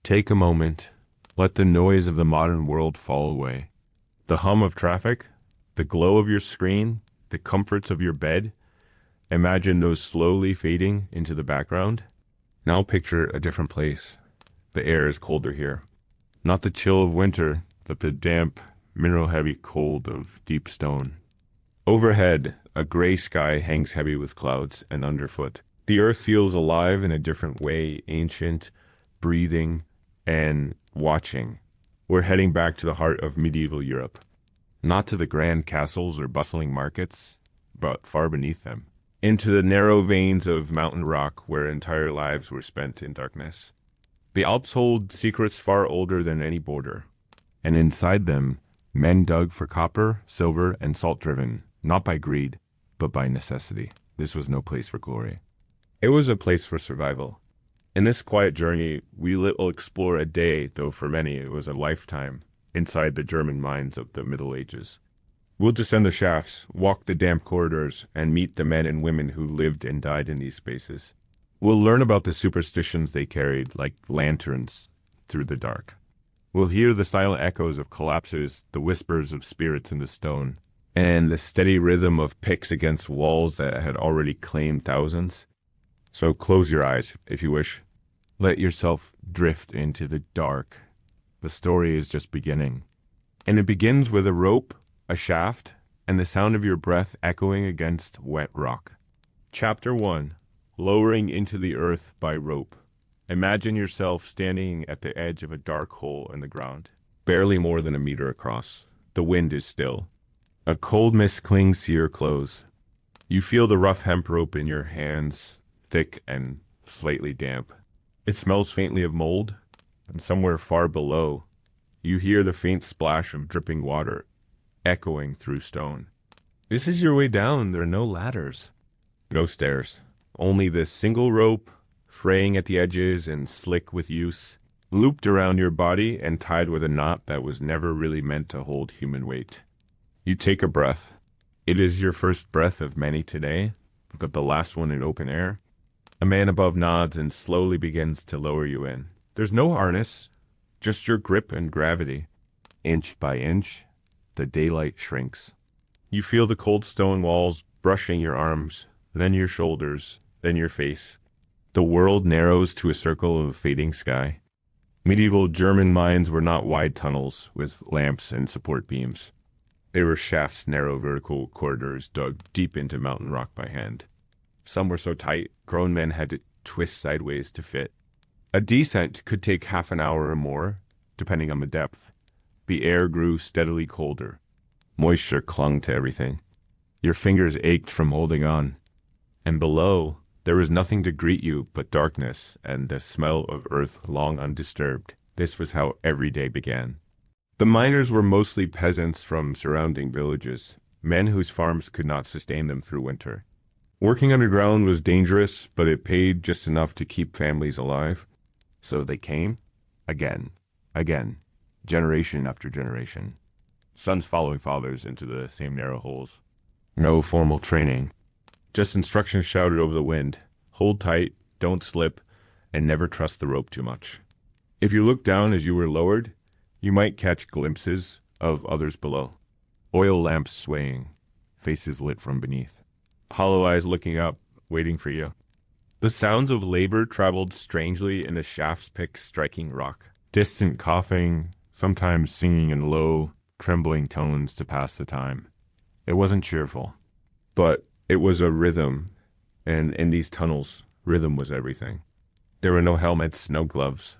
Take a moment. Let the noise of the modern world fall away. The hum of traffic, the glow of your screen, the comforts of your bed. Imagine those slowly fading into the background. Now picture a different place. The air is colder here. Not the chill of winter, but the damp, mineral-heavy cold of deep stone. Overhead, a gray sky hangs heavy with clouds, and underfoot, the earth feels alive in a different way, ancient, breathing, and watching. We're heading back to the heart of medieval Europe. Not to the grand castles or bustling markets, but far beneath them. Into the narrow veins of mountain rock where entire lives were spent in darkness. The Alps hold secrets far older than any border. And inside them, men dug for copper, silver, and salt driven, not by greed, but by necessity. This was no place for glory. It was a place for survival. In this quiet journey, we will explore a day, though for many it was a lifetime, inside the German mines of the Middle Ages. We'll descend the shafts, walk the damp corridors, and meet the men and women who lived and died in these spaces. We'll learn about the superstitions they carried, like lanterns, through the dark. We'll hear the silent echoes of collapses, the whispers of spirits in the stone, and the steady rhythm of picks against walls that had already claimed thousands. So close your eyes, if you wish. Let yourself drift into the dark. The story is just beginning. And it begins with a rope, a shaft, and the sound of your breath echoing against wet rock. Chapter 1. Lowering into the earth by rope. Imagine yourself standing at the edge of a dark hole in the ground, barely more than a meter across. The wind is still. A cold mist clings to your clothes. You feel the rough hemp rope in your hands, thick and slightly damp. It smells faintly of mold, and somewhere far below, you hear the faint splash of dripping water echoing through stone. This is your way down. There are no ladders, no stairs. Only this single rope, fraying at the edges and slick with use, looped around your body and tied with a knot that was never really meant to hold human weight. You take a breath. It is your first breath of many today, but the last one in open air. A man above nods and slowly begins to lower you in. There's no harness, just your grip and gravity. Inch by inch, the daylight shrinks. You feel the cold stone walls brushing your arms, then your shoulders, then your face. The world narrows to a circle of fading sky. Medieval German mines were not wide tunnels with lamps and support beams. They were shafts, narrow vertical corridors dug deep into mountain rock by hand. Some were so tight, grown men had to twist sideways to fit. A descent could take half an hour or more, depending on the depth. The air grew steadily colder. Moisture clung to everything. Your fingers ached from holding on. And below, there was nothing to greet you but darkness and the smell of earth long undisturbed. This was how every day began. The miners were mostly peasants from surrounding villages, men whose farms could not sustain them through winter. Working underground was dangerous, but it paid just enough to keep families alive. So they came, again, generation after generation. Sons following fathers into the same narrow holes. No formal training. Just instructions shouted over the wind. Hold tight, don't slip, and never trust the rope too much. If you looked down as you were lowered, you might catch glimpses of others below. Oil lamps swaying, faces lit from beneath. Hollow eyes looking up, waiting for you. The sounds of labor traveled strangely in the shaft's picks striking rock. Distant coughing, sometimes singing in low, trembling tones to pass the time. It wasn't cheerful, but it was a rhythm, and in these tunnels, rhythm was everything. There were no helmets, no gloves.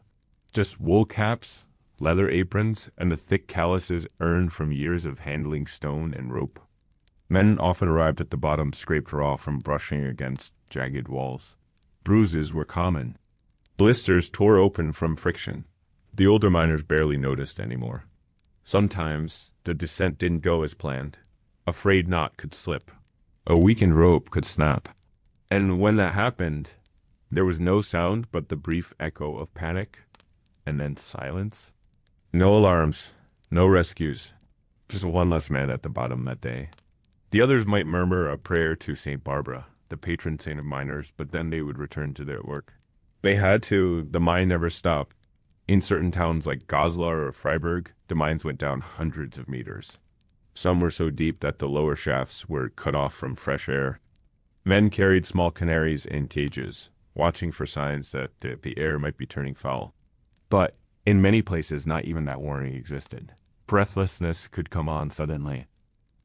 Just wool caps, leather aprons, and the thick calluses earned from years of handling stone and rope. Men often arrived at the bottom scraped raw from brushing against jagged walls. Bruises were common. Blisters tore open from friction. The older miners barely noticed anymore. Sometimes the descent didn't go as planned. A frayed knot could slip. A weakened rope could snap. And when that happened, there was no sound but the brief echo of panic, and then silence. No alarms, no rescues, just one less man at the bottom that day. The others might murmur a prayer to St. Barbara, the patron saint of miners, but then they would return to their work. They had to. The mine never stopped. In certain towns like Goslar or Freiburg, the mines went down hundreds of meters. Some were so deep that the lower shafts were cut off from fresh air. Men carried small canaries in cages, watching for signs that the air might be turning foul. But in many places, not even that warning existed. Breathlessness could come on suddenly,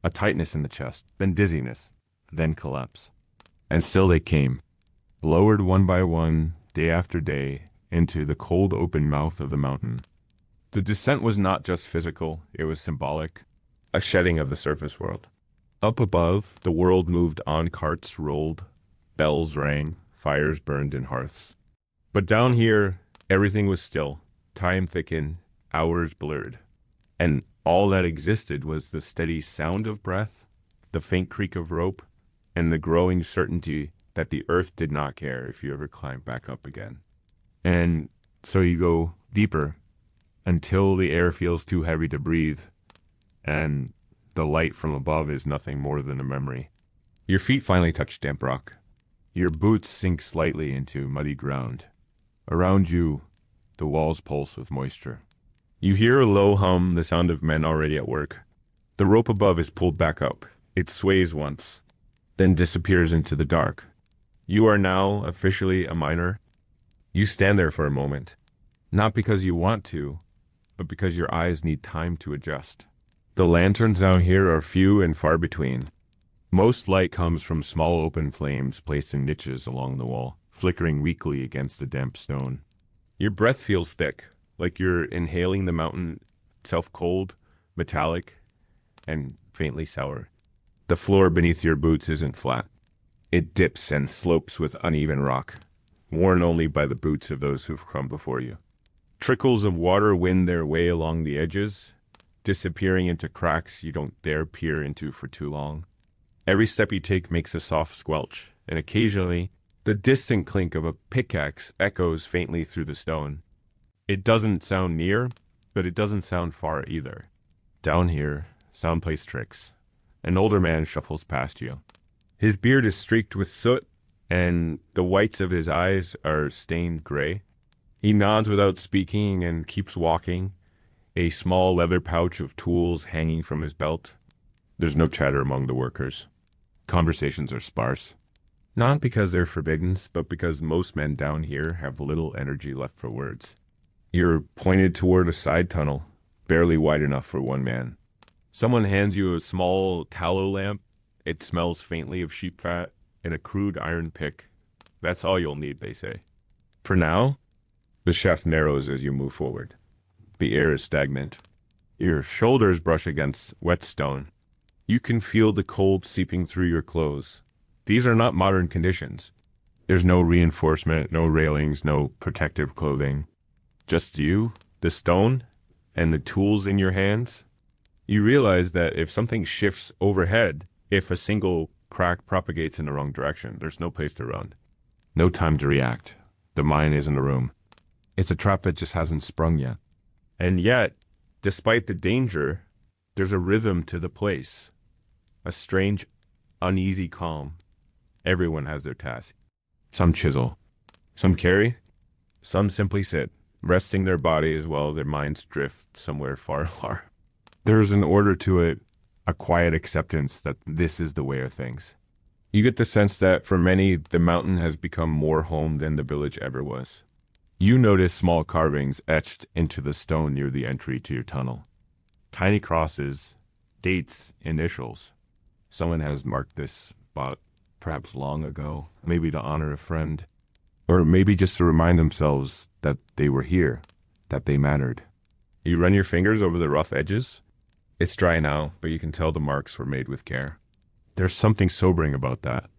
a tightness in the chest, then dizziness, then collapse. And still they came, lowered one by one, day after day, into the cold open mouth of the mountain. The descent was not just physical, it was symbolic, a shedding of the surface world. Up above, the world moved on, carts rolled, bells rang, fires burned in hearths. But down here, everything was still, time thickened, hours blurred. And all that existed was the steady sound of breath, the faint creak of rope, and the growing certainty that the earth did not care if you ever climbed back up again. And so you go deeper until the air feels too heavy to breathe, and the light from above is nothing more than a memory. Your feet finally touch damp rock. Your boots sink slightly into muddy ground. Around you, the walls pulse with moisture. You hear a low hum, the sound of men already at work. The rope above is pulled back up. It sways once, then disappears into the dark. You are now officially a miner. You stand there for a moment, not because you want to, but because your eyes need time to adjust. The lanterns down here are few and far between. Most light comes from small open flames placed in niches along the wall, flickering weakly against the damp stone. Your breath feels thick, like you're inhaling the mountain itself, cold, metallic, and faintly sour. The floor beneath your boots isn't flat. It dips and slopes with uneven rock, worn only by the boots of those who've come before you. Trickles of water wind their way along the edges, disappearing into cracks you don't dare peer into for too long. Every step you take makes a soft squelch, and occasionally, the distant clink of a pickaxe echoes faintly through the stone. It doesn't sound near, but it doesn't sound far either. Down here, sound plays tricks. An older man shuffles past you. His beard is streaked with soot, and the whites of his eyes are stained gray. He nods without speaking and keeps walking, a small leather pouch of tools hanging from his belt. There's no chatter among the workers. Conversations are sparse. Not because they're forbidden, but because most men down here have little energy left for words. You're pointed toward a side tunnel, barely wide enough for one man. Someone hands you a small tallow lamp. It smells faintly of sheep fat and a crude iron pick. That's all you'll need, they say. For now, the shaft narrows as you move forward. The air is stagnant. Your shoulders brush against wet stone. You can feel the cold seeping through your clothes. These are not modern conditions. There's no reinforcement, no railings, no protective clothing. Just you, the stone, and the tools in your hands. You realize that if something shifts overhead, if a single crack propagates in the wrong direction, there's no place to run. No time to react. The mine isn't a room. It's a trap that just hasn't sprung yet. And yet, despite the danger, there's a rhythm to the place. A strange, uneasy calm. Everyone has their task. Some chisel. Some carry. Some simply sit, resting their bodies while their minds drift somewhere far, far. There's an order to it, a quiet acceptance that this is the way of things. You get the sense that for many, the mountain has become more home than the village ever was. You notice small carvings etched into the stone near the entry to your tunnel. Tiny crosses, dates, initials. Someone has marked this spot perhaps long ago, maybe to honor a friend, or maybe just to remind themselves that they were here, that they mattered. You run your fingers over the rough edges. It's dry now, but you can tell the marks were made with care. There's something sobering about that.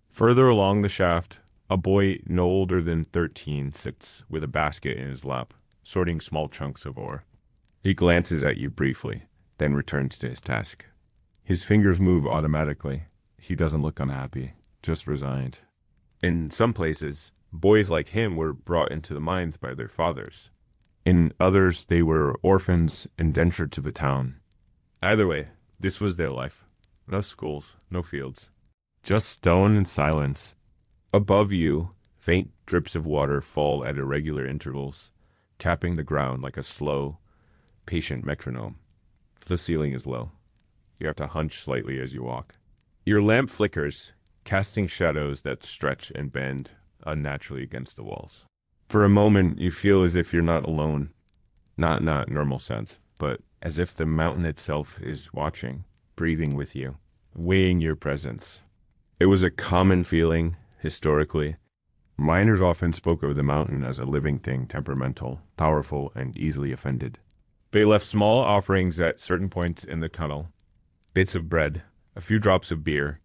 Further along the shaft, a boy no older than 13 sits with a basket in his lap, sorting small chunks of ore. He glances at you briefly, then returns to his task. His fingers move automatically. He doesn't look unhappy, just resigned. In some places, boys like him were brought into the mines by their fathers. In others, they were orphans indentured to the town. Either way, this was their life. No schools, no fields. Just stone and silence. Above you, faint drips of water fall at irregular intervals, tapping the ground like a slow, patient metronome. The ceiling is low. You have to hunch slightly as you walk. Your lamp flickers, casting shadows that stretch and bend unnaturally against the walls. For a moment, you feel as if you're not alone. Not in a normal sense, but as if the mountain itself is watching, breathing with you, weighing your presence. It was a common feeling, historically. Miners often spoke of the mountain as a living thing, temperamental, powerful, and easily offended. They left small offerings at certain points in the tunnel, bits of bread, a few drops of beer,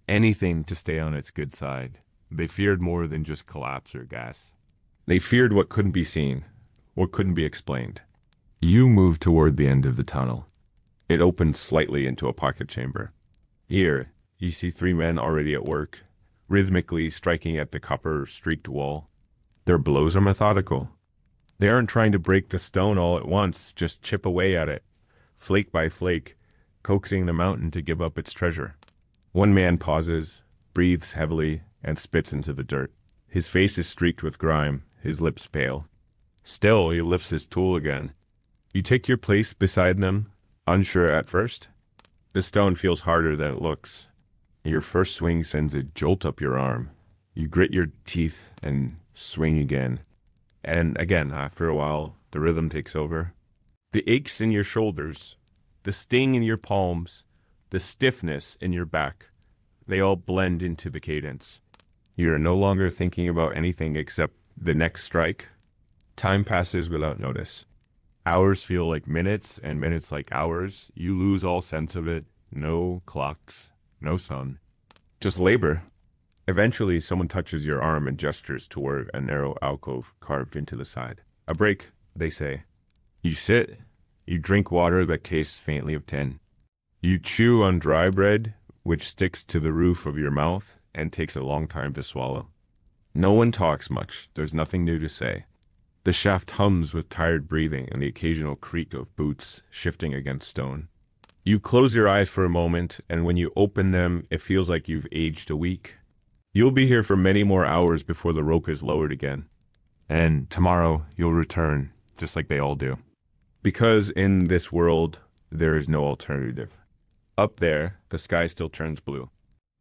anything to stay on its good side. They feared more than just collapse or gas. They feared what couldn't be seen, what couldn't be explained. You move toward the end of the tunnel. It opens slightly into a pocket chamber. Here, you see 3 men already at work, rhythmically striking at the copper-streaked wall. Their blows are methodical. They aren't trying to break the stone all at once, just chip away at it, flake by flake, coaxing the mountain to give up its treasure. One man pauses, breathes heavily, and spits into the dirt. His face is streaked with grime, his lips pale. Still, he lifts his tool again. You take your place beside them, unsure at first. The stone feels harder than it looks. Your first swing sends a jolt up your arm. You grit your teeth and swing again. And again, after a while, the rhythm takes over. The aches in your shoulders, the sting in your palms, the stiffness in your back, they all blend into the cadence. You are no longer thinking about anything except the next strike. Time passes without notice. Hours feel like minutes and minutes like hours. You lose all sense of it. No clocks, no sun. Just labor. Eventually, someone touches your arm and gestures toward a narrow alcove carved into the side. A break, they say. You sit. You drink water that tastes faintly of tin. You chew on dry bread, which sticks to the roof of your mouth and takes a long time to swallow. No one talks much. There's nothing new to say. The shaft hums with tired breathing and the occasional creak of boots shifting against stone. You close your eyes for a moment, and when you open them, it feels like you've aged a week. You'll be here for many more hours before the rope is lowered again. And tomorrow, you'll return, just like they all do. Because in this world, there is no alternative. Up there, the sky still turns blue.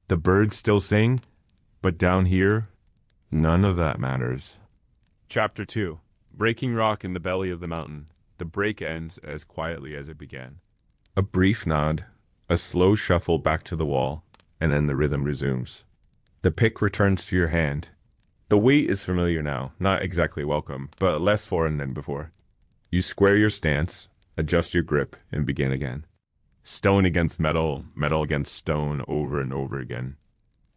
The birds still sing, but down here, none of that matters. Chapter 2. Breaking rock in the belly of the mountain. The break ends as quietly as it began. A brief nod, a slow shuffle back to the wall, and then the rhythm resumes. The pick returns to your hand. The weight is familiar now, not exactly welcome, but less foreign than before. You square your stance, adjust your grip, and begin again. Stone against metal, metal against stone, over and over again.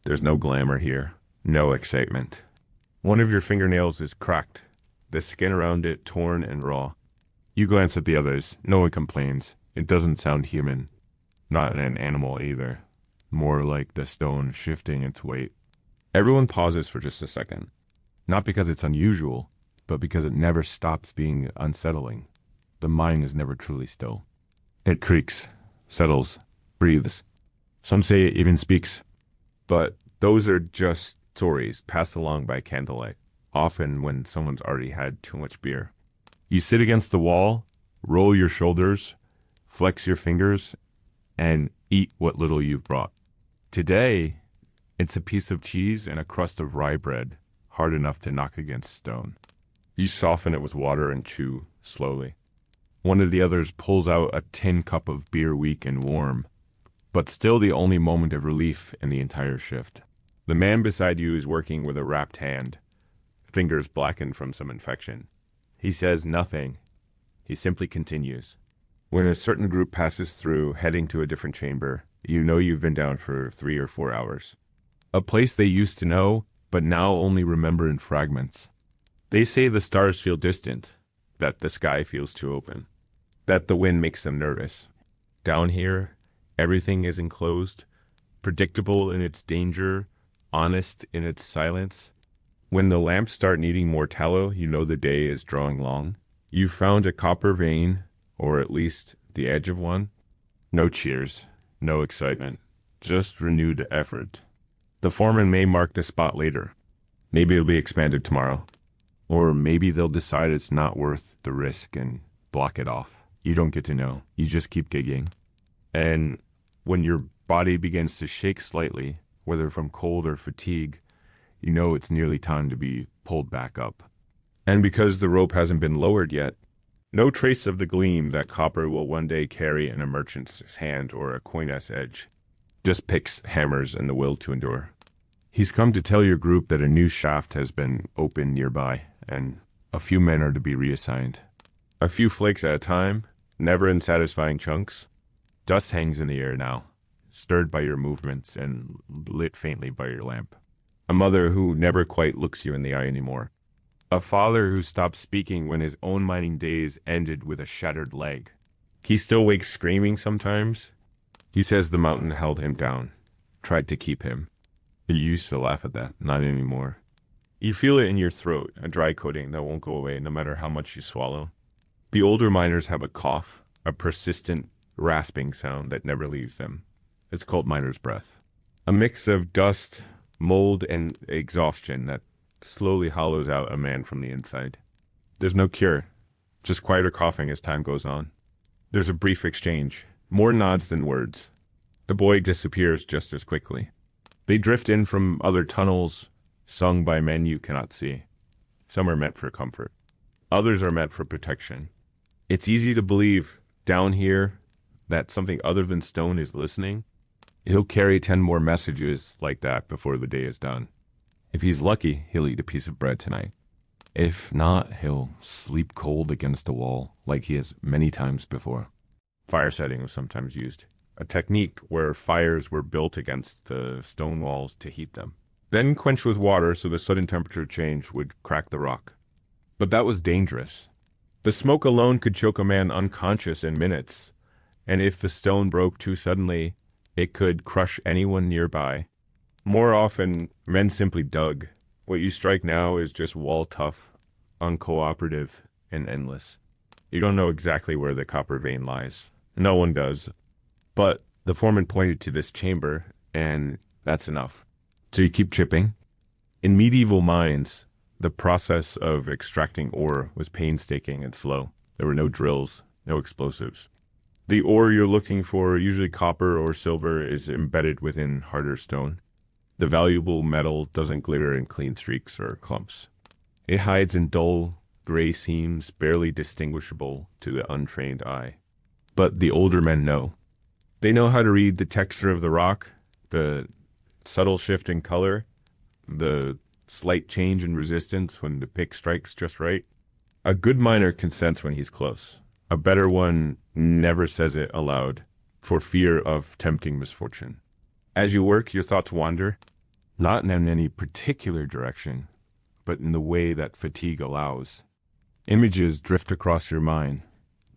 There's no glamour here, no excitement. One of your fingernails is cracked, the skin around it torn and raw. You glance at the others. No one complains. It doesn't sound human. Not an animal either. More like the stone shifting its weight. Everyone pauses for just a second. Not because it's unusual, but because it never stops being unsettling. The mind is never truly still. It creaks, settles, breathes. Some say it even speaks. But those are just stories passed along by candlelight, often when someone's already had too much beer. You sit against the wall, roll your shoulders, flex your fingers, and eat what little you've brought. Today, it's a piece of cheese and a crust of rye bread, hard enough to knock against stone. You soften it with water and chew slowly. One of the others pulls out a tin cup of beer, weak and warm, but still the only moment of relief in the entire shift. The man beside you is working with a wrapped hand, fingers blackened from some infection. He says nothing. He simply continues. When a certain group passes through, heading to a different chamber, you know you've been down for 3 or 4 hours. A place they used to know, but now only remember in fragments. They say the stars feel distant, that the sky feels too open, that the wind makes them nervous. Down here, everything is enclosed, predictable in its danger, honest in its silence. When the lamps start needing more tallow, you know the day is drawing long. You've found a copper vein, or at least the edge of one. No cheers, no excitement, just renewed effort. The foreman may mark the spot later. Maybe it'll be expanded tomorrow. Or maybe they'll decide it's not worth the risk and block it off. You don't get to know. You just keep digging. And when your body begins to shake slightly, whether from cold or fatigue, you know it's nearly time to be pulled back up. And because the rope hasn't been lowered yet, no trace of the gleam that copper will one day carry in a merchant's hand or a coiness edge. Just picks, hammers, and the will to endure. He's come to tell your group that a new shaft has been opened nearby, and a few men are to be reassigned. A few flakes at a time, never in satisfying chunks. Dust hangs in the air now, stirred by your movements and lit faintly by your lamp. A mother who never quite looks you in the eye anymore. A father who stopped speaking when his own mining days ended with a shattered leg. He still wakes screaming sometimes. He says the mountain held him down, tried to keep him. You used to laugh at that, not anymore. You feel it in your throat, a dry coating that won't go away no matter how much you swallow. The older miners have a cough, a persistent rasping sound that never leaves them. It's called miner's breath. A mix of dust, mold, and exhaustion that slowly hollows out a man from the inside. There's no cure, just quieter coughing as time goes on. There's a brief exchange, more nods than words. The boy disappears just as quickly. They drift in from other tunnels, sung by men you cannot see. Some are meant for comfort. Others are meant for protection. It's easy to believe, down here, that something other than stone is listening. He'll carry 10 more messages like that before the day is done. If he's lucky, he'll eat a piece of bread tonight. If not, he'll sleep cold against a wall, like he has many times before. Fire setting was sometimes used, a technique where fires were built against the stone walls to heat them. Then quenched with water so the sudden temperature change would crack the rock. But that was dangerous. The smoke alone could choke a man unconscious in minutes, and if the stone broke too suddenly, it could crush anyone nearby. More often, men simply dug. What you strike now is just wall tough, uncooperative, and endless. You don't know exactly where the copper vein lies. No one does. But the foreman pointed to this chamber, and that's enough. So you keep chipping. In medieval mines, the process of extracting ore was painstaking and slow. There were no drills, no explosives. The ore you're looking for, usually copper or silver, is embedded within harder stone. The valuable metal doesn't glitter in clean streaks or clumps. It hides in dull, gray seams barely distinguishable to the untrained eye. But the older men know. They know how to read the texture of the rock, the subtle shift in color, the slight change in resistance when the pick strikes just right. A good miner can sense when he's close. A better one never says it aloud, for fear of tempting misfortune. As you work, your thoughts wander, not in any particular direction, but in the way that fatigue allows. Images drift across your mind.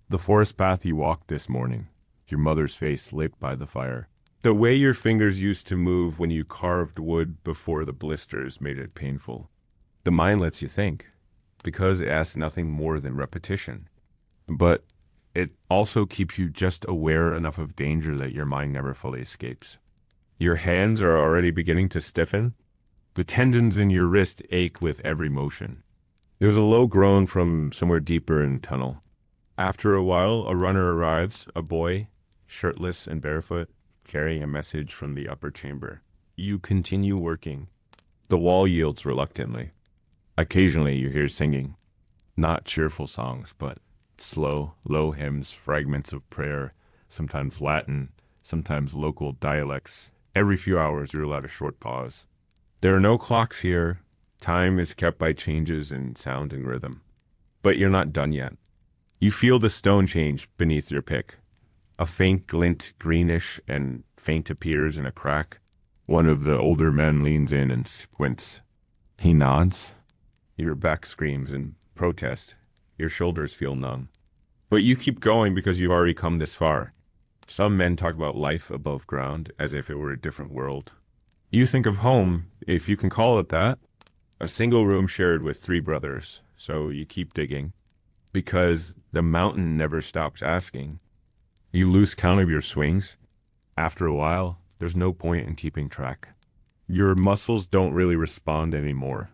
The forest path you walked this morning, your mother's face lit by the fire. The way your fingers used to move when you carved wood before the blisters made it painful. The mind lets you think, because it asks nothing more than repetition. But it also keeps you just aware enough of danger that your mind never fully escapes. Your hands are already beginning to stiffen. The tendons in your wrist ache with every motion. There's a low groan from somewhere deeper in the tunnel. After a while, a runner arrives, a boy, shirtless and barefoot, carrying a message from the upper chamber. You continue working. The wall yields reluctantly. Occasionally you hear singing. Not cheerful songs, but slow, low hymns, fragments of prayer, sometimes Latin, sometimes local dialects. Every few hours you're allowed a short pause. There are no clocks here. Time is kept by changes in sound and rhythm. But you're not done yet. You feel the stone change beneath your pick. A faint glint, greenish and faint, appears in a crack. One of the older men leans in and squints. He nods. Your back screams in protest. Your shoulders feel numb. But you keep going because you've already come this far. Some men talk about life above ground as if it were a different world. You think of home, if you can call it that. A single room shared with 3 brothers, so you keep digging. Because the mountain never stops asking. You lose count of your swings. After a while, there's no point in keeping track. Your muscles don't really respond anymore.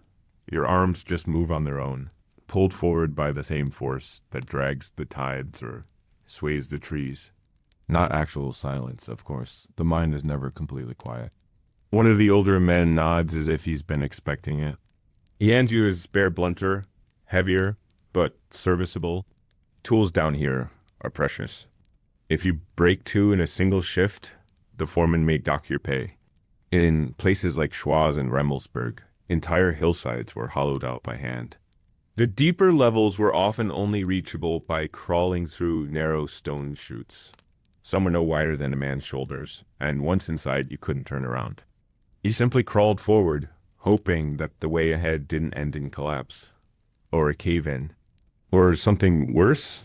Your arms just move on their own, pulled forward by the same force that drags the tides or sways the trees. Not actual silence, of course. The mind is never completely quiet. One of the older men nods as if he's been expecting it. He hands you his spare blunter, heavier, but serviceable. Tools down here are precious. If you break two in a single shift, the foreman may dock your pay. In places like Schwaz and Remmelsburg, entire hillsides were hollowed out by hand. The deeper levels were often only reachable by crawling through narrow stone chutes. Some were no wider than a man's shoulders, and once inside you couldn't turn around. You simply crawled forward, hoping that the way ahead didn't end in collapse, or a cave-in, or something worse.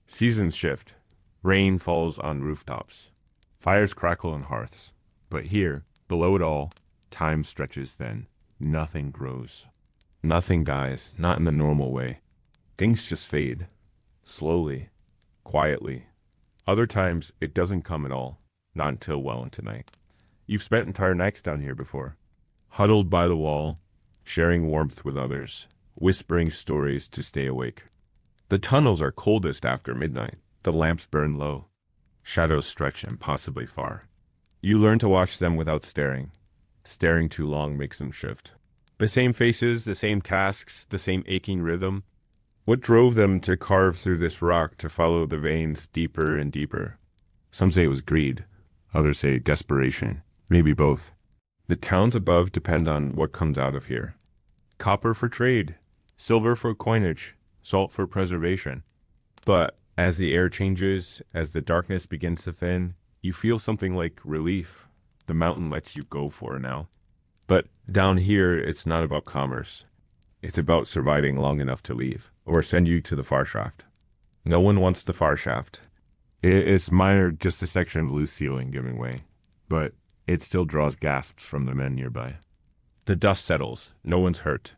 Seasons shift. Rain falls on rooftops. Fires crackle on hearths. But here, below it all, time stretches thin. Nothing grows. Nothing dies, not in the normal way. Things just fade. Slowly. Quietly. Other times, it doesn't come at all. Not until well into night. You've spent entire nights down here before. Huddled by the wall, sharing warmth with others, whispering stories to stay awake. The tunnels are coldest after midnight. The lamps burn low. Shadows stretch impossibly far. You learn to watch them without staring. Staring too long makes them shift. The same faces, the same tasks, the same aching rhythm. What drove them to carve through this rock to follow the veins deeper and deeper? Some say it was greed. Others say desperation. Maybe both. The towns above depend on what comes out of here. Copper for trade. Silver for coinage. Salt for preservation. But as the air changes, as the darkness begins to thin, you feel something like relief. The mountain lets you go for now. But down here, it's not about commerce. It's about surviving long enough to leave, or send you to the far shaft. No one wants the far shaft. It's minor, just a section of loose ceiling giving way, but it still draws gasps from the men nearby. The dust settles, no one's hurt,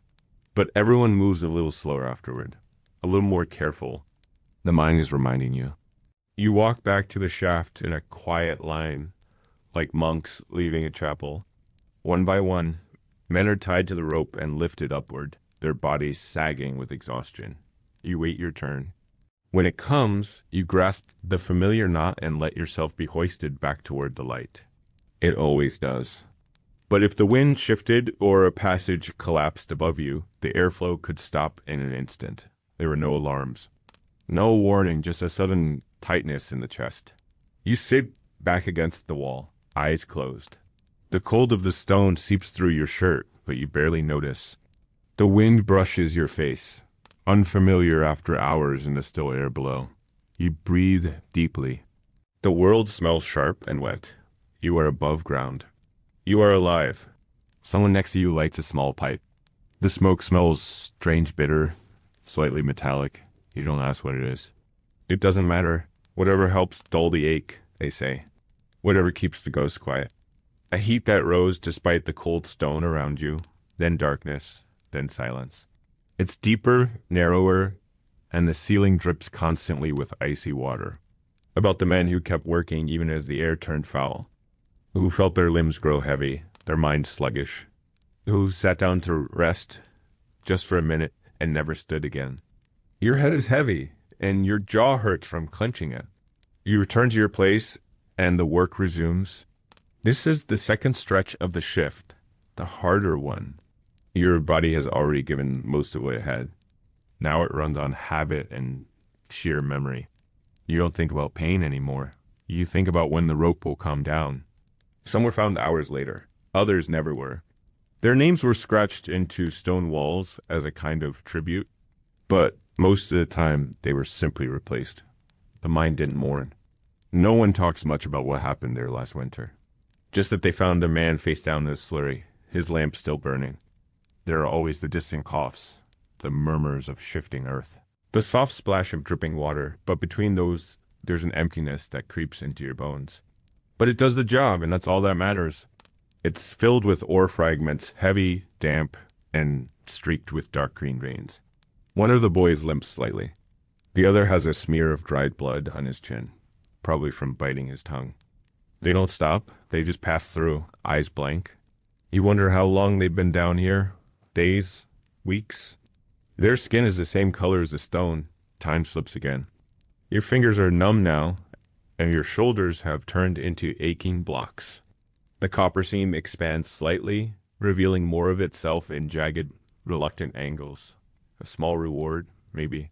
but everyone moves a little slower afterward, a little more careful. The mine is reminding you. You walk back to the shaft in a quiet line, like monks leaving a chapel. One by one, men are tied to the rope and lifted upward, their bodies sagging with exhaustion. You wait your turn. When it comes, you grasp the familiar knot and let yourself be hoisted back toward the light. It always does. But if the wind shifted or a passage collapsed above you, the airflow could stop in an instant. There were no alarms. No warning, just a sudden tightness in the chest. You sit back against the wall, eyes closed. The cold of the stone seeps through your shirt, but you barely notice. The wind brushes your face, unfamiliar after hours in the still air below. You breathe deeply. The world smells sharp and wet. You are above ground. You are alive. Someone next to you lights a small pipe. The smoke smells strange bitter, slightly metallic. You don't ask what it is. It doesn't matter. Whatever helps dull the ache, they say. Whatever keeps the ghost quiet. A heat that rose despite the cold stone around you, then darkness, then silence. It's deeper, narrower, and the ceiling drips constantly with icy water. About the men who kept working even as the air turned foul, who felt their limbs grow heavy, their minds sluggish, who sat down to rest just for a minute and never stood again. Your head is heavy, and your jaw hurts from clenching it. You return to your place, and the work resumes. This is the second stretch of the shift, the harder one. Your body has already given most of what it had. Now it runs on habit and sheer memory. You don't think about pain anymore. You think about when the rope will come down. Some were found hours later. Others never were. Their names were scratched into stone walls as a kind of tribute, but most of the time they were simply replaced. The mine didn't mourn. No one talks much about what happened there last winter. Just that they found a man face down in a slurry, his lamp still burning. There are always the distant coughs, the murmurs of shifting earth, the soft splash of dripping water, but between those, there's an emptiness that creeps into your bones. But it does the job, and that's all that matters. It's filled with ore fragments, heavy, damp, and streaked with dark green veins. One of the boys limps slightly. The other has a smear of dried blood on his chin, probably from biting his tongue. They don't stop. They just pass through, eyes blank. You wonder how long they've been down here. Days, weeks. Their skin is the same color as the stone. Time slips again. Your fingers are numb now, and your shoulders have turned into aching blocks. The copper seam expands slightly, revealing more of itself in jagged, reluctant angles. A small reward, maybe,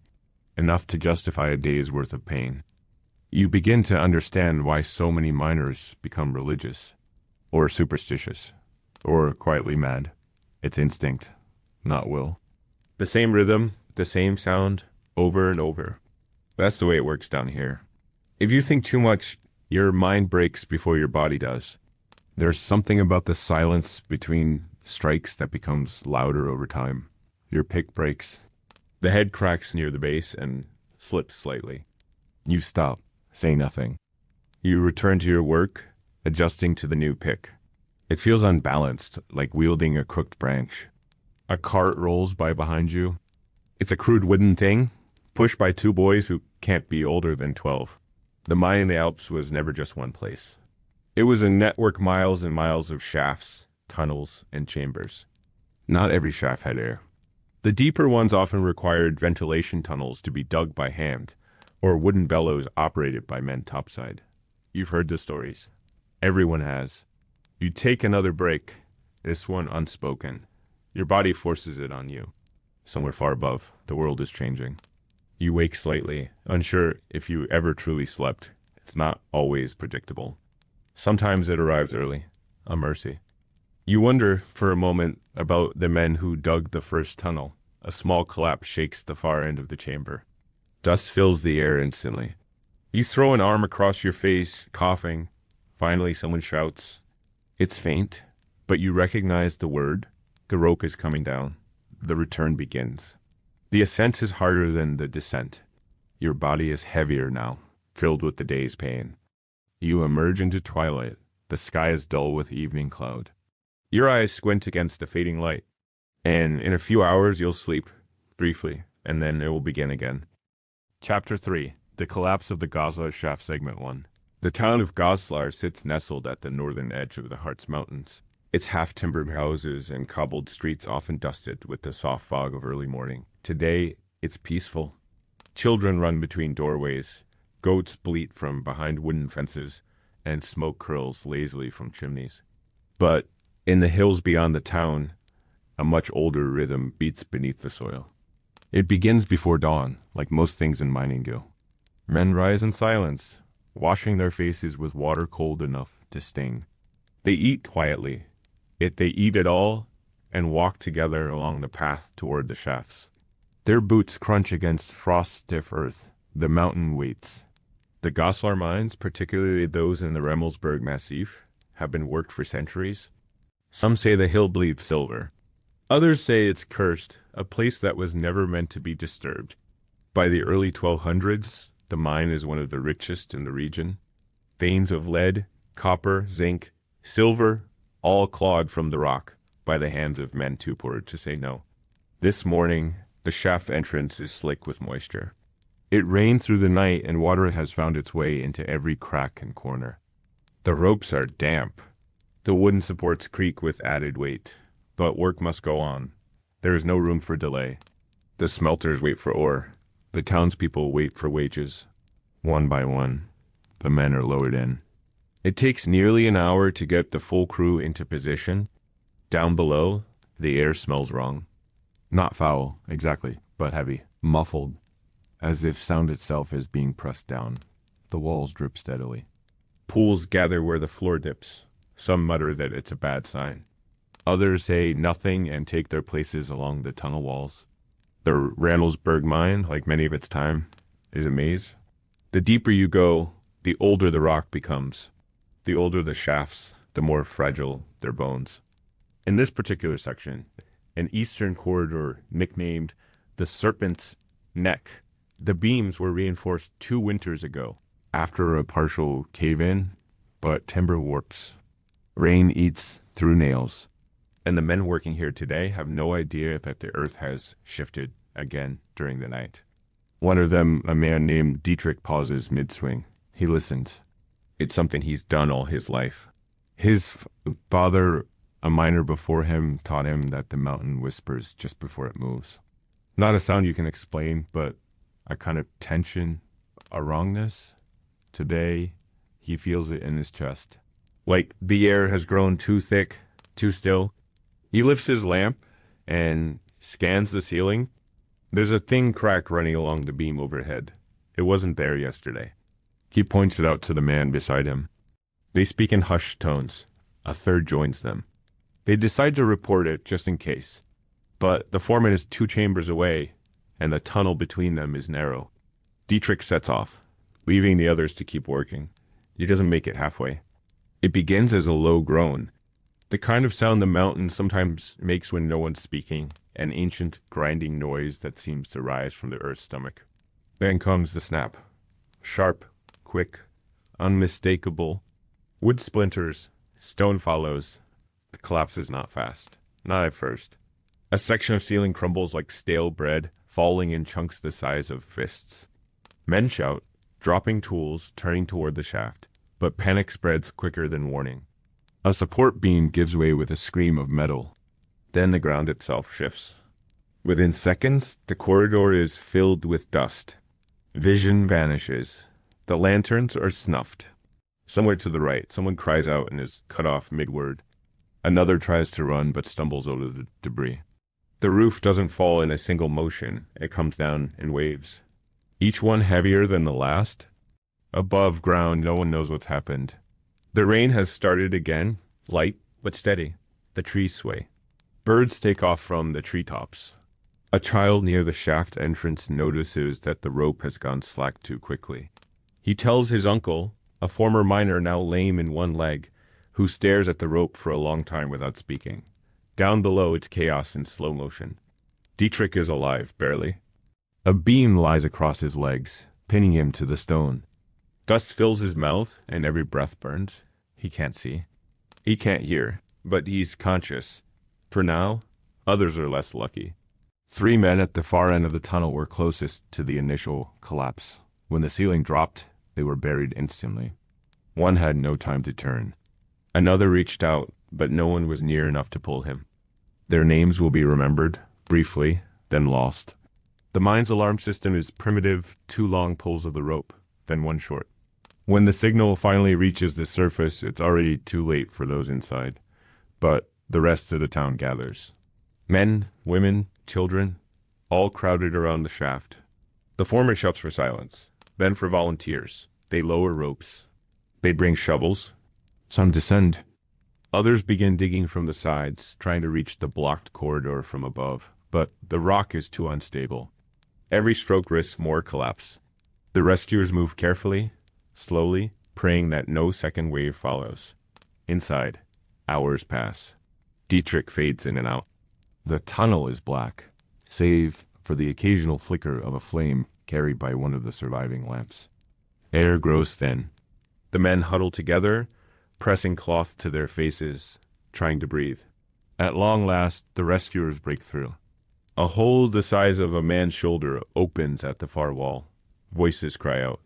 enough to justify a day's worth of pain. You begin to understand why so many miners become religious, or superstitious, or quietly mad. It's instinct, not will. The same rhythm, the same sound, over and over. That's the way it works down here. If you think too much, your mind breaks before your body does. There's something about the silence between strikes that becomes louder over time. Your pick breaks. The head cracks near the base and slips slightly. You stop, say nothing. You return to your work, adjusting to the new pick. It feels unbalanced, like wielding a crooked branch. A cart rolls by behind you. It's a crude wooden thing, pushed by two boys who can't be older than 12. The mine in the Alps was never just one place. It was a network miles and miles of shafts, tunnels, and chambers. Not every shaft had air. The deeper ones often required ventilation tunnels to be dug by hand, or wooden bellows operated by men topside. You've heard the stories. Everyone has. You take another break, this one unspoken. Your body forces it on you. Somewhere far above, the world is changing. You wake slightly, unsure if you ever truly slept. It's not always predictable. Sometimes it arrives early, a mercy. You wonder for a moment about the men who dug the first tunnel. A small collapse shakes the far end of the chamber. Dust fills the air instantly. You throw an arm across your face, coughing. Finally, someone shouts. It's faint, but you recognize the word. The rope is coming down. The return begins. The ascent is harder than the descent. Your body is heavier now, filled with the day's pain. You emerge into twilight. The sky is dull with evening cloud. Your eyes squint against the fading light, and in a few hours you'll sleep, briefly, and then it will begin again. Chapter 3. The Collapse of the Goslar Shaft Segment 1. The town of Goslar sits nestled at the northern edge of the Harz Mountains. Its half-timbered houses and cobbled streets often dusted with the soft fog of early morning. Today, it's peaceful. Children run between doorways, goats bleat from behind wooden fences, and smoke curls lazily from chimneys. But in the hills beyond the town, a much older rhythm beats beneath the soil. It begins before dawn, like most things in mining do. Men rise in silence, washing their faces with water cold enough to sting. They eat quietly. They eat it all and walk together along the path toward the shafts. Their boots crunch against frost-stiff earth. The mountain waits. The Goslar mines, particularly those in the Remmelsburg Massif, have been worked for centuries. Some say the hill bleeds silver. Others say it's cursed, a place that was never meant to be disturbed. By the early 1200s, the mine is one of the richest in the region. Veins of lead, copper, zinc, silver, all clawed from the rock by the hands of men too poor to say no. This morning, the shaft entrance is slick with moisture. It rained through the night and water has found its way into every crack and corner. The ropes are damp. The wooden supports creak with added weight. But work must go on. There is no room for delay. The smelters wait for ore. The townspeople wait for wages. One by one, the men are lowered in. It takes nearly an hour to get the full crew into position. Down below, the air smells wrong. Not foul, exactly, but heavy, muffled, as if sound itself is being pressed down. The walls drip steadily. Pools gather where the floor dips. Some mutter that it's a bad sign. Others say nothing and take their places along the tunnel walls. The Remmelsburg mine, like many of its time, is a maze. The deeper you go, the older the rock becomes. The older the shafts, the more fragile their bones. In this particular section, an eastern corridor nicknamed the Serpent's Neck, the beams were reinforced 2 winters ago, after a partial cave-in, but timber warps. Rain eats through nails, and the men working here today have no idea that the earth has shifted again during the night. One of them, a man named Dietrich, pauses mid-swing. He listens. It's something he's done all his life. His father A miner before him taught him that the mountain whispers just before it moves. Not a sound you can explain, but a kind of tension, a wrongness. Today, he feels it in his chest. Like the air has grown too thick, too still. He lifts his lamp and scans the ceiling. There's a thin crack running along the beam overhead. It wasn't there yesterday. He points it out to the man beside him. They speak in hushed tones. A third joins them. They decide to report it just in case. But the foreman is 2 chambers away, and the tunnel between them is narrow. Dietrich sets off, leaving the others to keep working. He doesn't make it halfway. It begins as a low groan, the kind of sound the mountain sometimes makes when no one's speaking, an ancient grinding noise that seems to rise from the earth's stomach. Then comes the snap. Sharp, quick, unmistakable. Wood splinters, stone follows. The collapse is not fast, not at first. A section of ceiling crumbles like stale bread, falling in chunks the size of fists. Men shout, dropping tools, turning toward the shaft, but panic spreads quicker than warning. A support beam gives way with a scream of metal. Then the ground itself shifts. Within seconds, the corridor is filled with dust. Vision vanishes. The lanterns are snuffed. Somewhere to the right, someone cries out and is cut off mid-word. Another tries to run but stumbles over the debris. The roof doesn't fall in a single motion. It comes down in waves. Each one heavier than the last. Above ground, no one knows what's happened. The rain has started again, light but steady. The trees sway. Birds take off from the treetops. A child near the shaft entrance notices that the rope has gone slack too quickly. He tells his uncle, a former miner now lame in one leg, who stares at the rope for a long time without speaking. Down below, it's chaos in slow motion. Dietrich is alive, barely. A beam lies across his legs, pinning him to the stone. Dust fills his mouth, and every breath burns. He can't see. He can't hear, but he's conscious. For now, others are less lucky. 3 men at the far end of the tunnel were closest to the initial collapse. When the ceiling dropped, they were buried instantly. One had no time to turn. Another reached out, but no one was near enough to pull him. Their names will be remembered, briefly, then lost. The mine's alarm system is primitive, 2 long pulls of the rope, then 1 short. When the signal finally reaches the surface, it's already too late for those inside. But the rest of the town gathers. Men, women, children, all crowded around the shaft. The foreman shouts for silence, then for volunteers. They lower ropes. They bring shovels. Some descend. Others begin digging from the sides, trying to reach the blocked corridor from above. But the rock is too unstable. Every stroke risks more collapse. The rescuers move carefully, slowly, praying that no second wave follows. Inside, hours pass. Dietrich fades in and out. The tunnel is black, save for the occasional flicker of a flame carried by one of the surviving lamps. Air grows thin. The men huddle together, pressing cloth to their faces, trying to breathe. At long last, the rescuers break through. A hole the size of a man's shoulder opens at the far wall. Voices cry out.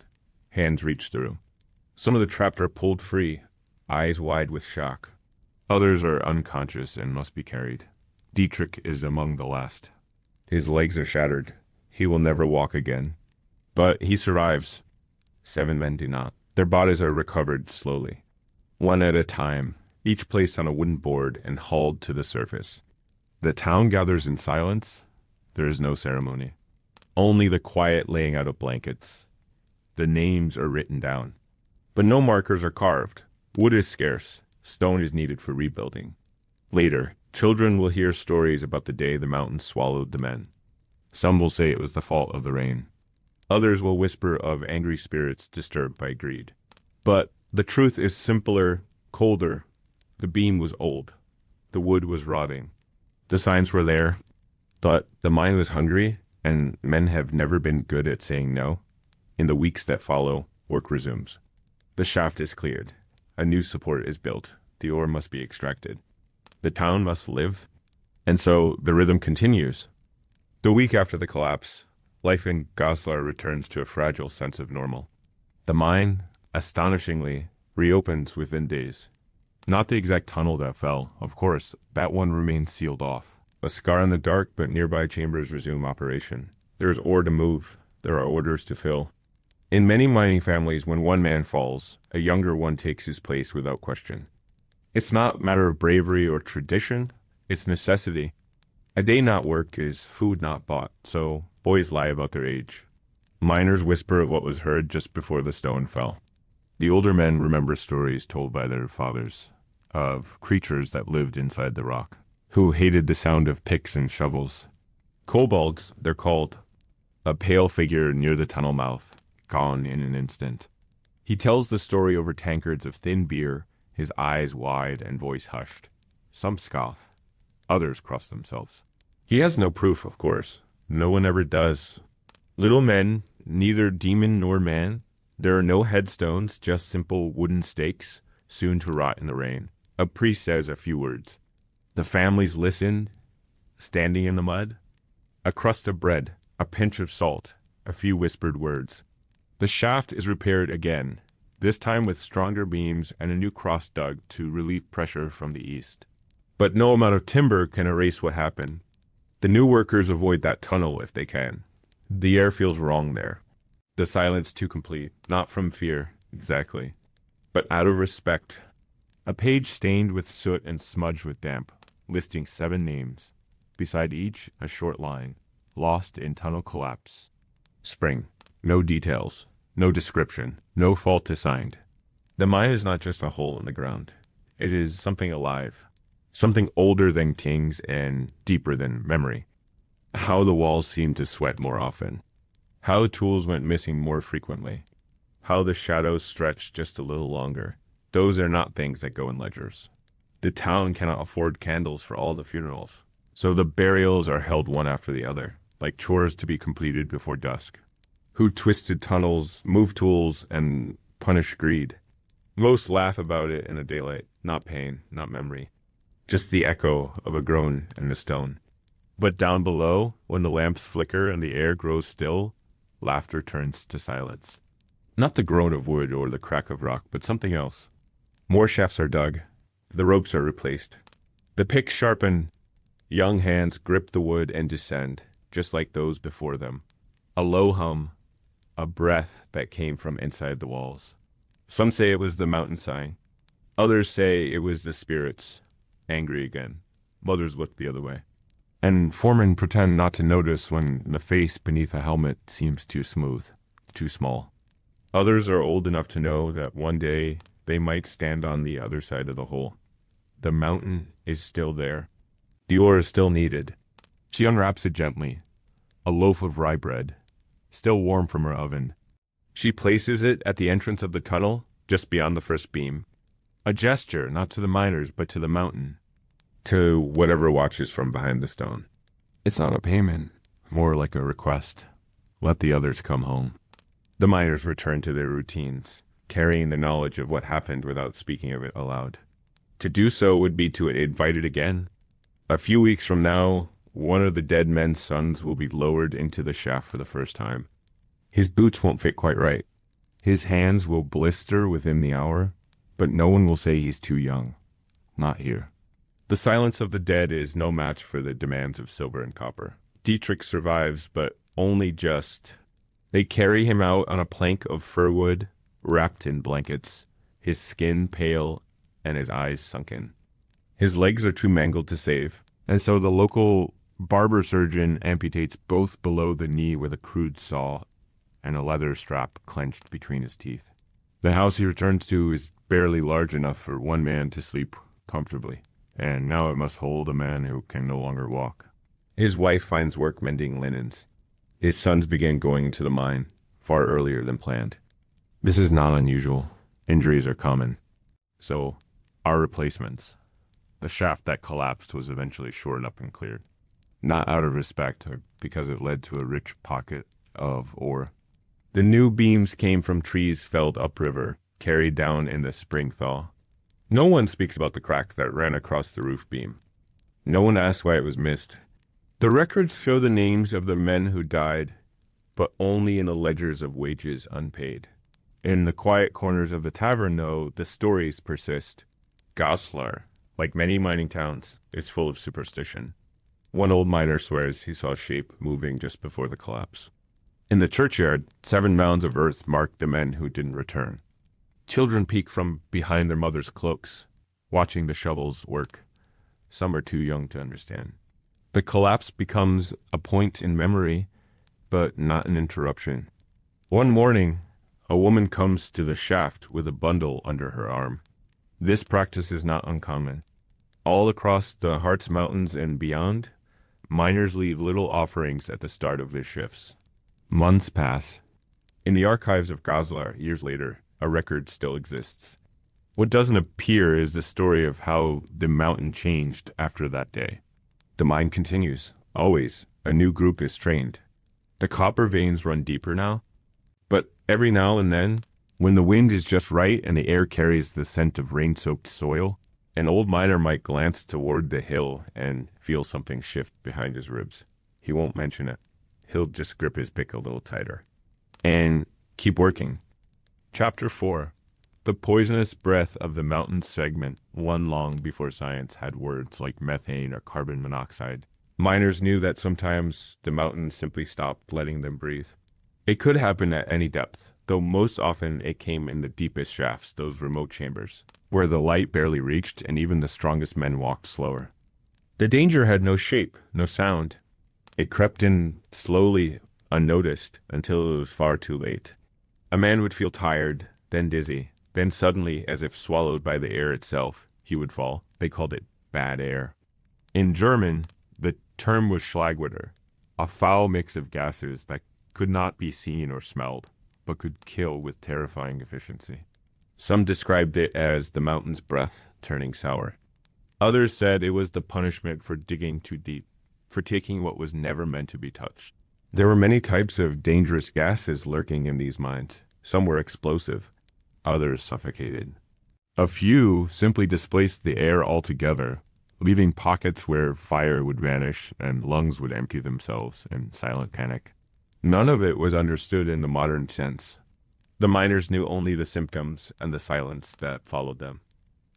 Hands reach through. Some of the trapped are pulled free, eyes wide with shock. Others are unconscious and must be carried. Dietrich is among the last. His legs are shattered. He will never walk again. But he survives. 7 men do not. Their bodies are recovered slowly, one at a time, each placed on a wooden board and hauled to the surface. The town gathers in silence. There is no ceremony. Only the quiet laying out of blankets. The names are written down. But no markers are carved. Wood is scarce. Stone is needed for rebuilding. Later, children will hear stories about the day the mountains swallowed the men. Some will say it was the fault of the rain. Others will whisper of angry spirits disturbed by greed. But the truth is simpler, colder. The beam was old. The wood was rotting. The signs were there, but the mine was hungry, and men have never been good at saying no. In the weeks that follow, work resumes. The shaft is cleared. A new support is built. The ore must be extracted. The town must live. And so the rhythm continues. The week after the collapse, life in Goslar returns to a fragile sense of normal. The mine, astonishingly, reopens within days. Not the exact tunnel that fell, of course, that one remains sealed off. A scar in the dark, but nearby chambers resume operation. There is ore to move, there are orders to fill. In many mining families, when one man falls, a younger one takes his place without question. It's not a matter of bravery or tradition, it's necessity. A day not worked is food not bought, so boys lie about their age. Miners whisper of what was heard just before the stone fell. The older men remember stories told by their fathers of creatures that lived inside the rock, who hated the sound of picks and shovels. Kobolds, they're called, a pale figure near the tunnel mouth, gone in an instant. He tells the story over tankards of thin beer, his eyes wide and voice hushed. Some scoff, others cross themselves. He has no proof, of course. No one ever does. Little men, neither demon nor man. There are no headstones, just simple wooden stakes, soon to rot in the rain. A priest says a few words. The families listen, standing in the mud. A crust of bread, a pinch of salt, a few whispered words. The shaft is repaired again, this time with stronger beams and a new cross dug to relieve pressure from the east. But no amount of timber can erase what happened. The new workers avoid that tunnel if they can. The air feels wrong there. The silence too complete, not from fear, exactly, but out of respect. A page stained with soot and smudged with damp, listing 7 names. Beside each, a short line, lost in tunnel collapse. Spring. No details, no description, no fault assigned. The mine is not just a hole in the ground. It is something alive, something older than kings and deeper than memory. How the walls seemed to sweat more often. How tools went missing more frequently. How the shadows stretched just a little longer. Those are not things that go in ledgers. The town cannot afford candles for all the funerals, so the burials are held one after the other, like chores to be completed before dusk. Who twisted tunnels, moved tools, and punished greed? Most laugh about it in the daylight, not pain, not memory. Just the echo of a groan and a stone. But down below, when the lamps flicker and the air grows still, laughter turns to silence. Not the groan of wood or the crack of rock, but something else. More shafts are dug. The ropes are replaced. The picks sharpen. Young hands grip the wood and descend, just like those before them. A low hum, a breath that came from inside the walls. Some say it was the mountain sighing. Others say it was the spirits, angry again. Mothers look the other way. And foremen pretend not to notice when the face beneath a helmet seems too smooth, too small. Others are old enough to know that one day they might stand on the other side of the hole. The mountain is still there. The ore is still needed. She unwraps it gently. A loaf of rye bread, still warm from her oven. She places it at the entrance of the tunnel, just beyond the first beam. A gesture, not to the miners, but to the mountain. To whatever watches from behind the stone. It's not a payment, more like a request. Let the others come home. The miners return to their routines, carrying the knowledge of what happened without speaking of it aloud. To do so would be to invite it again. A few weeks from now, one of the dead men's sons will be lowered into the shaft for the first time. His boots won't fit quite right. His hands will blister within the hour, but no one will say he's too young. Not here. The silence of the dead is no match for the demands of silver and copper. Dietrich survives, but only just. They carry him out on a plank of fir wood, wrapped in blankets, his skin pale and his eyes sunken. His legs are too mangled to save, and so the local barber surgeon amputates both below the knee with a crude saw and a leather strap clenched between his teeth. The house he returns to is barely large enough for one man to sleep comfortably, and now it must hold a man who can no longer walk. His wife finds work mending linens. His sons begin going into the mine, far earlier than planned. This is not unusual. Injuries are common. So, our replacements. The shaft that collapsed was eventually shored up and cleared. Not out of respect, or because it led to a rich pocket of ore. The new beams came from trees felled upriver, carried down in the spring thaw. No one speaks about the crack that ran across the roof beam. No one asks why it was missed. The records show the names of the men who died, but only in the ledgers of wages unpaid. In the quiet corners of the tavern, though, the stories persist. Goslar, like many mining towns, is full of superstition. One old miner swears he saw a shape moving just before the collapse. In the churchyard, 7 mounds of earth mark the men who didn't return. Children peek from behind their mothers' cloaks, watching the shovels work. Some are too young to understand. The collapse becomes a point in memory, but not an interruption. One morning, a woman comes to the shaft with a bundle under her arm. This practice is not uncommon. All across the Hartz Mountains and beyond, miners leave little offerings at the start of their shifts. Months pass. In the archives of Goslar, years later, a record still exists. What doesn't appear is the story of how the mountain changed after that day. The mine continues. Always, a new group is trained. The copper veins run deeper now, but every now and then, when the wind is just right and the air carries the scent of rain-soaked soil, an old miner might glance toward the hill and feel something shift behind his ribs. He won't mention it. He'll just grip his pick a little tighter and keep working. Chapter 4. The poisonous breath of the mountain segment, one long before science had words like methane or carbon monoxide. Miners knew that sometimes the mountains simply stopped letting them breathe. It could happen at any depth, though most often it came in the deepest shafts, those remote chambers, where the light barely reached and even the strongest men walked slower. The danger had no shape, no sound. It crept in slowly, unnoticed, until it was far too late. A man would feel tired, then dizzy, then suddenly, as if swallowed by the air itself, he would fall. They called it bad air. In German, the term was Schlagwetter, a foul mix of gases that could not be seen or smelled, but could kill with terrifying efficiency. Some described it as the mountain's breath turning sour. Others said it was the punishment for digging too deep, for taking what was never meant to be touched. There were many types of dangerous gases lurking in these mines. Some were explosive, others suffocated. A few simply displaced the air altogether, leaving pockets where fire would vanish and lungs would empty themselves in silent panic. None of it was understood in the modern sense. The miners knew only the symptoms and the silence that followed them.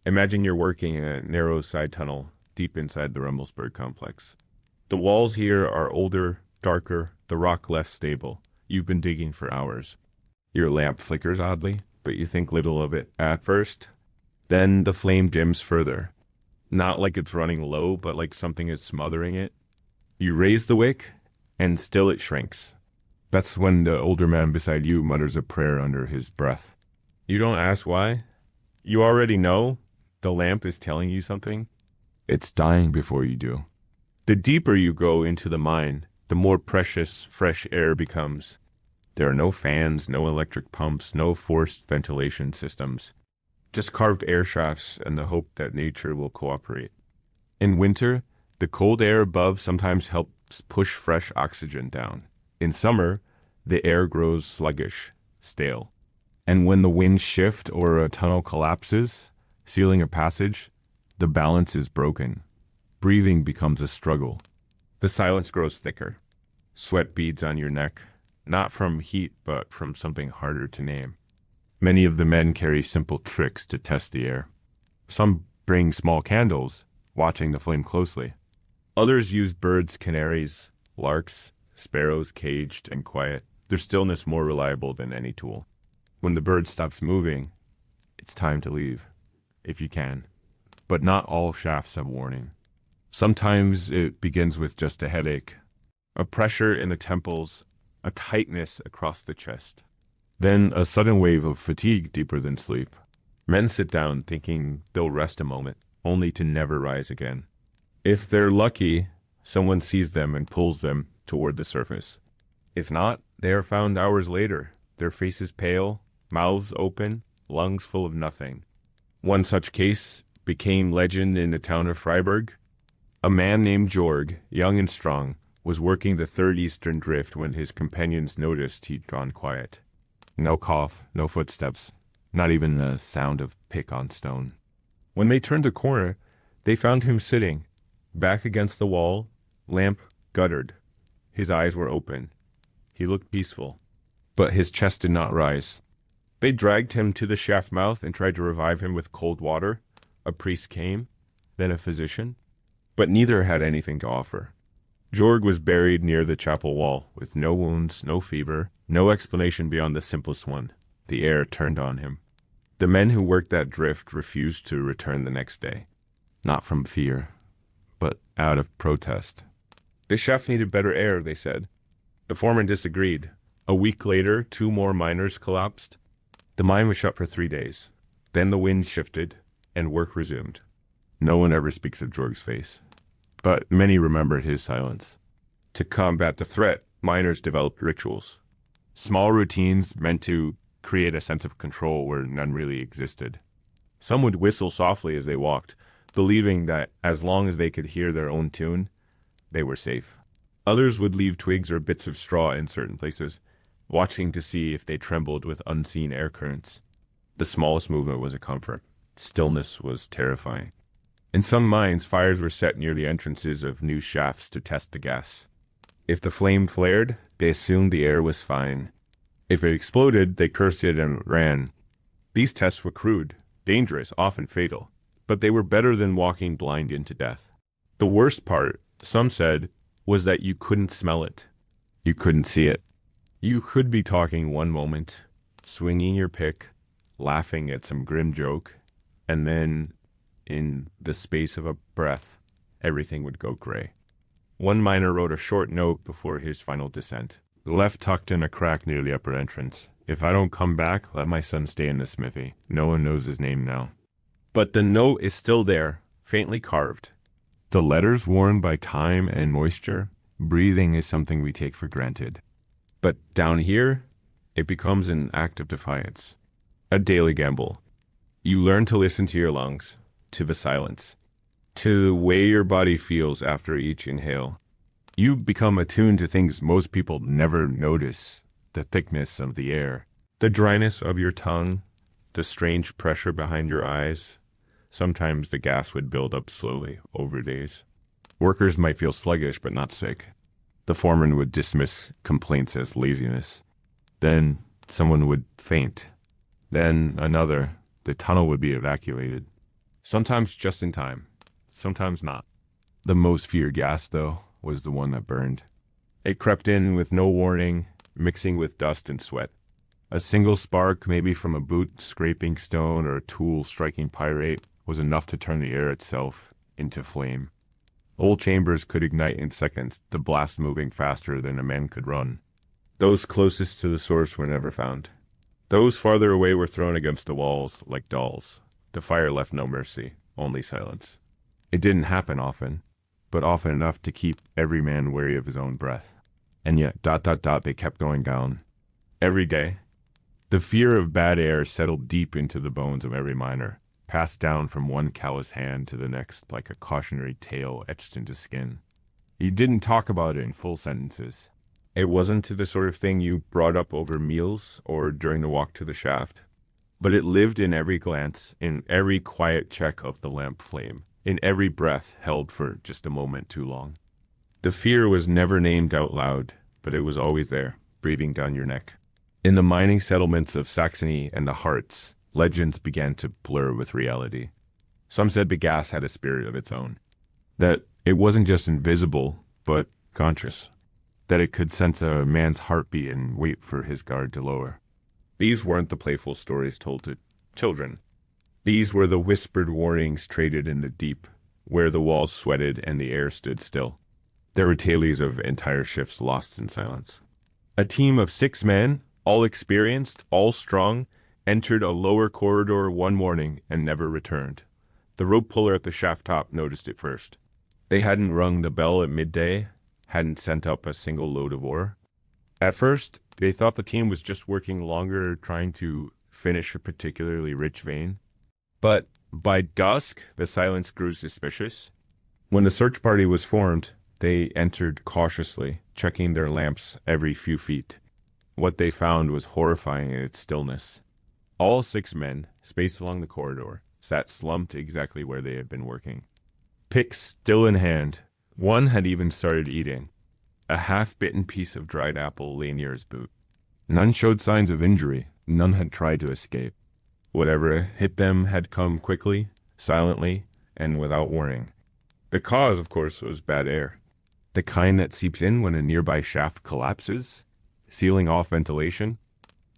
Imagine you're working in a narrow side tunnel deep inside the Rummelsburg complex. The walls here are older, darker, the rock less stable. You've been digging for hours. Your lamp flickers oddly, but you think little of it at first. Then the flame dims further. Not like it's running low, but like something is smothering it. You raise the wick, and still it shrinks. That's when the older man beside you mutters a prayer under his breath. You don't ask why. You already know. The lamp is telling you something. It's dying before you do. The deeper you go into the mine, the more precious fresh air becomes. There are no fans, no electric pumps, no forced ventilation systems. Just carved air shafts and the hope that nature will cooperate. In winter, the cold air above sometimes helps push fresh oxygen down. In summer, the air grows sluggish, stale. And when the winds shift or a tunnel collapses, sealing a passage, the balance is broken. Breathing becomes a struggle. The silence grows thicker. Sweat beads on your neck, not from heat, but from something harder to name. Many of the men carry simple tricks to test the air. Some bring small candles, watching the flame closely. Others use birds, canaries, larks, sparrows caged and quiet, their stillness more reliable than any tool. When the bird stops moving, it's time to leave, if you can. But not all shafts have warning. Sometimes it begins with just a headache, a pressure in the temples, a tightness across the chest. Then a sudden wave of fatigue deeper than sleep. Men sit down thinking they'll rest a moment, only to never rise again. If they're lucky, someone sees them and pulls them toward the surface. If not, they are found hours later, their faces pale, mouths open, lungs full of nothing. One such case became legend in the town of Freiburg. A man named Jorg, young and strong, was working the third eastern drift when his companions noticed he'd gone quiet. No cough, no footsteps, not even a sound of pick on stone. When they turned the corner, they found him sitting, back against the wall, lamp guttered. His eyes were open. He looked peaceful, but his chest did not rise. They dragged him to the shaft mouth and tried to revive him with cold water, A priest came, then a physician, but neither had anything to offer. Jorg was buried near the chapel wall, with no wounds, no fever, no explanation beyond the simplest one. The air turned on him. The men who worked that drift refused to return the next day. Not from fear, but out of protest. The shaft needed better air, they said. The foreman disagreed. A week later, 2 more miners collapsed. The mine was shut for 3 days. Then the wind shifted, and work resumed. No one ever speaks of Jorg's face, but many remember his silence. To combat the threat, miners developed rituals. Small routines meant to create a sense of control where none really existed. Some would whistle softly as they walked, believing that as long as they could hear their own tune, they were safe. Others would leave twigs or bits of straw in certain places, watching to see if they trembled with unseen air currents. The smallest movement was a comfort. Stillness was terrifying. In some mines, fires were set near the entrances of new shafts to test the gas. If the flame flared, they assumed the air was fine. If it exploded, they cursed it and ran. These tests were crude, dangerous, often fatal, but they were better than walking blind into death. The worst part, some said, was that you couldn't smell it. You couldn't see it. You could be talking one moment, swinging your pick, laughing at some grim joke, and then, in the space of a breath, everything would go gray. One miner wrote a short note before his final descent, left tucked in a crack near the upper entrance. If I don't come back, let my son stay in the smithy. No one knows his name now. But the note is still there, faintly carved. The letters worn by time and moisture, breathing is something we take for granted. But down here, it becomes an act of defiance. A daily gamble. You learn to listen to your lungs, to the silence, to the way your body feels after each inhale. You become attuned to things most people never notice. The thickness of the air, the dryness of your tongue, the strange pressure behind your eyes. Sometimes the gas would build up slowly over days. Workers might feel sluggish but not sick. The foreman would dismiss complaints as laziness. Then someone would faint. Then another. The tunnel would be evacuated. Sometimes just in time, sometimes not. The most feared gas, though, was the one that burned. It crept in with no warning, mixing with dust and sweat. A single spark, maybe from a boot scraping stone or a tool striking pyrite, was enough to turn the air itself into flame. Old chambers could ignite in seconds, the blast moving faster than a man could run. Those closest to the source were never found. Those farther away were thrown against the walls like dolls. The fire left no mercy, only silence. It didn't happen often, but often enough to keep every man wary of his own breath. And yet, they kept going down. Every day. The fear of bad air settled deep into the bones of every miner, passed down from one callous hand to the next like a cautionary tale etched into skin. He didn't talk about it in full sentences. It wasn't the sort of thing you brought up over meals or during the walk to the shaft, but it lived in every glance, in every quiet check of the lamp flame, in every breath held for just a moment too long. The fear was never named out loud, but it was always there, breathing down your neck. In the mining settlements of Saxony and the Harz, legends began to blur with reality. Some said the gas had a spirit of its own, that it wasn't just invisible, but conscious, that it could sense a man's heartbeat and wait for his guard to lower. These weren't the playful stories told to children. These were the whispered warnings traded in the deep, where the walls sweated and the air stood still. There were tales of entire shifts lost in silence. A team of 6 men, all experienced, all strong, entered a lower corridor one morning and never returned. The rope puller at the shaft top noticed it first. They hadn't rung the bell at midday, hadn't sent up a single load of ore. At first, they thought the team was just working longer trying to finish a particularly rich vein. But by dusk, the silence grew suspicious. When the search party was formed, they entered cautiously, checking their lamps every few feet. What they found was horrifying in its stillness. All 6 men, spaced along the corridor, sat slumped exactly where they had been working. Picks still in hand. One had even started eating. A half-bitten piece of dried apple lay near his boot. None showed signs of injury. None had tried to escape. Whatever hit them had come quickly, silently, and without warning. The cause, of course, was bad air. The kind that seeps in when a nearby shaft collapses, sealing off ventilation,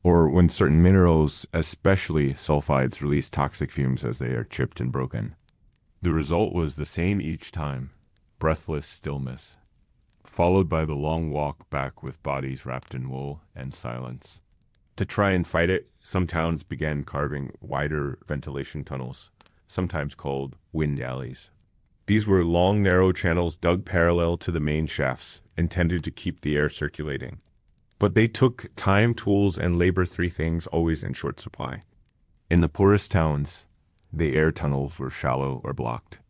or when certain minerals, especially sulfides, release toxic fumes as they are chipped and broken. The result was the same each time: breathless stillness, followed by the long walk back with bodies wrapped in wool and silence. To try and fight it, some towns began carving wider ventilation tunnels, sometimes called wind alleys. These were long, narrow channels dug parallel to the main shafts, intended to keep the air circulating. But they took time, tools, and labor, three things always in short supply. In the poorest towns, the air tunnels were shallow or blocked.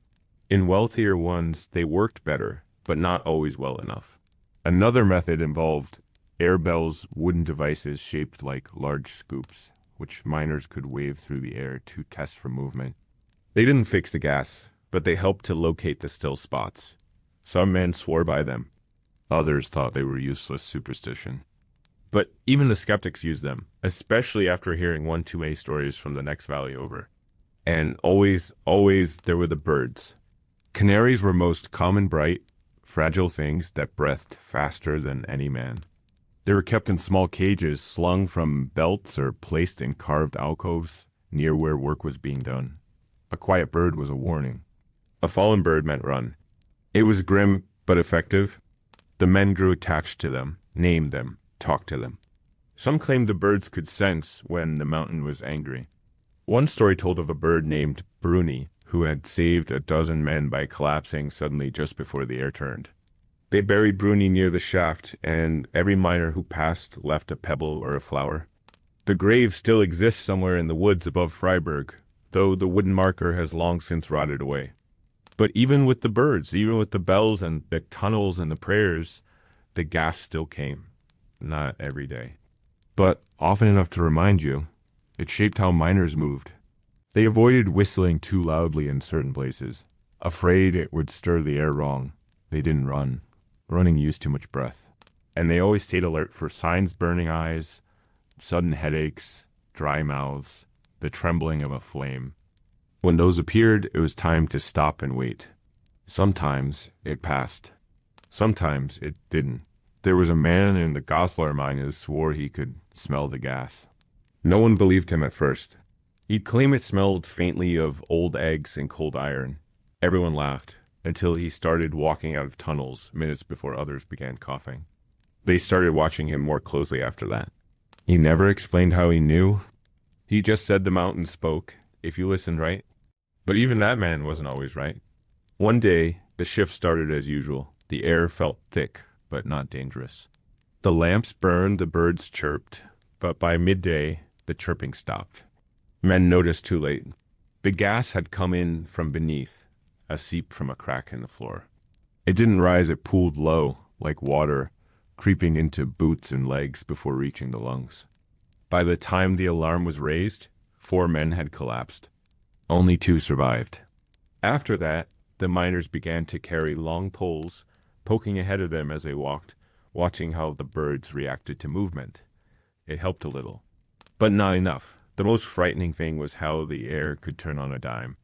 In wealthier ones, they worked better, but not always well enough. Another method involved air bells, wooden devices shaped like large scoops, which miners could wave through the air to test for movement. They didn't fix the gas, but they helped to locate the still spots. Some men swore by them. Others thought they were useless superstition. But even the skeptics used them, especially after hearing one too many stories from the next valley over. And always there were the birds. Canaries were most common, bright, fragile things that breathed faster than any man. They were kept in small cages slung from belts or placed in carved alcoves near where work was being done. A quiet bird was a warning. A fallen bird meant run. It was grim but effective. The men grew attached to them, named them, talked to them. Some claimed the birds could sense when the mountain was angry. One story told of a bird named Bruni who had saved a dozen men by collapsing suddenly just before the air turned. They buried Bruni near the shaft, and every miner who passed left a pebble or a flower. The grave still exists somewhere in the woods above Freiburg, though the wooden marker has long since rotted away. But even with the birds, even with the bells and the tunnels and the prayers, the gas still came. Not every day, but often enough to remind you. It shaped how miners moved. They avoided whistling too loudly in certain places, afraid it would stir the air wrong. They didn't run. Running used too much breath. And they always stayed alert for signs: burning eyes, sudden headaches, dry mouths, the trembling of a flame. When those appeared, it was time to stop and wait. Sometimes it passed. Sometimes it didn't. There was a man in the Goslar mine who swore he could smell the gas. No one believed him at first. He'd claim it smelled faintly of old eggs and cold iron. Everyone laughed, until he started walking out of tunnels minutes before others began coughing. They started watching him more closely after that. He never explained how he knew. He just said the mountain spoke, if you listened right. But even that man wasn't always right. One day, the shift started as usual. The air felt thick, but not dangerous. The lamps burned, the birds chirped, but by midday, the chirping stopped. Men noticed too late. The gas had come in from beneath, a seep from a crack in the floor. It didn't rise, it pooled low, like water, creeping into boots and legs before reaching the lungs. By the time the alarm was raised, 4 men had collapsed. Only 2 survived. After that, the miners began to carry long poles, poking ahead of them as they walked, watching how the birds reacted to movement. It helped a little, but not enough. The most frightening thing was how the air could turn on a dime.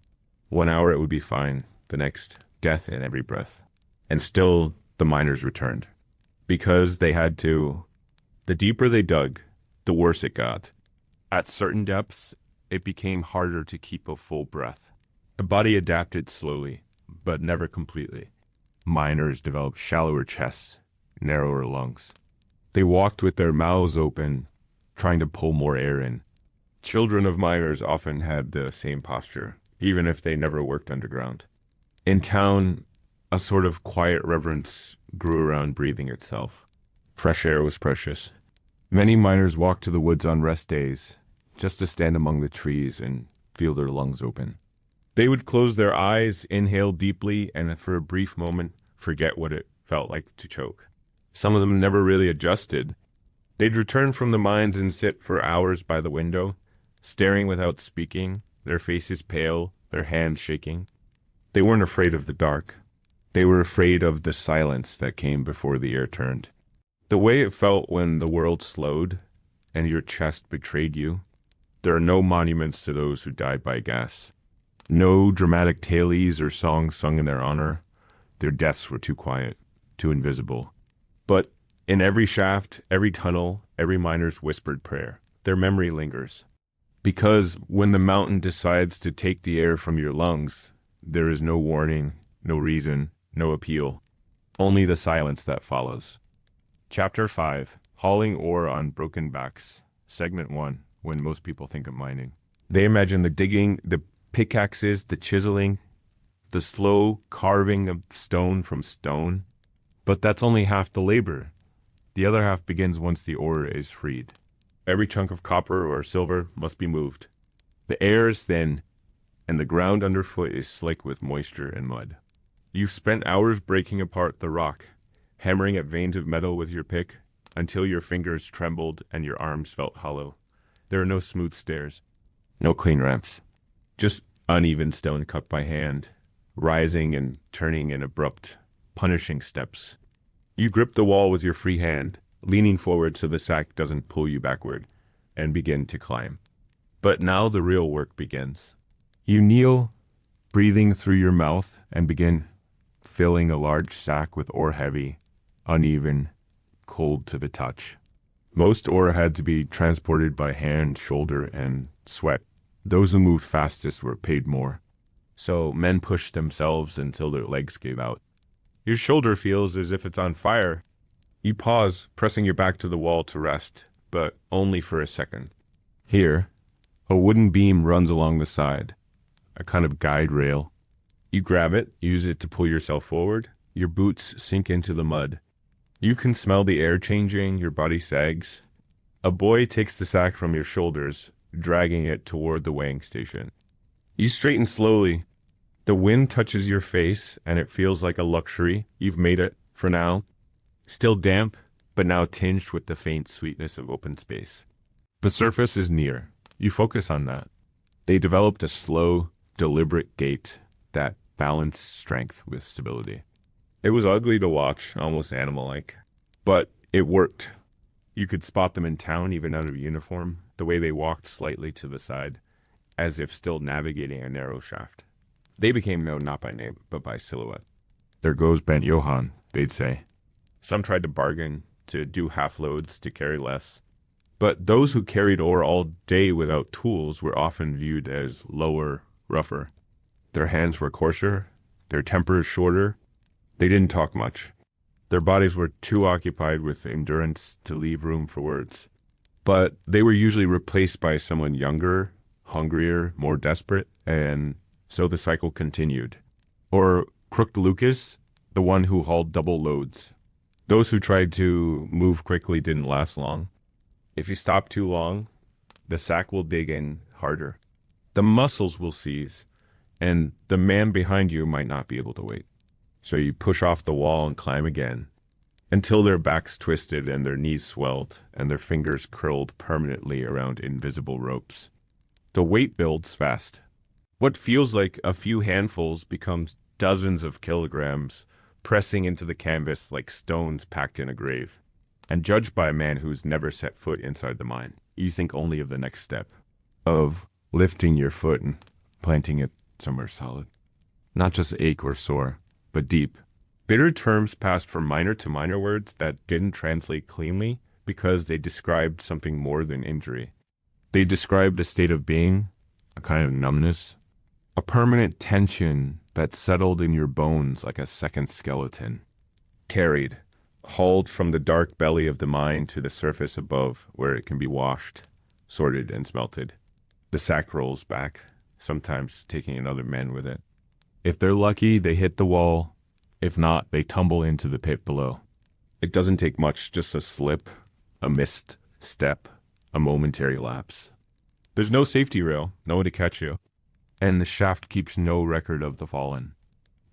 1 hour it would be fine, the next, death in every breath. And still, the miners returned. Because they had to. The deeper they dug, the worse it got. At certain depths, it became harder to keep a full breath. The body adapted slowly, but never completely. Miners developed shallower chests, narrower lungs. They walked with their mouths open, trying to pull more air in. Children of miners often had the same posture, even if they never worked underground. In town, a sort of quiet reverence grew around breathing itself. Fresh air was precious. Many miners walked to the woods on rest days, just to stand among the trees and feel their lungs open. They would close their eyes, inhale deeply, and for a brief moment, forget what it felt like to choke. Some of them never really adjusted. They'd return from the mines and sit for hours by the window, staring without speaking, their faces pale, their hands shaking. They weren't afraid of the dark. They were afraid of the silence that came before the air turned. The way it felt when the world slowed and your chest betrayed you. There are no monuments to those who died by gas. No dramatic tales or songs sung in their honor. Their deaths were too quiet, too invisible. But in every shaft, every tunnel, every miner's whispered prayer, their memory lingers. Because when the mountain decides to take the air from your lungs, there is no warning, no reason, no appeal, only the silence that follows. Chapter 5, Hauling Ore on Broken Backs. Segment 1, when most people think of mining. They imagine the digging, the pickaxes, the chiseling, the slow carving of stone from stone. But that's only half the labor. The other half begins once the ore is freed. Every chunk of copper or silver must be moved. The air is thin, and the ground underfoot is slick with moisture and mud. You've spent hours breaking apart the rock, hammering at veins of metal with your pick, until your fingers trembled and your arms felt hollow. There are no smooth stairs, no clean ramps, just uneven stone cut by hand, rising and turning in abrupt, punishing steps. You grip the wall with your free hand, leaning forward so the sack doesn't pull you backward, and begin to climb. But now the real work begins. You kneel, breathing through your mouth, and begin filling a large sack with ore heavy, uneven, cold to the touch. Most ore had to be transported by hand, shoulder, and sweat. Those who moved fastest were paid more. So men pushed themselves until their legs gave out. Your shoulder feels as if it's on fire. You pause, pressing your back to the wall to rest, but only for a second. Here, a wooden beam runs along the side, a kind of guide rail. You grab it, use it to pull yourself forward. Your boots sink into the mud. You can smell the air changing, your body sags. A boy takes the sack from your shoulders, dragging it toward the weighing station. You straighten slowly. The wind touches your face, and it feels like a luxury. You've made it, for now. Still damp, but now tinged with the faint sweetness of open space. The surface is near. You focus on that. They developed a slow, deliberate gait that balanced strength with stability. It was ugly to watch, almost animal-like, but it worked. You could spot them in town, even out of uniform, the way they walked slightly to the side, as if still navigating a narrow shaft. They became known not by name, but by silhouette. There goes Bent Johann, they'd say. Some tried to bargain, to do half loads, to carry less. But those who carried ore all day without tools were often viewed as lower, rougher. Their hands were coarser, their tempers shorter. They didn't talk much. Their bodies were too occupied with endurance to leave room for words. But they were usually replaced by someone younger, hungrier, more desperate, and so the cycle continued. Or Crooked Lucas, the one who hauled double loads. Those who tried to move quickly didn't last long. If you stop too long, the sack will dig in harder. The muscles will seize, and the man behind you might not be able to wait. So you push off the wall and climb again, until their backs twisted and their knees swelled and their fingers curled permanently around invisible ropes. The weight builds fast. What feels like a few handfuls becomes dozens of kilograms, pressing into the canvas like stones packed in a grave. And judged by a man who's never set foot inside the mine, you think only of the next step, of lifting your foot and planting it somewhere solid. Not just ache or sore, but deep. Bitter terms passed from minor to minor words that didn't translate cleanly because they described something more than injury. They described a state of being, a kind of numbness, a permanent tension that settled in your bones like a second skeleton. Carried, hauled from the dark belly of the mine to the surface above where it can be washed, sorted, and smelted. The sack rolls back, sometimes taking another man with it. If they're lucky, they hit the wall. If not, they tumble into the pit below. It doesn't take much, just a slip, a missed step, a momentary lapse. There's no safety rail, no one to catch you, and the shaft keeps no record of the fallen.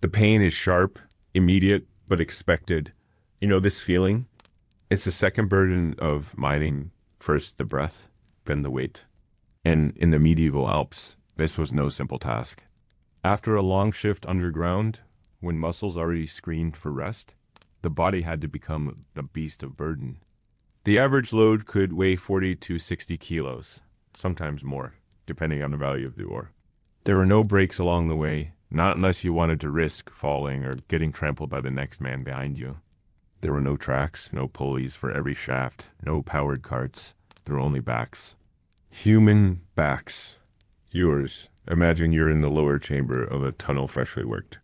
The pain is sharp, immediate, but expected. You know this feeling? It's the second burden of mining, first the breath, then the weight. And in the medieval Alps, this was no simple task. After a long shift underground, when muscles already screamed for rest, the body had to become a beast of burden. The average load could weigh 40 to 60 kilos, sometimes more, depending on the value of the ore. There were no breaks along the way, not unless you wanted to risk falling or getting trampled by the next man behind you. There were no tracks, no pulleys for every shaft, no powered carts. There were only backs. Human backs. Yours. Imagine you're in the lower chamber of a tunnel freshly worked.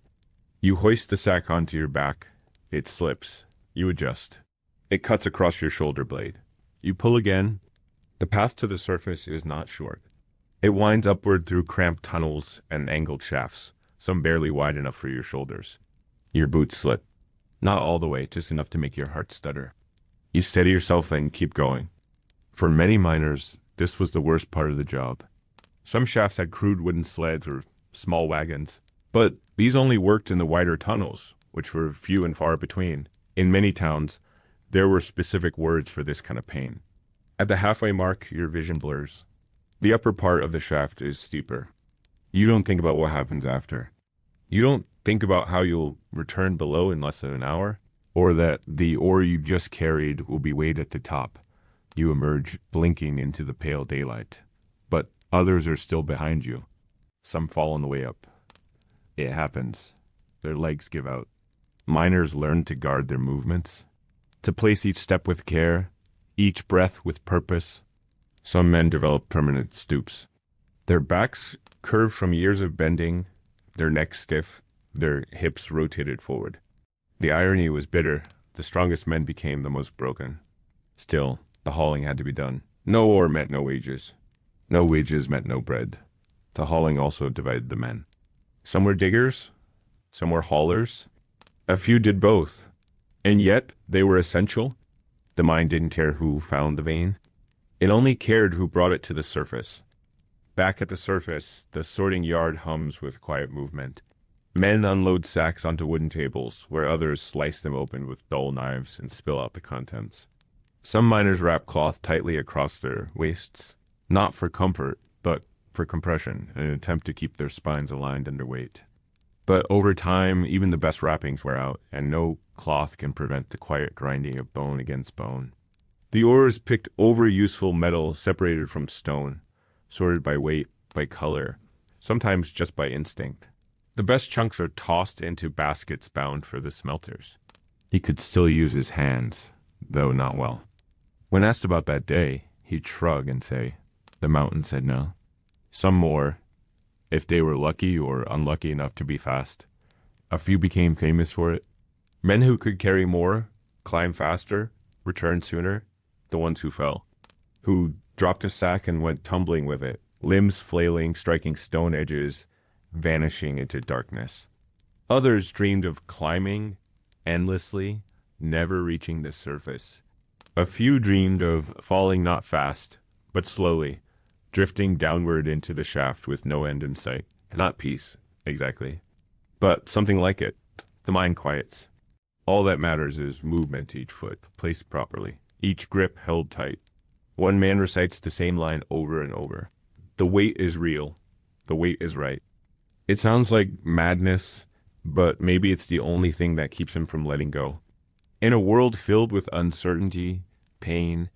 You hoist the sack onto your back. It slips. You adjust. It cuts across your shoulder blade. You pull again. The path to the surface is not short. It winds upward through cramped tunnels and angled shafts, some barely wide enough for your shoulders. Your boots slip. Not all the way, just enough to make your heart stutter. You steady yourself and keep going. For many miners, this was the worst part of the job. Some shafts had crude wooden sleds or small wagons, but these only worked in the wider tunnels, which were few and far between. In many towns, there were specific words for this kind of pain. At the halfway mark, your vision blurs. The upper part of the shaft is steeper. You don't think about what happens after. You don't think about how you'll return below in less than an hour, or that the ore you just carried will be weighed at the top. You emerge blinking into the pale daylight. But others are still behind you. Some fall on the way up. It happens. Their legs give out. Miners learn to guard their movements, to place each step with care, each breath with purpose. Some men develop permanent stoops. Their backs curve from years of bending, their necks stiff, their hips rotated forward. The irony was bitter. The strongest men became the most broken. Still, the hauling had to be done. No ore meant no wages. No wages meant no bread. The hauling also divided the men. Some were diggers, some were haulers. A few did both. And yet, they were essential. The mine didn't care who found the vein. It only cared who brought it to the surface. Back at the surface, the sorting yard hums with quiet movement. Men unload sacks onto wooden tables, where others slice them open with dull knives and spill out the contents. Some miners wrap cloth tightly across their waists, not for comfort, but for compression, in an attempt to keep their spines aligned under weight. But over time, even the best wrappings wear out, and no cloth can prevent the quiet grinding of bone against bone. The ore is picked over useful metal separated from stone, sorted by weight, by color, sometimes just by instinct. The best chunks are tossed into baskets bound for the smelters. He could still use his hands, though not well. When asked about that day, he'd shrug and say, "The mountain said no." Some more, if they were lucky or unlucky enough to be fast. A few became famous for it. Men who could carry more, climb faster, return sooner, the ones who fell, who dropped a sack and went tumbling with it, limbs flailing, striking stone edges, vanishing into darkness. Others dreamed of climbing endlessly, never reaching the surface. A few dreamed of falling not fast, but slowly, drifting downward into the shaft with no end in sight. Not peace, exactly, but something like it. The mind quiets. All that matters is movement each foot, placed properly, each grip held tight. One man recites the same line over and over. The weight is real. The weight is right. It sounds like madness, but maybe it's the only thing that keeps him from letting go. In a world filled with uncertainty, pain,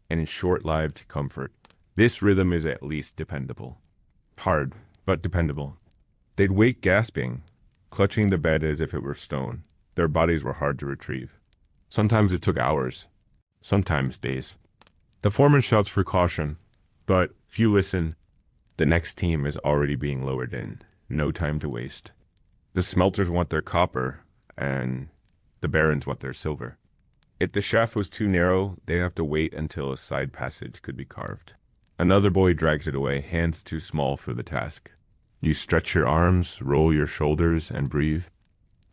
and short-lived comfort, this rhythm is at least dependable. Hard, but dependable. They'd wake gasping, clutching the bed as if it were stone. Their bodies were hard to retrieve. Sometimes it took hours, sometimes days. The foreman shouts for caution, but few listen. The next team is already being lowered in. No time to waste. The smelters want their copper, and the barons want their silver. If the shaft was too narrow, they have to wait until a side passage could be carved. Another boy drags it away, hands too small for the task. You stretch your arms, roll your shoulders, and breathe.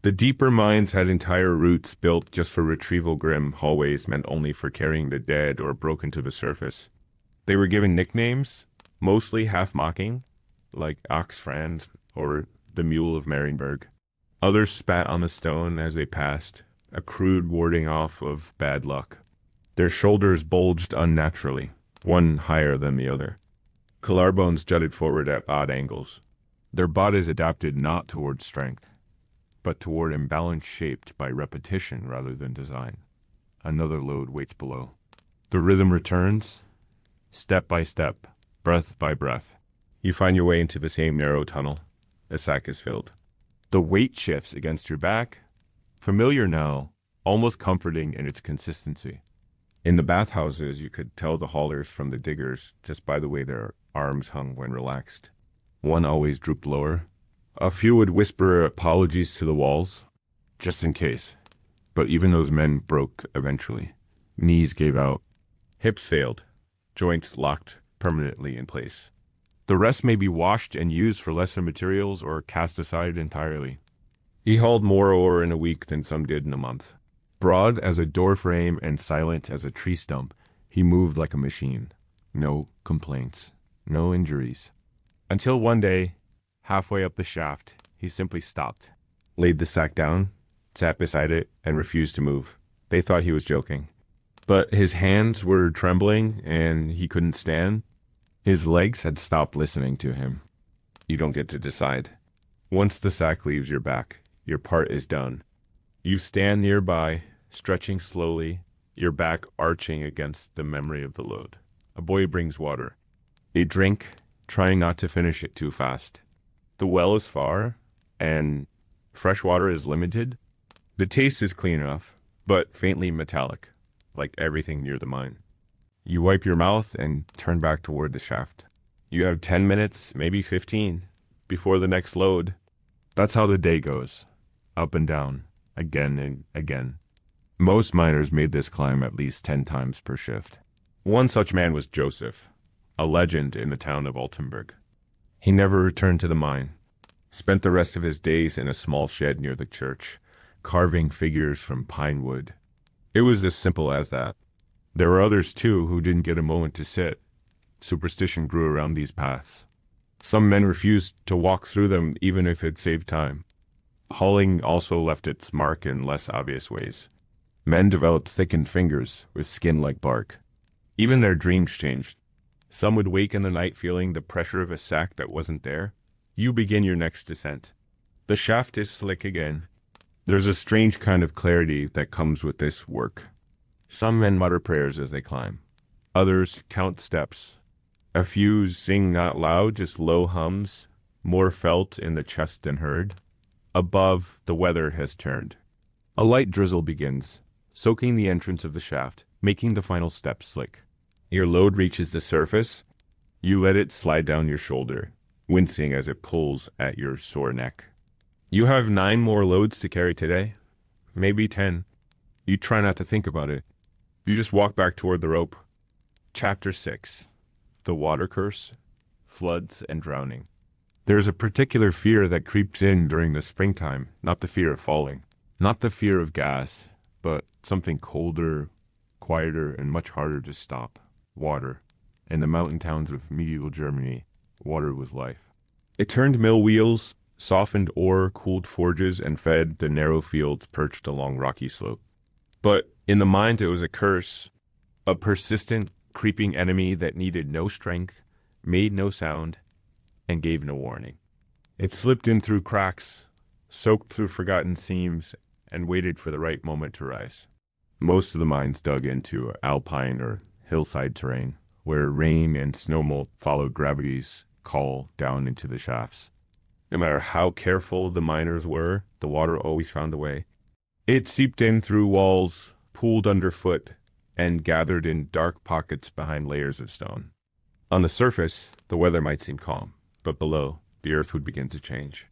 The deeper mines had entire routes built just for retrieval. Grim hallways meant only for carrying the dead or broken to the surface. They were given nicknames, mostly half-mocking, like Ox Franz or the Mule of Marienburg. Others spat on the stone as they passed, a crude warding off of bad luck. Their shoulders bulged unnaturally, one higher than the other. Collarbones jutted forward at odd angles. Their bodies adapted not toward strength, but toward imbalance shaped by repetition rather than design. Another load waits below. The rhythm returns, step by step, breath by breath. You find your way into the same narrow tunnel. The sack is filled. The weight shifts against your back. Familiar now, almost comforting in its consistency. In the bathhouses, you could tell the haulers from the diggers just by the way their arms hung when relaxed. One always drooped lower. A few would whisper apologies to the walls, just in case. But even those men broke eventually. Knees gave out. Hips failed. Joints locked permanently in place. The rest may be washed and used for lesser materials or cast aside entirely. He hauled more ore in a week than some did in a month. Broad as a door frame and silent as a tree stump, he moved like a machine. No complaints. No injuries. Until one day, halfway up the shaft, he simply stopped, laid the sack down, sat beside it, and refused to move. They thought he was joking. But his hands were trembling and he couldn't stand. His legs had stopped listening to him. You don't get to decide. Once the sack leaves your back, your part is done. You stand nearby, stretching slowly, your back arching against the memory of the load. A boy brings water. You drink, trying not to finish it too fast. The well is far, and fresh water is limited. The taste is clean enough, but faintly metallic, like everything near the mine. You wipe your mouth and turn back toward the shaft. You have 10 minutes, maybe 15, before the next load. That's how the day goes, up and down, again and again. Most miners made this climb at least 10 times per shift. One such man was Joseph, a legend in the town of Altenburg. He never returned to the mine, spent the rest of his days in a small shed near the church, carving figures from pine wood. It was as simple as that. There were others, too, who didn't get a moment to sit. Superstition grew around these paths. Some men refused to walk through them even if it saved time. Hauling also left its mark in less obvious ways. Men developed thickened fingers with skin like bark. Even their dreams changed. Some would wake in the night feeling the pressure of a sack that wasn't there. You begin your next descent. The shaft is slick again. There's a strange kind of clarity that comes with this work. Some men mutter prayers as they climb. Others count steps. A few sing not loud, just low hums, more felt in the chest than heard. Above, the weather has turned. A light drizzle begins, soaking the entrance of the shaft, making the final step slick. Your load reaches the surface. You let it slide down your shoulder, wincing as it pulls at your sore neck. You have 9 more loads to carry today, maybe 10. You try not to think about it. You just walk back toward the rope. Chapter 6. The Water Curse, Floods and Drowning. There's a particular fear that creeps in during the springtime, not the fear of falling, not the fear of gas, but something colder, quieter, and much harder to stop. Water. In the mountain towns of medieval Germany, water was life. It turned mill wheels, softened ore, cooled forges, and fed the narrow fields perched along rocky slope. But in the mines, it was a curse, a persistent, creeping enemy that needed no strength, made no sound, and gave no warning. It slipped in through cracks, soaked through forgotten seams, and waited for the right moment to rise. Most of the mines dug into alpine or hillside terrain, where rain and snowmelt followed gravity's call down into the shafts. No matter how careful the miners were, the water always found a way. It seeped in through walls, pooled underfoot, and gathered in dark pockets behind layers of stone. On the surface, the weather might seem calm, but below, the earth would begin to change.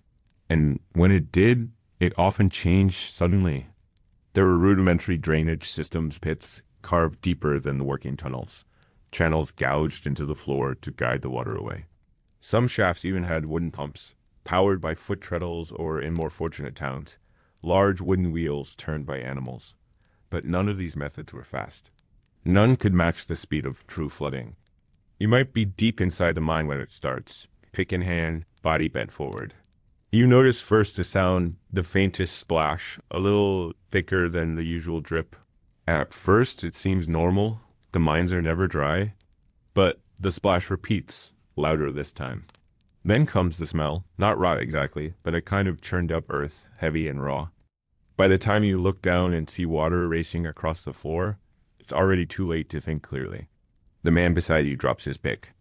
And when it did, it often changed suddenly. There were rudimentary drainage systems, pits carved deeper than the working tunnels, channels gouged into the floor to guide the water away. Some shafts even had wooden pumps, powered by foot treadles or, in more fortunate towns, large wooden wheels turned by animals. But none of these methods were fast. None could match the speed of true flooding. You might be deep inside the mine when it starts, pick in hand, body bent forward. You notice first the sound, the faintest splash, a little thicker than the usual drip. At first, it seems normal. The mines are never dry. But the splash repeats, louder this time. Then comes the smell, not rot exactly, but a kind of churned up earth, heavy and raw. By the time you look down and see water racing across the floor, it's already too late to think clearly. The man beside you drops his pick.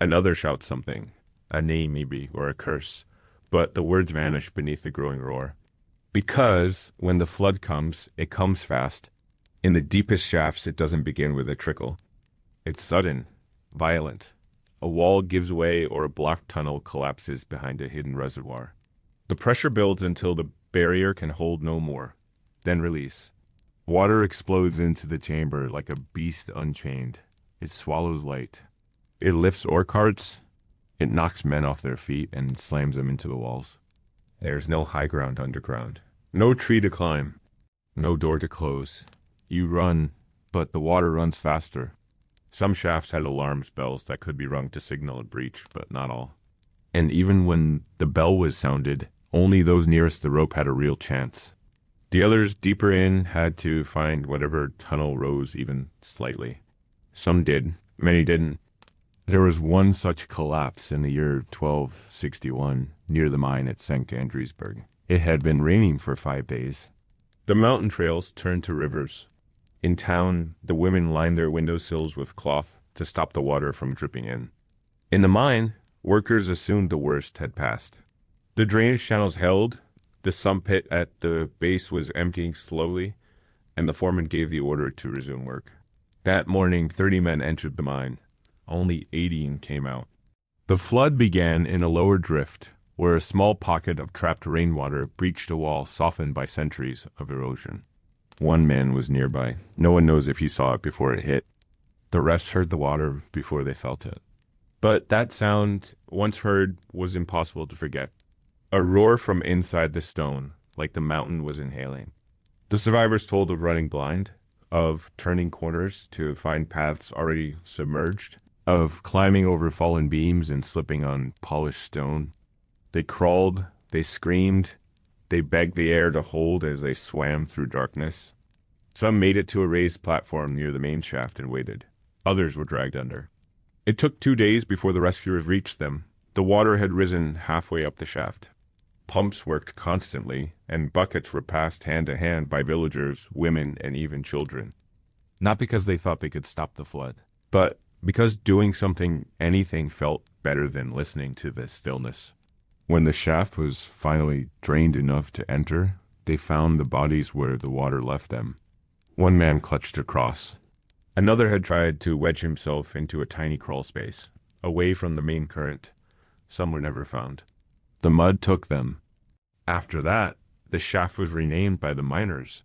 Another shouts something. a name maybe, or a curse, but the words vanish beneath the growing roar. Because when the flood comes, it comes fast. In the deepest shafts, it doesn't begin with a trickle. It's sudden, violent. A wall gives way or a blocked tunnel collapses behind a hidden reservoir. The pressure builds until the barrier can hold no more. Then release. Water explodes into the chamber like a beast unchained. It swallows light. It lifts ore carts. It knocks men off their feet and slams them into the walls. There's no high ground underground. No tree to climb. No door to close. You run, but the water runs faster. Some shafts had alarm bells that could be rung to signal a breach, but not all. And even when the bell was sounded, only those nearest the rope had a real chance. The others deeper in had to find whatever tunnel rose even slightly. Some did, many didn't. There was one such collapse in the year 1261 near the mine at St. Andrewsburg. It had been raining for 5 days. The mountain trails turned to rivers. In town, the women lined their windowsills with cloth to stop the water from dripping in. In the mine, workers assumed the worst had passed. The drainage channels held, the sump pit at the base was emptying slowly, and the foreman gave the order to resume work. That morning, 30 men entered the mine. Only 18 came out. The flood began in a lower drift, where a small pocket of trapped rainwater breached a wall softened by centuries of erosion. One man was nearby. No one knows if he saw it before it hit. The rest heard the water before they felt it. But that sound, once heard, was impossible to forget. A roar from inside the stone, like the mountain was inhaling. The survivors told of running blind, of turning corners to find paths already submerged, of climbing over fallen beams and slipping on polished stone. They crawled, they screamed, they begged the air to hold as they swam through darkness. Some made it to a raised platform near the main shaft and waited. Others were dragged under. It took 2 days before the rescuers reached them. The water had risen halfway up the shaft. Pumps worked constantly, and buckets were passed hand to hand by villagers, women, and even children. Not because they thought they could stop the flood, but because doing anything felt better than listening to the stillness. When the shaft was finally drained enough to enter, they found the bodies where the water left them. One man clutched a cross. Another had tried to wedge himself into a tiny crawl space, away from the main current. Some were never found. The mud took them. After that, the shaft was renamed by the miners.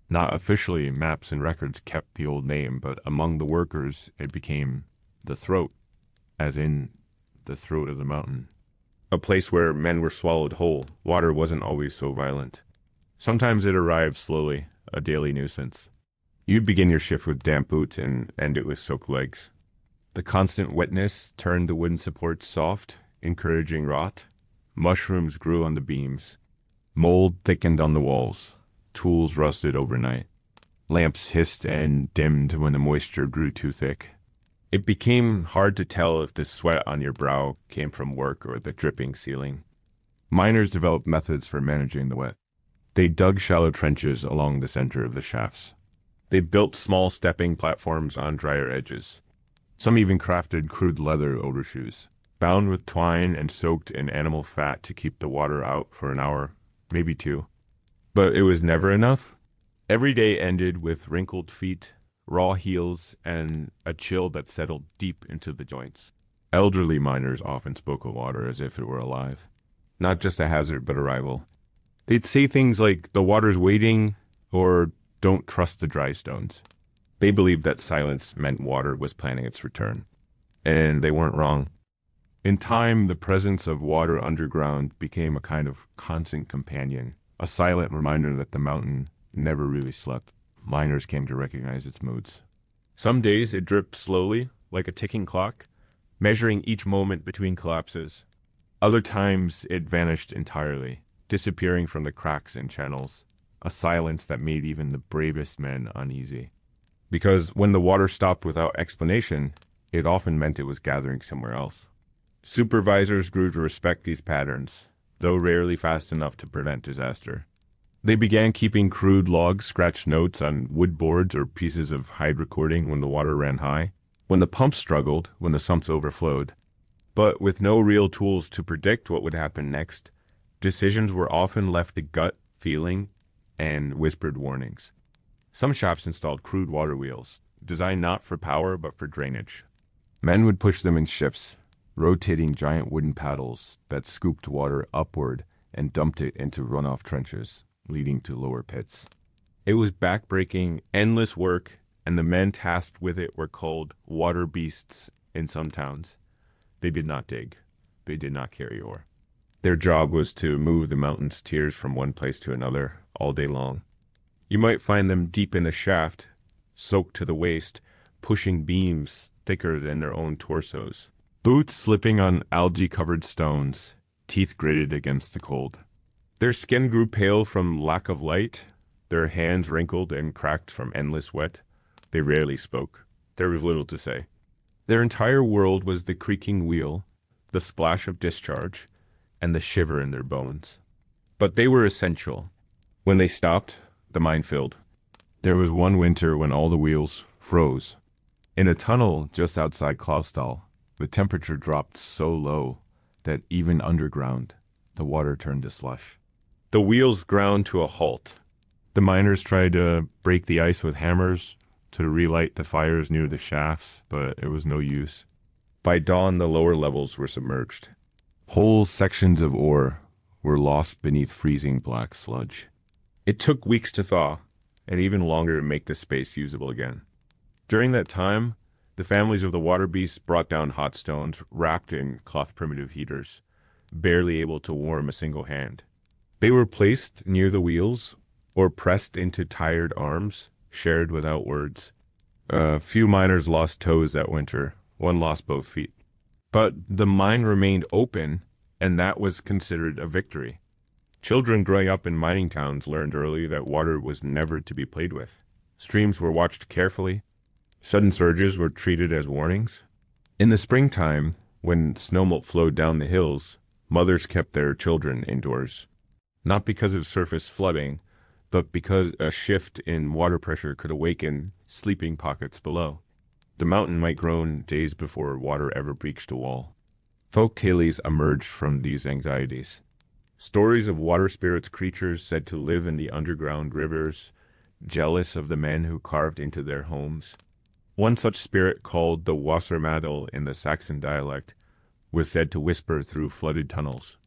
Not officially, maps and records kept the old name, but among the workers, it became the throat, as in the throat of the mountain. A place where men were swallowed whole. Water wasn't always so violent. Sometimes it arrived slowly, a daily nuisance. You'd begin your shift with damp boots and end it with soaked legs. The constant wetness turned the wooden supports soft, encouraging rot. Mushrooms grew on the beams. Mold thickened on the walls. Tools rusted overnight. Lamps hissed and dimmed when the moisture grew too thick. It became hard to tell if the sweat on your brow came from work or the dripping ceiling. Miners developed methods for managing the wet. They dug shallow trenches along the center of the shafts. They built small stepping platforms on drier edges. Some even crafted crude leather overshoes, bound with twine and soaked in animal fat to keep the water out for an hour, maybe 2. But it was never enough. Every day ended with wrinkled feet, raw heels, and a chill that settled deep into the joints. Elderly miners often spoke of water as if it were alive. Not just a hazard, but a rival. They'd say things like, "The water's waiting," or "Don't trust the dry stones." They believed that silence meant water was planning its return. And they weren't wrong. In time, the presence of water underground became a kind of constant companion, a silent reminder that the mountain never really slept. Miners came to recognize its moods. Some days it dripped slowly, like a ticking clock, measuring each moment between collapses. Other times it vanished entirely, disappearing from the cracks and channels, a silence that made even the bravest men uneasy. Because when the water stopped without explanation, it often meant it was gathering somewhere else. Supervisors grew to respect these patterns, though rarely fast enough to prevent disaster. They began keeping crude logs, scratched notes on wood boards or pieces of hide recording when the water ran high, when the pumps struggled, when the sumps overflowed. But with no real tools to predict what would happen next, decisions were often left to gut feeling and whispered warnings. Some shops installed crude water wheels, designed not for power but for drainage. Men would push them in shifts, rotating giant wooden paddles that scooped water upward and dumped it into runoff trenches, leading to lower pits. It was backbreaking, endless work, and the men tasked with it were called water beasts in some towns. They did not dig. They did not carry ore. Their job was to move the mountain's tiers from one place to another all day long. You might find them deep in a shaft, soaked to the waist, pushing beams thicker than their own torsos. Boots slipping on algae-covered stones, teeth gritted against the cold. Their skin grew pale from lack of light, their hands wrinkled and cracked from endless wet. They rarely spoke. There was little to say. Their entire world was the creaking wheel, the splash of discharge, and the shiver in their bones. But they were essential. When they stopped, the mine filled. There was one winter when all the wheels froze. In a tunnel just outside Clausthal, the temperature dropped so low that even underground, the water turned to slush. The wheels ground to a halt. The miners tried to break the ice with hammers to relight the fires near the shafts, but it was no use. By dawn, the lower levels were submerged. Whole sections of ore were lost beneath freezing black sludge. It took weeks to thaw, and even longer to make the space usable again. During that time, the families of the water beasts brought down hot stones wrapped in cloth primitive heaters, barely able to warm a single hand. They were placed near the wheels or pressed into tired arms, shared without words. A few miners lost toes that winter. One lost both feet. But the mine remained open, and that was considered a victory. Children growing up in mining towns learned early that water was never to be played with. Streams were watched carefully. Sudden surges were treated as warnings. In the springtime, when snowmelt flowed down the hills, mothers kept their children indoors. Not because of surface flooding, but because a shift in water pressure could awaken sleeping pockets below. The mountain might groan days before water ever breached a wall. Folk tales emerged from these anxieties. Stories of water spirits creatures said to live in the underground rivers, jealous of the men who carved into their homes. One such spirit, called the Wassermadel in the Saxon dialect, was said to whisper through flooded tunnels.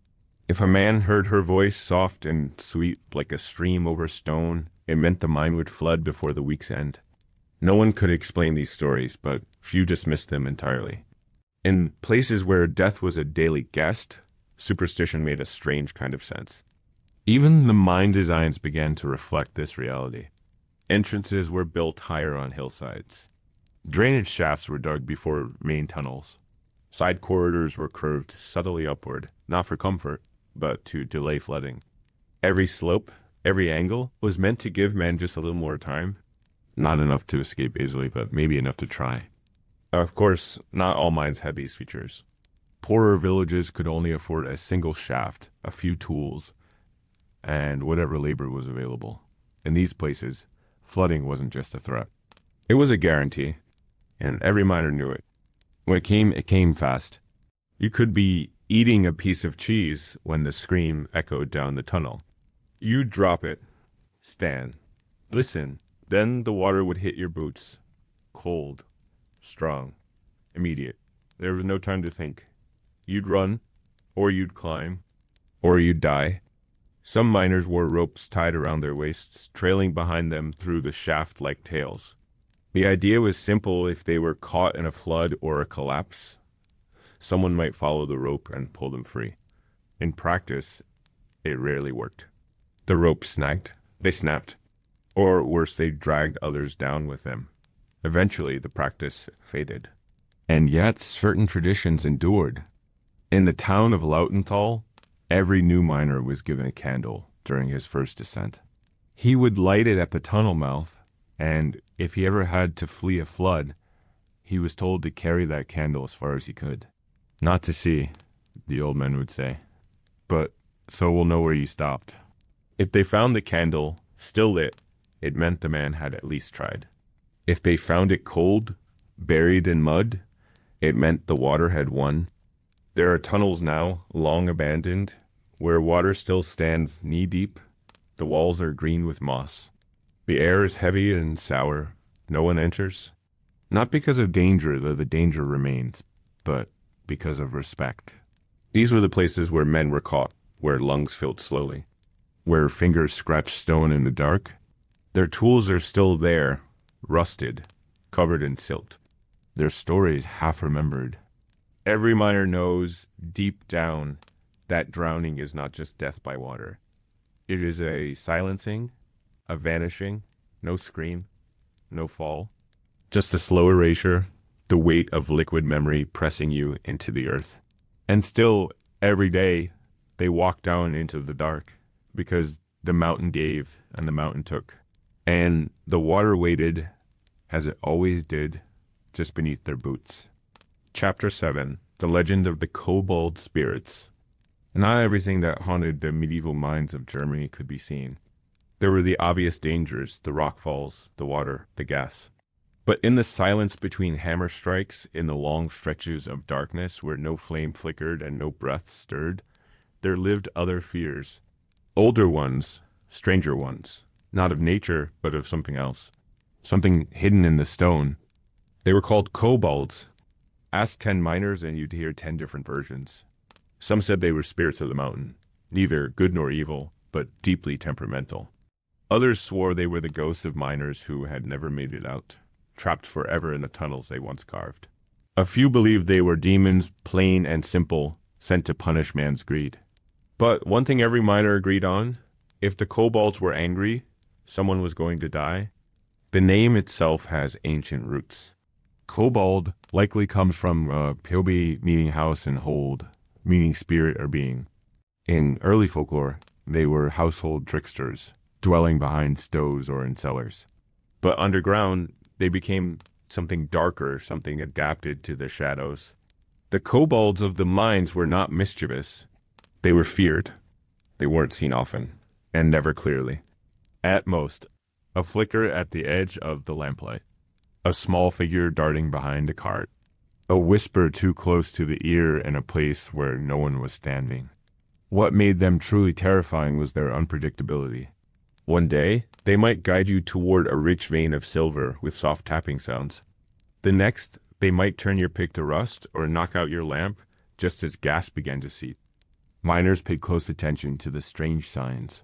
If a man heard her voice soft and sweet like a stream over stone, it meant the mine would flood before the week's end. No one could explain these stories, but few dismissed them entirely. In places where death was a daily guest, superstition made a strange kind of sense. Even the mine designs began to reflect this reality. Entrances were built higher on hillsides. Drainage shafts were dug before main tunnels. Side corridors were curved subtly upward, not for comfort, but to delay flooding. Every slope, every angle, was meant to give men just a little more time. Not enough to escape easily, but maybe enough to try. Of course, not all mines had these features. Poorer villages could only afford a single shaft, a few tools, and whatever labor was available. In these places, flooding wasn't just a threat. It was a guarantee, and every miner knew it. When it came fast. You could be eating a piece of cheese when the scream echoed down the tunnel. You'd drop it, stand, listen, then the water would hit your boots. Cold, strong, immediate. There was no time to think. You'd run, or you'd climb, or you'd die. Some miners wore ropes tied around their waists, trailing behind them through the shaft like tails. The idea was simple. If they were caught in a flood or a collapse, someone might follow the rope and pull them free. In practice, it rarely worked. The rope snagged, they snapped, or worse, they dragged others down with them. Eventually, the practice faded. And yet, certain traditions endured. In the town of Lautenthal, every new miner was given a candle during his first descent. He would light it at the tunnel mouth, and if he ever had to flee a flood, he was told to carry that candle as far as he could. Not to see, the old men would say, but so we'll know where you stopped. If they found the candle still lit, it meant the man had at least tried. If they found it cold, buried in mud, it meant the water had won. There are tunnels now, long abandoned, where water still stands knee-deep. The walls are green with moss. The air is heavy and sour. No one enters. Not because of danger, though the danger remains, but because of respect. These were the places where men were caught, where lungs filled slowly, where fingers scratched stone in the dark. Their tools are still there, rusted, covered in silt. Their stories half remembered. Every miner knows, deep down, that drowning is not just death by water. It is a silencing, a vanishing, no scream, no fall. Just a slow erasure, the weight of liquid memory pressing you into the earth. And still, every day, they walk down into the dark, because the mountain gave and the mountain took. And the water waited, as it always did, just beneath their boots. Chapter 7, The Legend of the Kobold Spirits. Not everything that haunted the medieval mines of Germany could be seen. There were the obvious dangers, the rock falls, the water, the gas. But in the silence between hammer strikes, in the long stretches of darkness where no flame flickered and no breath stirred, there lived other fears. Older ones, stranger ones, not of nature, but of something else. Something hidden in the stone. They were called kobolds. Ask 10 miners and you'd hear 10 different versions. Some said they were spirits of the mountain, neither good nor evil, but deeply temperamental. Others swore they were the ghosts of miners who had never made it out, trapped forever in the tunnels they once carved. A few believed they were demons, plain and simple, sent to punish man's greed. But one thing every miner agreed on, if the kobolds were angry, someone was going to die. The name itself has ancient roots. Kobold likely comes from Pilby, meaning house, and hold, meaning spirit or being. In early folklore, they were household tricksters, dwelling behind stoves or in cellars. But underground, they became something darker, something adapted to the shadows. The kobolds of the mines were not mischievous. They were feared. They weren't seen often, and never clearly. At most, a flicker at the edge of the lamplight. A small figure darting behind a cart. A whisper too close to the ear in a place where no one was standing. What made them truly terrifying was their unpredictability. One day, they might guide you toward a rich vein of silver with soft tapping sounds. The next, they might turn your pick to rust or knock out your lamp just as gas began to seep. Miners paid close attention to the strange signs.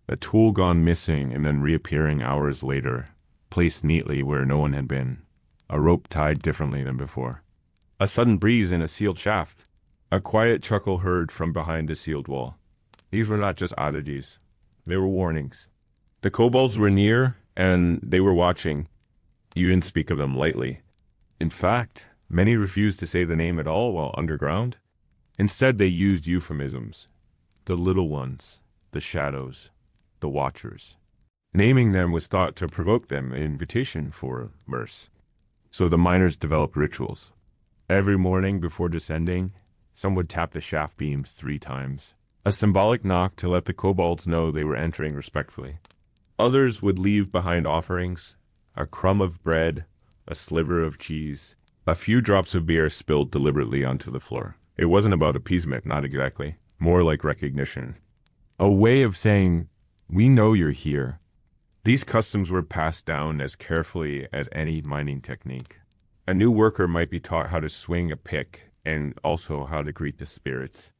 A tool gone missing and then reappearing hours later, placed neatly where no one had been. A rope tied differently than before. A sudden breeze in a sealed shaft. A quiet chuckle heard from behind a sealed wall. These were not just oddities. They were warnings. The kobolds were near, and they were watching. You didn't speak of them lightly. In fact, many refused to say the name at all while underground. Instead, they used euphemisms. The little ones, the shadows, the watchers. Naming them was thought to provoke them, an invitation for mirth. So the miners developed rituals. Every morning before descending, some would tap the shaft beams 3 times. A symbolic knock to let the kobolds know they were entering respectfully. Others would leave behind offerings, a crumb of bread, a sliver of cheese, a few drops of beer spilled deliberately onto the floor. It wasn't about appeasement, not exactly. More like recognition. A way of saying, we know you're here. These customs were passed down as carefully as any mining technique. A new worker might be taught how to swing a pick and also how to greet the spirits.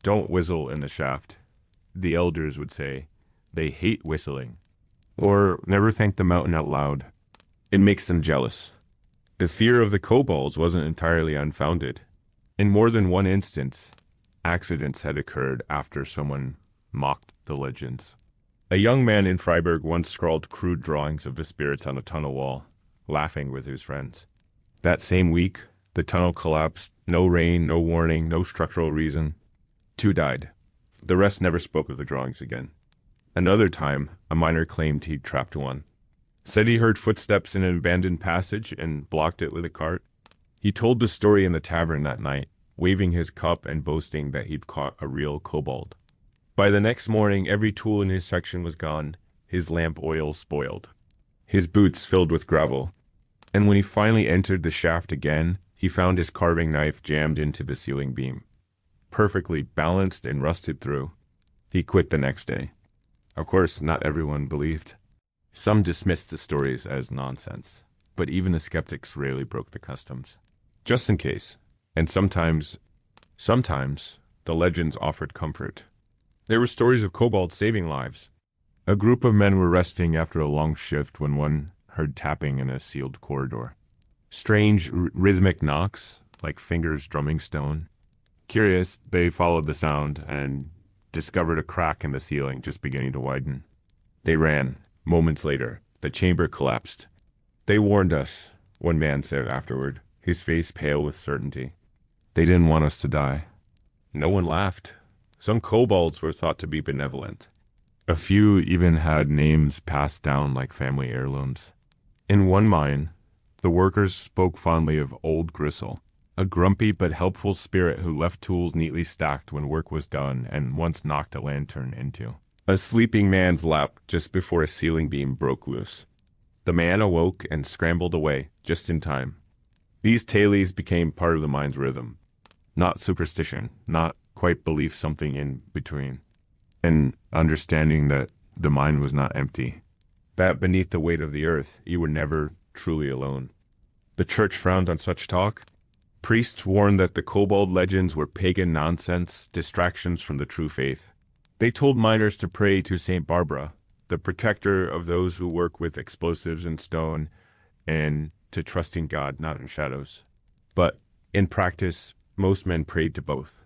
Don't whistle in the shaft. The elders would say, they hate whistling. Or never thank the mountain out loud. It makes them jealous. The fear of the kobolds wasn't entirely unfounded. In more than one instance, accidents had occurred after someone mocked the legends. A young man in Freiburg once scrawled crude drawings of the spirits on a tunnel wall, laughing with his friends. That same week, the tunnel collapsed. No rain, no warning, no structural reason. 2 died. The rest never spoke of the drawings again. Another time, a miner claimed he'd trapped one. Said he heard footsteps in an abandoned passage and blocked it with a cart. He told the story in the tavern that night, waving his cup and boasting that he'd caught a real kobold. By the next morning, every tool in his section was gone, his lamp oil spoiled, his boots filled with gravel. And when he finally entered the shaft again, he found his carving knife jammed into the ceiling beam. perfectly balanced and rusted through. He quit the next day. Of course, not everyone believed. Some dismissed the stories as nonsense, but even the skeptics rarely broke the customs. Just in case. And sometimes, the legends offered comfort. There were stories of kobolds saving lives. A group of men were resting after a long shift when one heard tapping in a sealed corridor. Strange, rhythmic knocks, like fingers drumming stone. Curious, they followed the sound and discovered a crack in the ceiling just beginning to widen. They ran. Moments later, the chamber collapsed. They warned us, one man said afterward, his face pale with certainty. They didn't want us to die. No one laughed. Some kobolds were thought to be benevolent. A few even had names passed down like family heirlooms. In one mine, the workers spoke fondly of Old Gristle, a grumpy but helpful spirit who left tools neatly stacked when work was done and once knocked a lantern into a sleeping man's lap just before a ceiling beam broke loose. The man awoke and scrambled away, just in time. These tales became part of the mine's rhythm. Not superstition, not quite belief, something in between. And understanding that the mine was not empty. That beneath the weight of the earth, you were never truly alone. The church frowned on such talk. Priests warned that the kobold legends were pagan nonsense, distractions from the true faith. They told miners to pray to Saint Barbara, the protector of those who work with explosives and stone, and to trust in God, not in shadows. But in practice, most men prayed to both.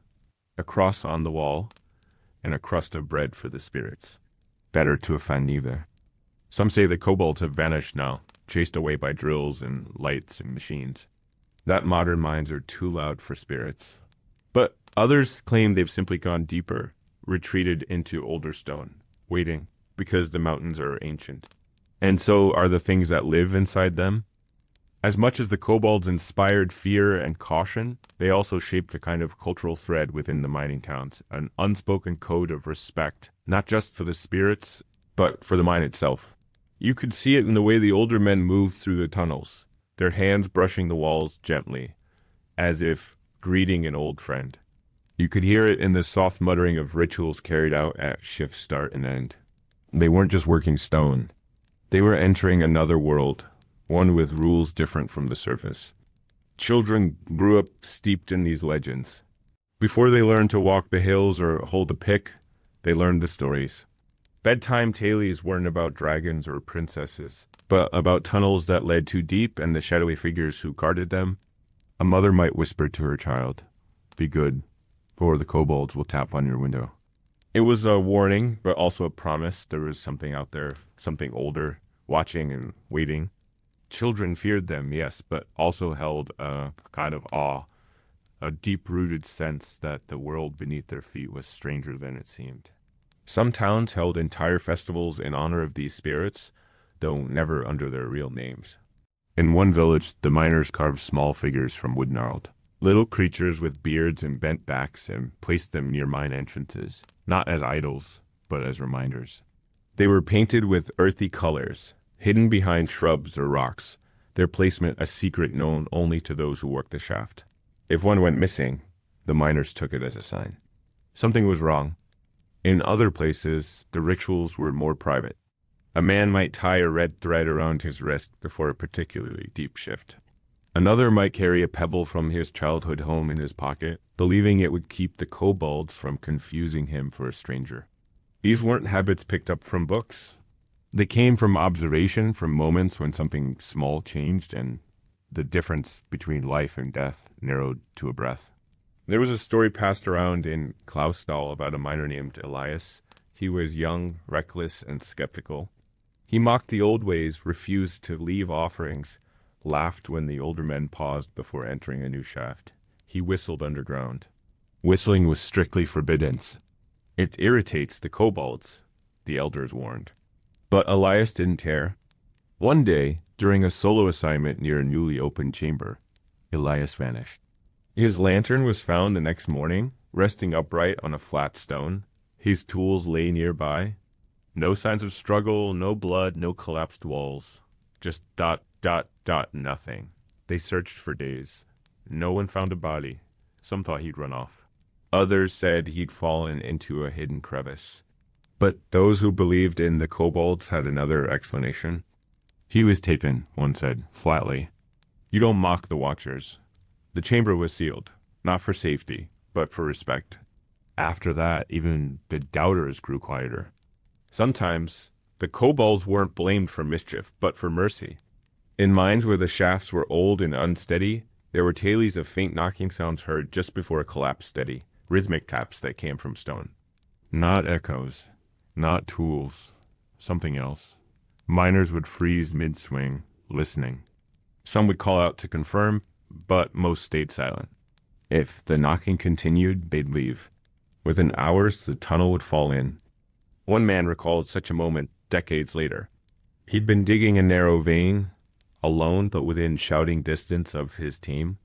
A cross on the wall, and a crust of bread for the spirits. Better to offend neither. Some say the kobolds have vanished now, chased away by drills and lights and machines. That modern mines are too loud for spirits. But others claim they've simply gone deeper, retreated into older stone, waiting, because the mountains are ancient. And so are the things that live inside them. As much as the kobolds inspired fear and caution, they also shaped a kind of cultural thread within the mining towns, an unspoken code of respect, not just for the spirits, but for the mine itself. You could see it in the way the older men moved through the tunnels, their hands brushing the walls gently, as if greeting an old friend. You could hear it in the soft muttering of rituals carried out at shift start and end. They weren't just working stone. They were entering another world, one with rules different from the surface. Children grew up steeped in these legends. Before they learned to walk the hills or hold a pick, they learned the stories. Bedtime tales weren't about dragons or princesses, but about tunnels that led too deep and the shadowy figures who guarded them. A mother might whisper to her child, "Be good, or the kobolds will tap on your window." It was a warning, but also a promise. There was something out there, something older, watching and waiting. Children feared them, yes, but also held a kind of awe, a deep-rooted sense that the world beneath their feet was stranger than it seemed. Some towns held entire festivals in honor of these spirits, though never under their real names. In one village, the miners carved small figures from wood gnarled, little creatures with beards and bent backs, and placed them near mine entrances, not as idols, but as reminders. They were painted with earthy colors, hidden behind shrubs or rocks, their placement a secret known only to those who worked the shaft. If one went missing, the miners took it as a sign. Something was wrong. In other places, the rituals were more private. A man might tie a red thread around his wrist before a particularly deep shift. Another might carry a pebble from his childhood home in his pocket, believing it would keep the kobolds from confusing him for a stranger. These weren't habits picked up from books. They came from observation, from moments when something small changed and the difference between life and death narrowed to a breath. There was a story passed around in Clausthal about a miner named Elias. He was young, reckless, and skeptical. He mocked the old ways, refused to leave offerings, laughed when the older men paused before entering a new shaft. He whistled underground. Whistling was strictly forbidden. It irritates the kobolds, the elders warned. But Elias didn't care. One day, during a solo assignment near a newly opened chamber, Elias vanished. His lantern was found the next morning, resting upright on a flat stone. His tools lay nearby. No signs of struggle, no blood, no collapsed walls. Just ... nothing. They searched for days. No one found a body. Some thought he'd run off. Others said he'd fallen into a hidden crevice. But those who believed in the kobolds had another explanation. He was taken, one said, flatly. You don't mock the watchers. The chamber was sealed, not for safety, but for respect. After that, even the doubters grew quieter. Sometimes, the kobolds weren't blamed for mischief, but for mercy. In mines where the shafts were old and unsteady, there were tales of faint knocking sounds heard just before a collapse steady, rhythmic taps that came from stone. Not echoes, not tools, something else. Miners would freeze mid-swing, listening. Some would call out to confirm, but most stayed silent. If the knocking continued, they'd leave. Within hours, the tunnel would fall in. One man recalled such a moment decades later. He'd been digging a narrow vein, alone but within shouting distance of his team.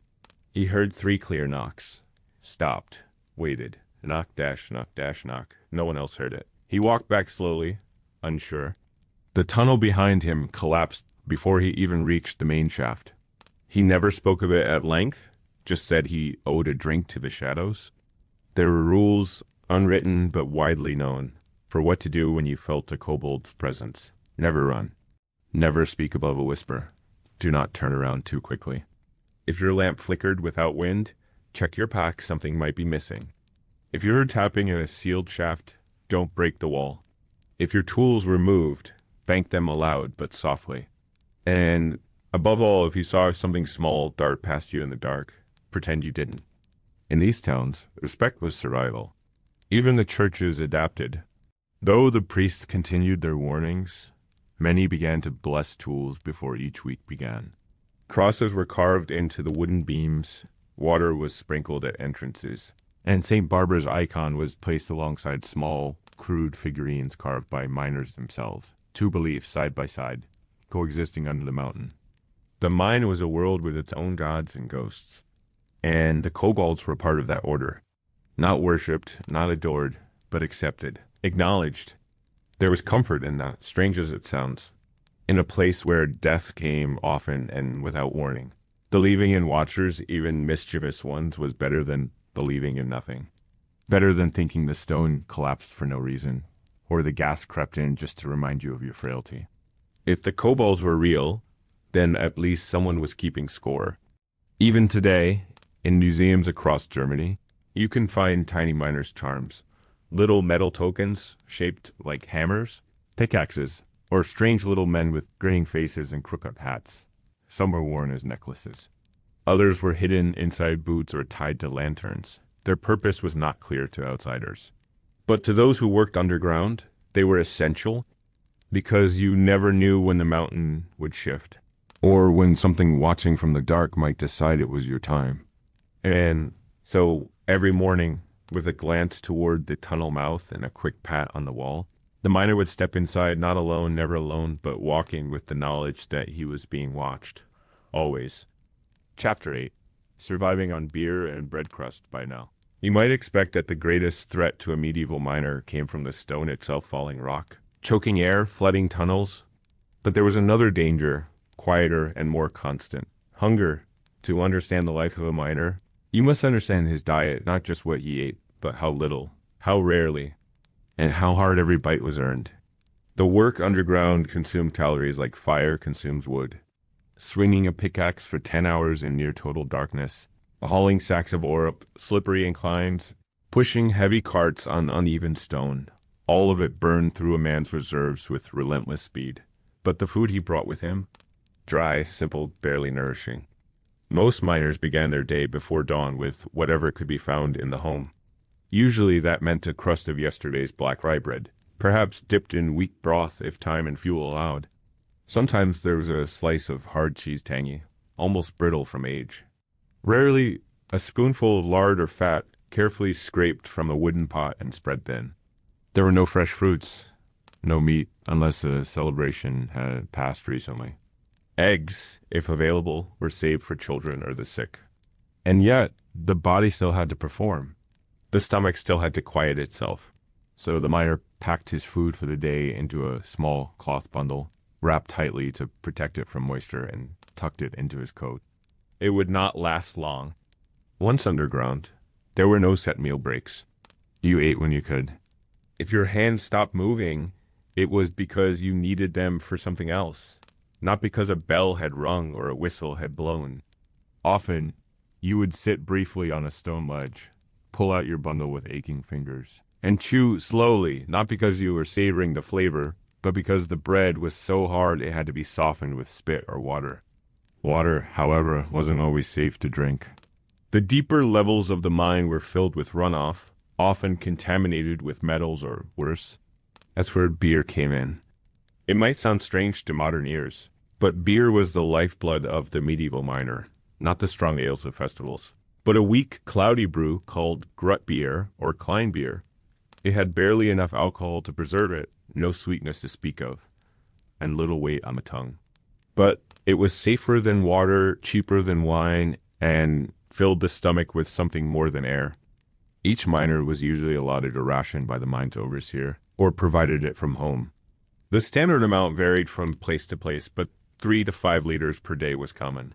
He heard 3 clear knocks. Stopped, waited. Knock, dash, knock, dash, knock. No one else heard it. He walked back slowly, unsure. The tunnel behind him collapsed before he even reached the main shaft. He never spoke of it at length, just said he owed a drink to the shadows. There were rules, unwritten but widely known, for what to do when you felt a kobold's presence. Never run. Never speak above a whisper. Do not turn around too quickly. If your lamp flickered without wind, check your pack, something might be missing. If you heard tapping in a sealed shaft, don't break the wall. If your tools were moved, bank them aloud but softly. And above all, if you saw something small dart past you in the dark, pretend you didn't. In these towns, respect was survival. Even the churches adapted. Though the priests continued their warnings, many began to bless tools before each week began. Crosses were carved into the wooden beams, water was sprinkled at entrances, and St. Barbara's icon was placed alongside small, crude figurines carved by miners themselves, 2 beliefs side by side, coexisting under the mountain. The mine was a world with its own gods and ghosts, and the kobolds were part of that order. Not worshipped, not adored, but accepted, acknowledged. There was comfort in that, strange as it sounds, in a place where death came often and without warning. Believing in watchers, even mischievous ones, was better than believing in nothing. Better than thinking the stone collapsed for no reason, or the gas crept in just to remind you of your frailty. If the kobolds were real, then at least someone was keeping score. Even today, in museums across Germany, you can find tiny miners' charms. Little metal tokens shaped like hammers, pickaxes, or strange little men with grinning faces and crooked hats. Some were worn as necklaces. Others were hidden inside boots or tied to lanterns. Their purpose was not clear to outsiders. But to those who worked underground, they were essential because you never knew when the mountain would shift, or when something watching from the dark might decide it was your time. And so every morning, with a glance toward the tunnel mouth and a quick pat on the wall, the miner would step inside, not alone, never alone, but walking with the knowledge that he was being watched. Always. Chapter 8. Surviving on beer and bread crust by now. You might expect that the greatest threat to a medieval miner came from the stone itself falling rock, choking air, flooding tunnels. But there was another danger, quieter and more constant. Hunger. To understand the life of a miner, you must understand his diet, not just what he ate, but how little, how rarely, and how hard every bite was earned. The work underground consumed calories like fire consumes wood. Swinging a pickaxe for 10 hours in near total darkness, hauling sacks of ore up slippery inclines, pushing heavy carts on uneven stone. All of it burned through a man's reserves with relentless speed. But the food he brought with him? Dry, simple, barely nourishing. Most miners began their day before dawn with whatever could be found in the home. Usually that meant a crust of yesterday's black rye bread, perhaps dipped in weak broth if time and fuel allowed. Sometimes there was a slice of hard cheese tangy, almost brittle from age. Rarely a spoonful of lard or fat, carefully scraped from a wooden pot and spread thin. There were no fresh fruits, no meat, unless a celebration had passed recently. Eggs, if available, were saved for children or the sick. And yet, the body still had to perform. The stomach still had to quiet itself. So the miner packed his food for the day into a small cloth bundle, wrapped tightly to protect it from moisture, and tucked it into his coat. It would not last long. Once underground, There were no set meal breaks. You ate when you could. If your hands stopped moving, it was because you needed them for something else, not because a bell had rung or a whistle had blown. Often, you would sit briefly on a stone ledge, pull out your bundle with aching fingers, and chew slowly, not because you were savoring the flavor, but because the bread was so hard it had to be softened with spit or water. Water, however, wasn't always safe to drink. The deeper levels of the mine were filled with runoff, often contaminated with metals or worse. That's where beer came in. It might sound strange to modern ears, but beer was the lifeblood of the medieval miner, not the strong ales of festivals, but a weak, cloudy brew called grut beer or Klein beer. It had barely enough alcohol to preserve it, no sweetness to speak of, and little weight on the tongue. But it was safer than water, cheaper than wine, and filled the stomach with something more than air. Each miner was usually allotted a ration by the mine's overseer, or provided it from home. The standard amount varied from place to place, but 3 to 5 liters per day was common.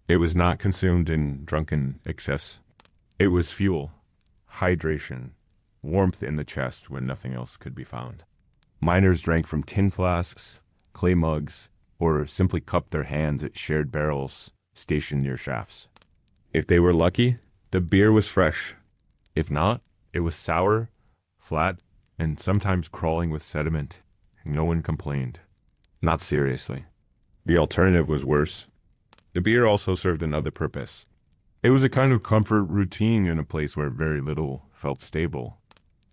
It was not consumed in drunken excess. It was fuel, hydration, warmth in the chest when nothing else could be found. Miners drank from tin flasks, clay mugs, or simply cupped their hands at shared barrels stationed near shafts. If they were lucky, the beer was fresh. If not, it was sour, flat, and sometimes crawling with sediment. No one complained. Not seriously. The alternative was worse. The beer also served another purpose. It was a kind of comfort routine in a place where very little felt stable.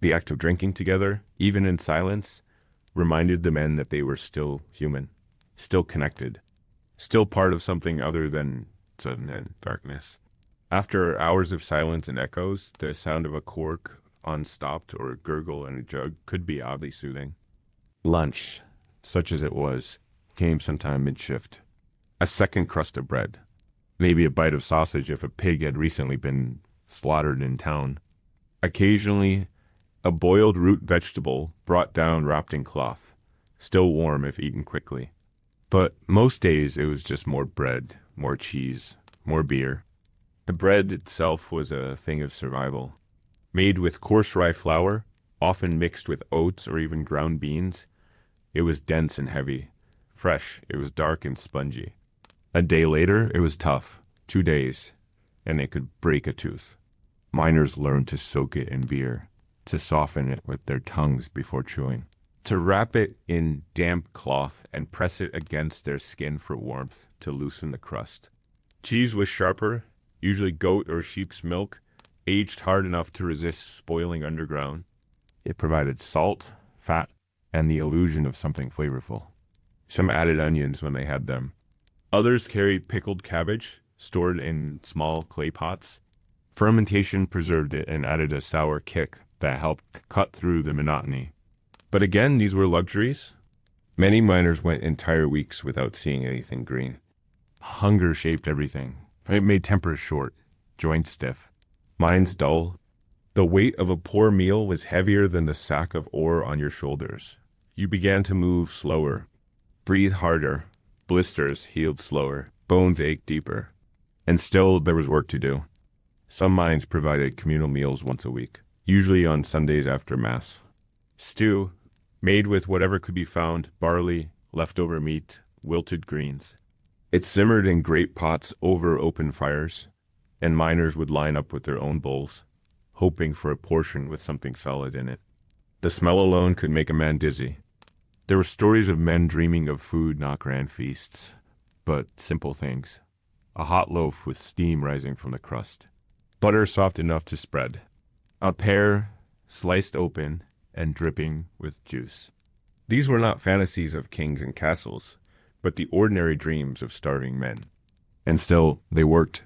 The act of drinking together, even in silence, reminded the men that they were still human, still connected, still part of something other than sun and darkness. After hours of silence and echoes, the sound of a cork unstopped or a gurgle in a jug could be oddly soothing. Lunch, such as it was, came sometime mid-shift. A second crust of bread, maybe a bite of sausage if a pig had recently been slaughtered in town. Occasionally, a boiled root vegetable brought down wrapped in cloth, still warm if eaten quickly. But most days it was just more bread, more cheese, more beer. The bread itself was a thing of survival. Made with coarse rye flour, often mixed with oats or even ground beans, it was dense and heavy. Fresh, it was dark and spongy. A day later, it was tough. 2 days, and it could break a tooth. Miners learned to soak it in beer, to soften it with their tongues before chewing, to wrap it in damp cloth and press it against their skin for warmth to loosen the crust. Cheese was sharper, usually goat or sheep's milk, aged hard enough to resist spoiling underground. It provided salt, fat, and the illusion of something flavorful. Some added onions when they had them. Others carried pickled cabbage, stored in small clay pots. Fermentation preserved it and added a sour kick that helped cut through the monotony. But again, these were luxuries. Many miners went entire weeks without seeing anything green. Hunger shaped everything. It made tempers short, joints stiff, minds dull. The weight of a poor meal was heavier than the sack of ore on your shoulders. You began to move slower, breathe harder, blisters healed slower, bones ached deeper. And still there was work to do. Some mines provided communal meals once a week, usually on Sundays after Mass. Stew, made with whatever could be found, barley, leftover meat, wilted greens. It simmered in great pots over open fires, and miners would line up with their own bowls, hoping for a portion with something solid in it. The smell alone could make a man dizzy. There were stories of men dreaming of food, not grand feasts, but simple things. A hot loaf with steam rising from the crust. Butter soft enough to spread. A pear sliced open and dripping with juice. These were not fantasies of kings and castles, but the ordinary dreams of starving men. And still, they worked.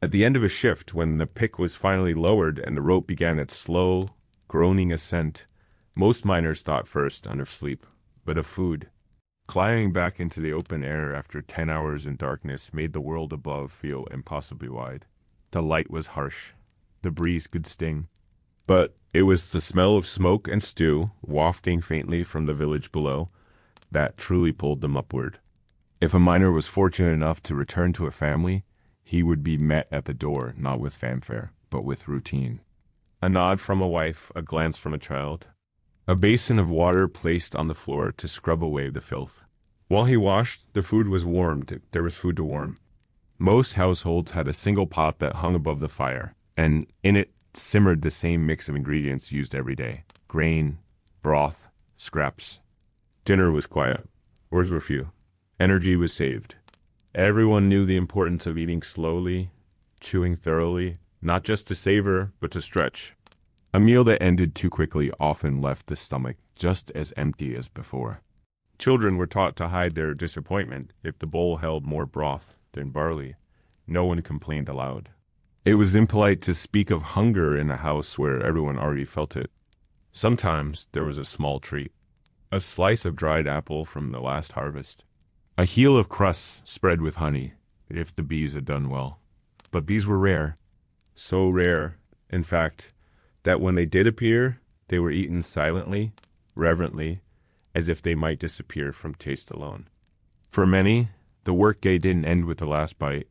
At the end of a shift, when the pick was finally lowered and the rope began its slow, groaning ascent, most miners thought first, not of sleep, but of food. Climbing back into the open air after 10 hours in darkness made the world above feel impossibly wide. The light was harsh. The breeze could sting. But it was the smell of smoke and stew, wafting faintly from the village below, that truly pulled them upward. If a miner was fortunate enough to return to a family, he would be met at the door, not with fanfare, but with routine. A nod from a wife, a glance from a child. A basin of water placed on the floor to scrub away the filth. While he washed, the food was warmed. There was food to warm. Most households had a single pot that hung above the fire, and in it simmered the same mix of ingredients used every day. Grain, broth, scraps. Dinner was quiet. Words were few. Energy was saved. Everyone knew the importance of eating slowly, chewing thoroughly, not just to savor, but to stretch. A meal that ended too quickly often left the stomach just as empty as before. Children were taught to hide their disappointment if the bowl held more broth than barley. No one complained aloud. It was impolite to speak of hunger in a house where everyone already felt it. Sometimes there was a small treat. A slice of dried apple from the last harvest. A heel of crust spread with honey, if the bees had done well. But bees were rare. So rare, in fact, that when they did appear, they were eaten silently, reverently, as if they might disappear from taste alone. For many, the workday didn't end with the last bite.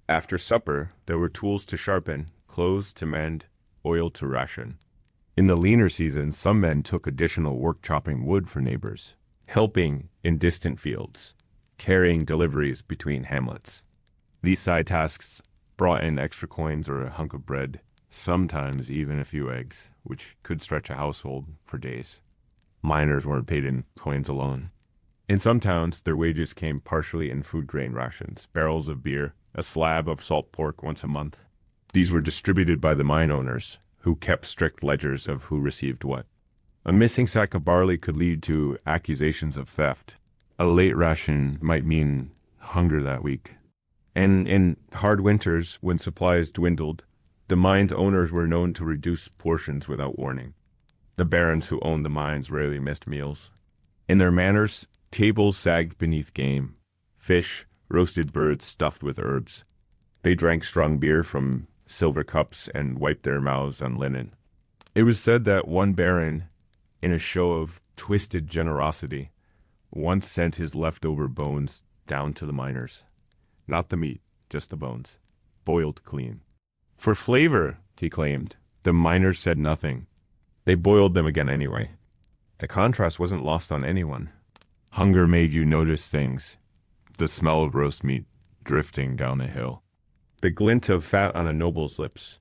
After supper, there were tools to sharpen, clothes to mend, oil to ration. In the leaner seasons, some men took additional work chopping wood for neighbors, helping in distant fields, carrying deliveries between hamlets. These side tasks brought in extra coins or a hunk of bread, sometimes even a few eggs, which could stretch a household for days. Miners weren't paid in coins alone. In some towns, their wages came partially in food grain rations, barrels of beer, a slab of salt pork once a month. These were distributed by the mine owners, who kept strict ledgers of who received what. A missing sack of barley could lead to accusations of theft. A late ration might mean hunger that week. And in hard winters, when supplies dwindled, the mine's owners were known to reduce portions without warning. The barons who owned the mines rarely missed meals. In their manors, tables sagged beneath game, fish, roasted birds stuffed with herbs. They drank strong beer from silver cups and wiped their mouths on linen. It was said that one baron, in a show of twisted generosity, once sent his leftover bones down to the miners. Not the meat, just the bones, boiled clean. For flavor, he claimed, the miners said nothing. They boiled them again anyway. The contrast wasn't lost on anyone. Hunger made you notice things. The smell of roast meat drifting down a hill. The glint of fat on a noble's lips.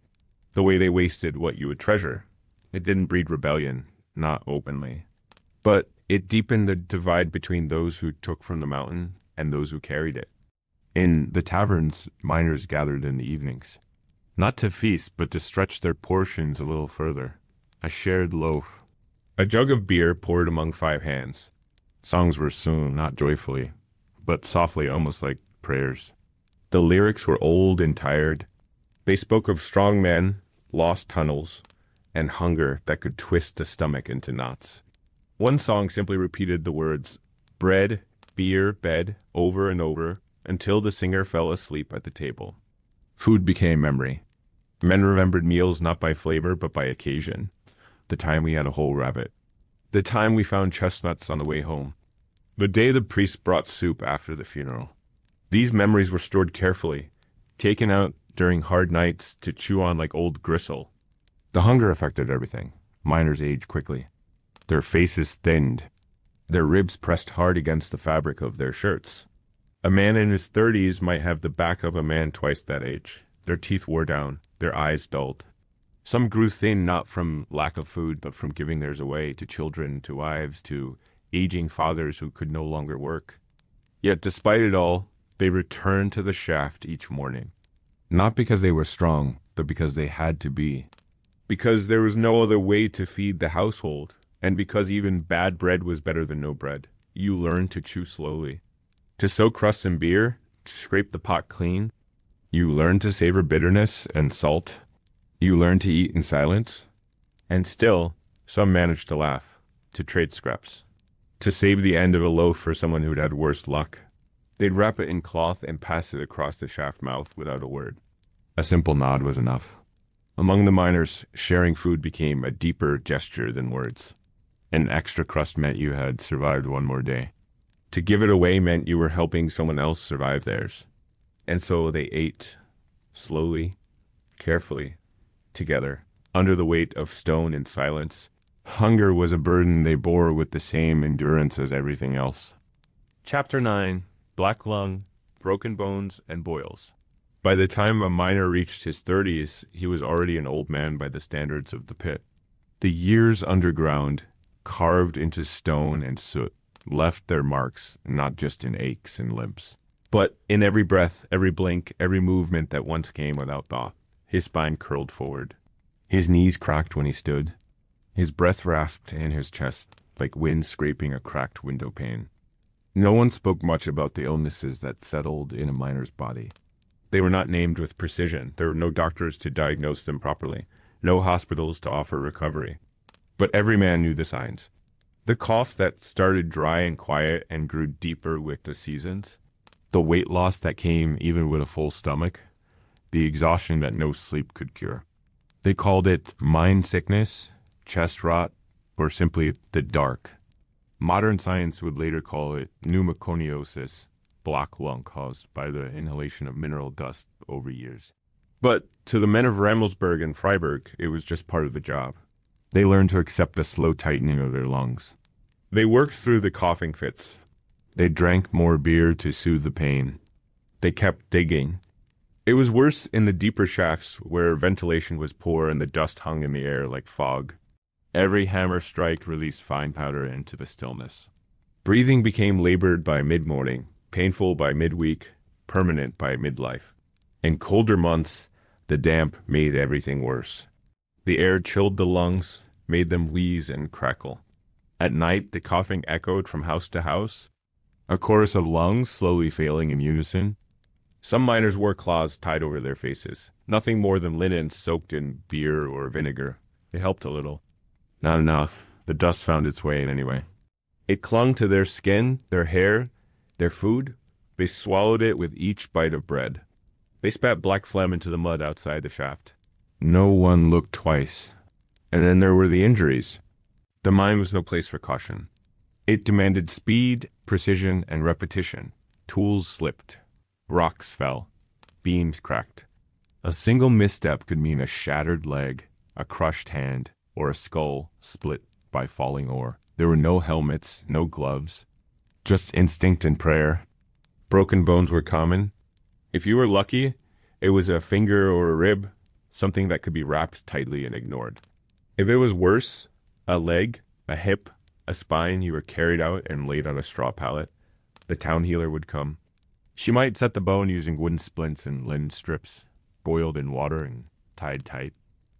The way they wasted what you would treasure. It didn't breed rebellion, not openly. But it deepened the divide between those who took from the mountain and those who carried it. In the taverns, miners gathered in the evenings. Not to feast, but to stretch their portions a little further. A shared loaf. A jug of beer poured among 5 hands. Songs were sung, not joyfully, but softly, almost like prayers. The lyrics were old and tired. They spoke of strong men, lost tunnels, and hunger that could twist the stomach into knots. One song simply repeated the words, bread, beer, bed, over and over, until the singer fell asleep at the table. Food became memory. Men remembered meals not by flavor, but by occasion. The time we had a whole rabbit. The time we found chestnuts on the way home. The day the priest brought soup after the funeral. These memories were stored carefully, taken out during hard nights to chew on like old gristle. The hunger affected everything. Miners aged quickly. Their faces thinned. Their ribs pressed hard against the fabric of their shirts. A man in his 30s might have the back of a man twice that age. Their teeth wore down, their eyes dulled. Some grew thin not from lack of food, but from giving theirs away to children, to wives, to aging fathers who could no longer work. Yet despite it all, they returned to the shaft each morning. Not because they were strong, but because they had to be. Because there was no other way to feed the household, and because even bad bread was better than no bread. You learned to chew slowly. To soak crusts in beer, to scrape the pot clean. You learned to savor bitterness and salt. You learned to eat in silence. And still, some managed to laugh, to trade scraps, to save the end of a loaf for someone who'd had worse luck. They'd wrap it in cloth and pass it across the shaft mouth without a word. A simple nod was enough. Among the miners, sharing food became a deeper gesture than words. An extra crust meant you had survived one more day. To give it away meant you were helping someone else survive theirs. And so they ate, slowly, carefully, together, under the weight of stone and silence. Hunger was a burden they bore with the same endurance as everything else. Chapter 9: Black Lung, Broken Bones, and Boils. By the time a miner reached his 30s, he was already an old man by the standards of the pit. The years underground, carved into stone and soot, left their marks not just in aches and limps, but in every breath, every blink, every movement that once came without thought. His spine curled forward. His knees cracked when he stood. His breath rasped in his chest like wind scraping a cracked window pane. No one spoke much about the illnesses that settled in a miner's body. They were not named with precision. There were no doctors to diagnose them properly, no hospitals to offer recovery. But every man knew the signs. The cough that started dry and quiet and grew deeper with the seasons, the weight loss that came even with a full stomach, the exhaustion that no sleep could cure. They called it mind sickness, chest rot, or simply the dark. Modern science would later call it pneumoconiosis, black lung caused by the inhalation of mineral dust over years. But to the men of Ramelsburg and Freiburg, it was just part of the job. They learned to accept the slow tightening of their lungs. They worked through the coughing fits. They drank more beer to soothe the pain. They kept digging. It was worse in the deeper shafts where ventilation was poor and the dust hung in the air like fog. Every hammer strike released fine powder into the stillness. Breathing became labored by mid-morning, painful by midweek, permanent by midlife. In colder months, the damp made everything worse. The air chilled the lungs, made them wheeze and crackle. At night, the coughing echoed from house to house, a chorus of lungs slowly failing in unison. Some miners wore cloths tied over their faces, nothing more than linen soaked in beer or vinegar. It helped a little. Not enough. The dust found its way in anyway. It clung to their skin, their hair, their food. They swallowed it with each bite of bread. They spat black phlegm into the mud outside the shaft. No one looked twice. And then there were the injuries. The mine was no place for caution. It demanded speed, precision, and repetition. Tools slipped. Rocks fell. Beams cracked. A single misstep could mean a shattered leg, a crushed hand, or a skull split by falling ore. There were no helmets, no gloves, just instinct and prayer. Broken bones were common. If you were lucky, it was a finger or a rib, something that could be wrapped tightly and ignored. If it was worse, a leg, a hip, a spine, you were carried out and laid on a straw pallet. The town healer would come. She might set the bone using wooden splints and linen strips, boiled in water and tied tight.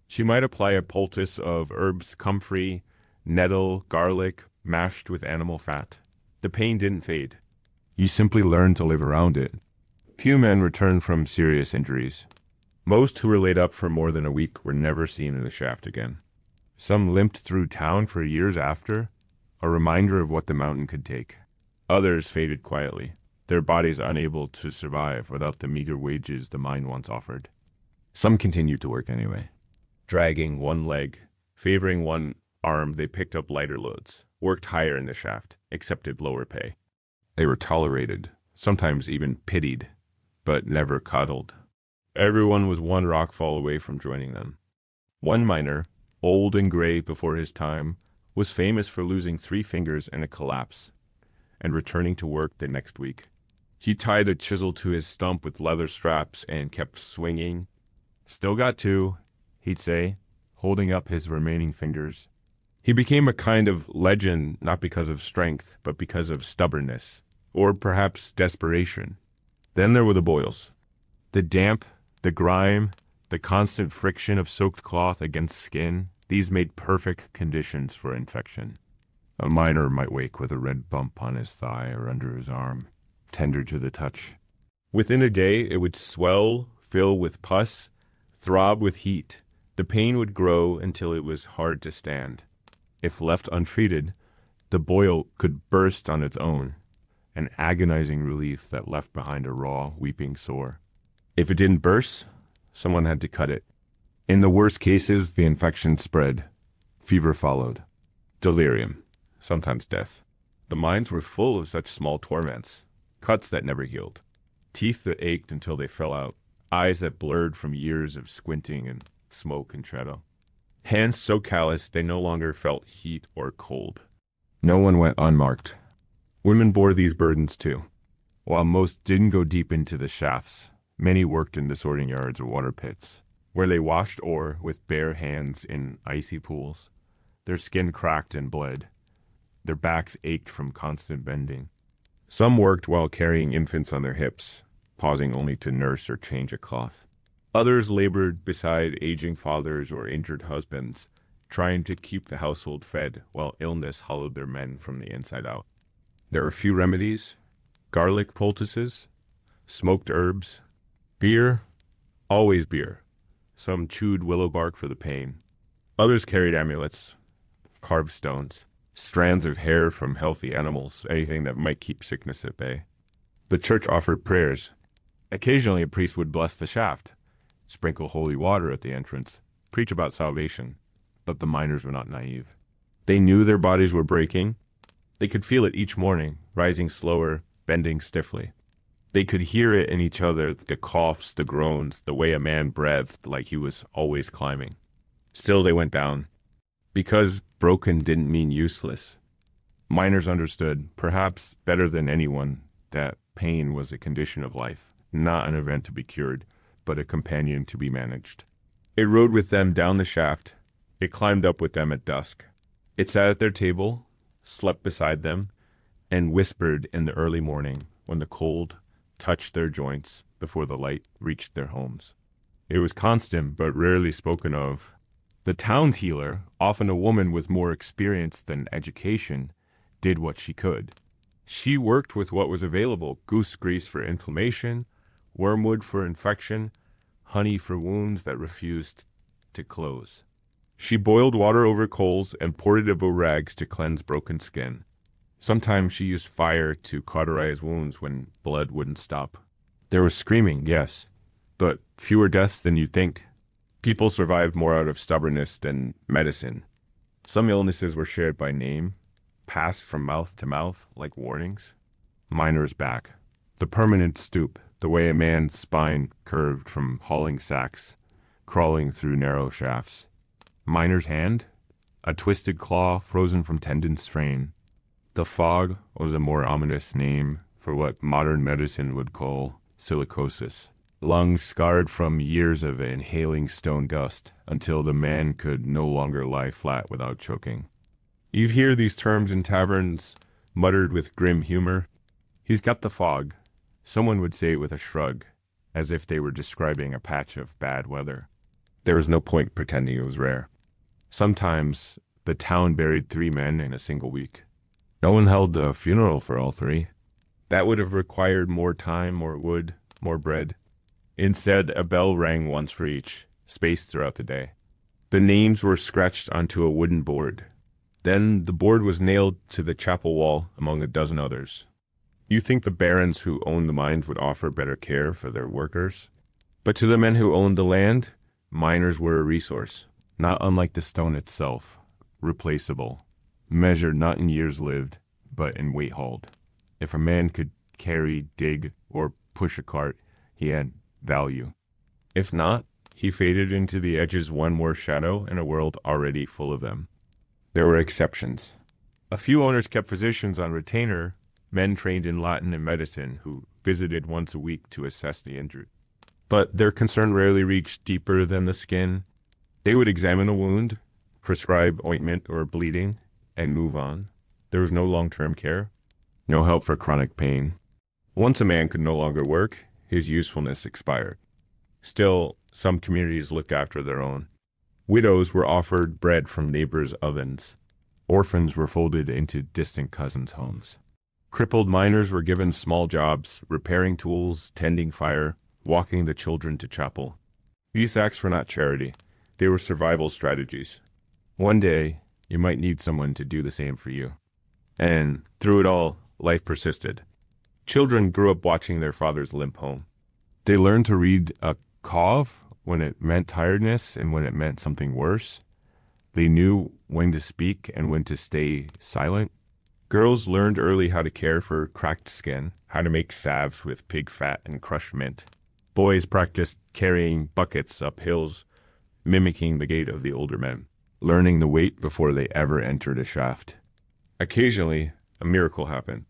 She might apply a poultice of herbs, comfrey, nettle, garlic, mashed with animal fat. The pain didn't fade. You simply learned to live around it. Few men returned from serious injuries. Most who were laid up for more than a week were never seen in the shaft again. Some limped through town for years after, a reminder of what the mountain could take. Others faded quietly, their bodies unable to survive without the meager wages the mine once offered. Some continued to work anyway. Dragging one leg, favoring one arm, they picked up lighter loads, worked higher in the shaft, accepted lower pay. They were tolerated, sometimes even pitied, but never coddled. Everyone was one rockfall away from joining them. One miner, old and gray before his time, was famous for losing 3 fingers in a collapse and returning to work the next week. He tied a chisel to his stump with leather straps and kept swinging. "Still got 2, he'd say, holding up his remaining fingers. He became a kind of legend not because of strength, but because of stubbornness, or perhaps desperation. Then there were the boils. The damp, the grime, the constant friction of soaked cloth against skin, these made perfect conditions for infection. A miner might wake with a red bump on his thigh or under his arm, tender to the touch. Within a day, it would swell, fill with pus, throb with heat. The pain would grow until it was hard to stand. If left untreated, the boil could burst on its own, an agonizing relief that left behind a raw, weeping sore. If it didn't burst, someone had to cut it. In the worst cases, the infection spread. Fever followed. Delirium, sometimes death. The mines were full of such small torments, cuts that never healed, teeth that ached until they fell out, eyes that blurred from years of squinting, and smoke, and shadow. Hands so calloused they no longer felt heat or cold. No one went unmarked. Women bore these burdens too. While most didn't go deep into the shafts, many worked in the sorting yards or water pits, where they washed ore with bare hands in icy pools. Their skin cracked and bled. Their backs ached from constant bending. Some worked while carrying infants on their hips, pausing only to nurse or change a cloth. Others labored beside aging fathers or injured husbands, trying to keep the household fed while illness hollowed their men from the inside out. There were few remedies: garlic poultices, smoked herbs, beer, always beer. Some chewed willow bark for the pain. Others carried amulets, carved stones, strands of hair from healthy animals, anything that might keep sickness at bay. The church offered prayers. Occasionally a priest would bless the shaft, sprinkle holy water at the entrance, preach about salvation. But the miners were not naive. They knew their bodies were breaking. They could feel it each morning, rising slower, bending stiffly. They could hear it in each other, the coughs, the groans, the way a man breathed like he was always climbing. Still they went down. Because broken didn't mean useless. Miners understood, perhaps better than anyone, that pain was a condition of life, not an event to be cured, but a companion to be managed. It rode with them down the shaft. It climbed up with them at dusk. It sat at their table, slept beside them, and whispered in the early morning when the cold touched their joints before the light reached their homes. It was constant but rarely spoken of. The town's healer, often a woman with more experience than education, did what she could. She worked with what was available: goose grease for inflammation, wormwood for infection, honey for wounds that refused to close. She boiled water over coals and poured it over rags to cleanse broken skin. Sometimes she used fire to cauterize wounds when blood wouldn't stop. There was screaming, yes, but fewer deaths than you'd think. People survived more out of stubbornness than medicine. Some illnesses were shared by name, passed from mouth to mouth like warnings. Miner's back. The permanent stoop, the way a man's spine curved from hauling sacks, crawling through narrow shafts. Miner's hand. A twisted claw frozen from tendon strain. The fog was a more ominous name for what modern medicine would call silicosis. Lungs scarred from years of inhaling stone dust until the man could no longer lie flat without choking. You'd hear these terms in taverns muttered with grim humor. He's got the fog. Someone would say it with a shrug, as if they were describing a patch of bad weather. There was no point pretending it was rare. Sometimes the town buried 3 men in a single week. No one held a funeral for all 3. That would have required more time, more wood, more bread. Instead, a bell rang once for each, spaced throughout the day. The names were scratched onto a wooden board. Then the board was nailed to the chapel wall among a dozen others. You think the barons who owned the mines would offer better care for their workers? But to the men who owned the land, miners were a resource, not unlike the stone itself, replaceable, measured not in years lived, but in weight hauled. If a man could carry, dig, or push a cart, he had value. If not, he faded into the edges, one more shadow in a world already full of them. There were exceptions. A few owners kept physicians on retainer, men trained in Latin and medicine who visited once a week to assess the injured. But their concern rarely reached deeper than the skin. They would examine a wound, prescribe ointment or bleeding, and move on. There was no long-term care, no help for chronic pain. Once a man could no longer work, his usefulness expired. Still, some communities looked after their own. Widows were offered bread from neighbors' ovens. Orphans were folded into distant cousins' homes. Crippled miners were given small jobs, repairing tools, tending fire, walking the children to chapel. These acts were not charity. They were survival strategies. One day, you might need someone to do the same for you. And through it all, life persisted. Children grew up watching their fathers limp home. They learned to read a cough when it meant tiredness and when it meant something worse. They knew when to speak and when to stay silent. Girls learned early how to care for cracked skin, how to make salves with pig fat and crushed mint. Boys practiced carrying buckets up hills, mimicking the gait of the older men, learning the weight before they ever entered a shaft. Occasionally, a miracle happened.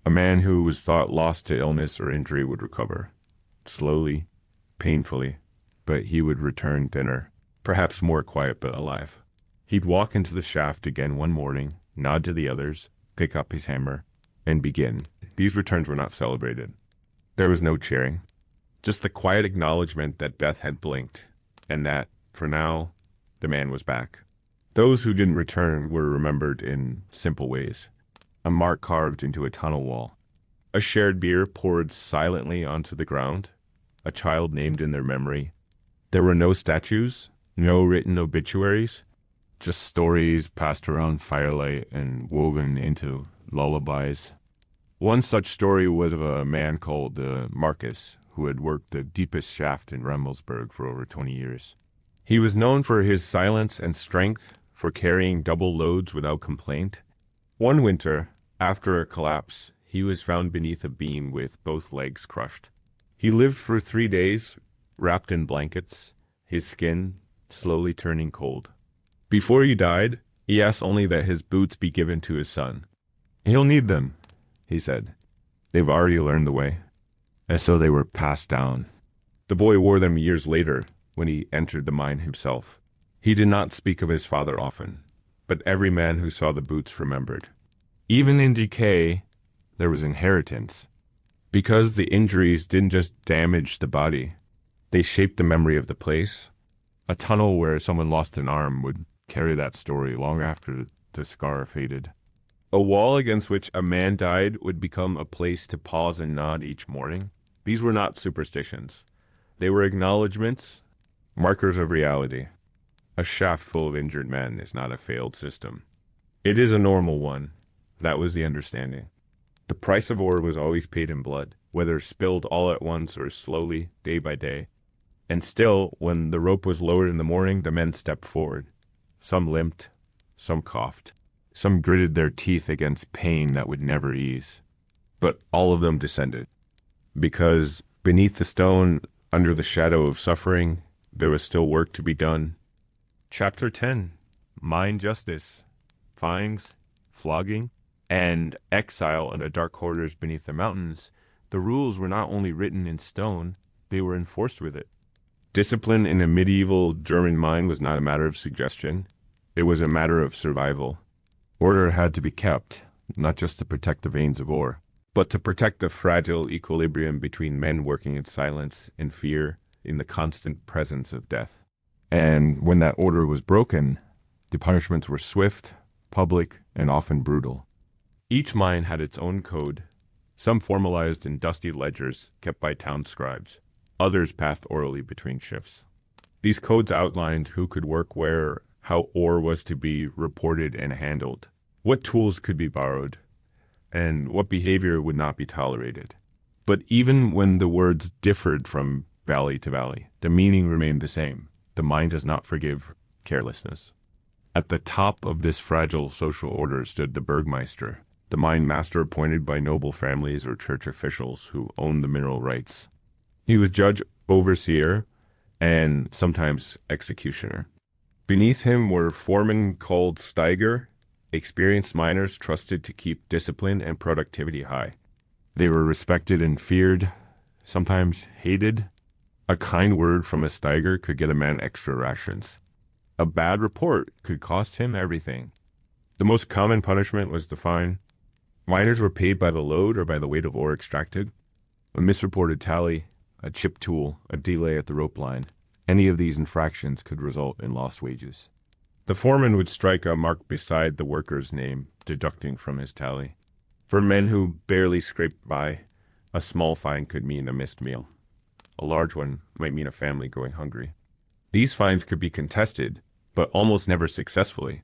A man who was thought lost to illness or injury would recover. Slowly, painfully, but he would return thinner, perhaps more quiet but alive. He'd walk into the shaft again one morning, nod to the others, pick up his hammer, and begin. These returns were not celebrated. There was no cheering, just the quiet acknowledgement that death had blinked, and that, for now, the man was back. Those who didn't return were remembered in simple ways. A mark carved into a tunnel wall. A shared beer poured silently onto the ground. A child named in their memory. There were no statues, no written obituaries, just stories passed around firelight and woven into lullabies. One such story was of a man called Marcus, who had worked the deepest shaft in Rummelsburg for over 20 years. He was known for his silence and strength, for carrying double loads without complaint. One winter, after a collapse, he was found beneath a beam with both legs crushed. He lived for 3 days, wrapped in blankets, his skin slowly turning cold. Before he died, he asked only that his boots be given to his son. "He'll need them," he said. "They've already learned the way." And so they were passed down. The boy wore them years later when he entered the mine himself. He did not speak of his father often, but every man who saw the boots remembered. Even in decay, there was inheritance. Because the injuries didn't just damage the body, they shaped the memory of the place. A tunnel where someone lost an arm would carry that story long after the scar faded. A wall against which a man died would become a place to pause and nod each morning. These were not superstitions. They were acknowledgments, markers of reality. A shaft full of injured men is not a failed system. It is a normal one. That was the understanding. The price of ore was always paid in blood, whether spilled all at once or slowly, day by day. And still, when the rope was lowered in the morning, the men stepped forward. Some limped, some coughed, some gritted their teeth against pain that would never ease. But all of them descended. Because beneath the stone, under the shadow of suffering, there was still work to be done. Chapter 10. Mine Justice. Fines, flogging, and exile in the dark corridors beneath the mountains. The rules were not only written in stone, they were enforced with it. Discipline in a medieval German mine was not a matter of suggestion. It was a matter of survival. Order had to be kept, not just to protect the veins of ore, but to protect the fragile equilibrium between men working in silence and fear in the constant presence of death. And when that order was broken, the punishments were swift, public, and often brutal. Each mine had its own code, some formalized in dusty ledgers kept by town scribes, others passed orally between shifts. These codes outlined who could work where, how ore was to be reported and handled, what tools could be borrowed, and what behavior would not be tolerated. But even when the words differed from valley to valley, the meaning remained the same. The mine does not forgive carelessness. At the top of this fragile social order stood the burgmeister, the mine master appointed by noble families or church officials who owned the mineral rights. He was judge, overseer, and sometimes executioner. Beneath him were foremen called Steiger, experienced miners trusted to keep discipline and productivity high. They were respected and feared, sometimes hated. A kind word from a Steiger could get a man extra rations. A bad report could cost him everything. The most common punishment was the fine. Miners were paid by the load or by the weight of ore extracted. A misreported tally, a chipped tool, a delay at the rope line. Any of these infractions could result in lost wages. The foreman would strike a mark beside the worker's name, deducting from his tally. For men who barely scraped by, a small fine could mean a missed meal. A large one might mean a family going hungry. These fines could be contested, but almost never successfully.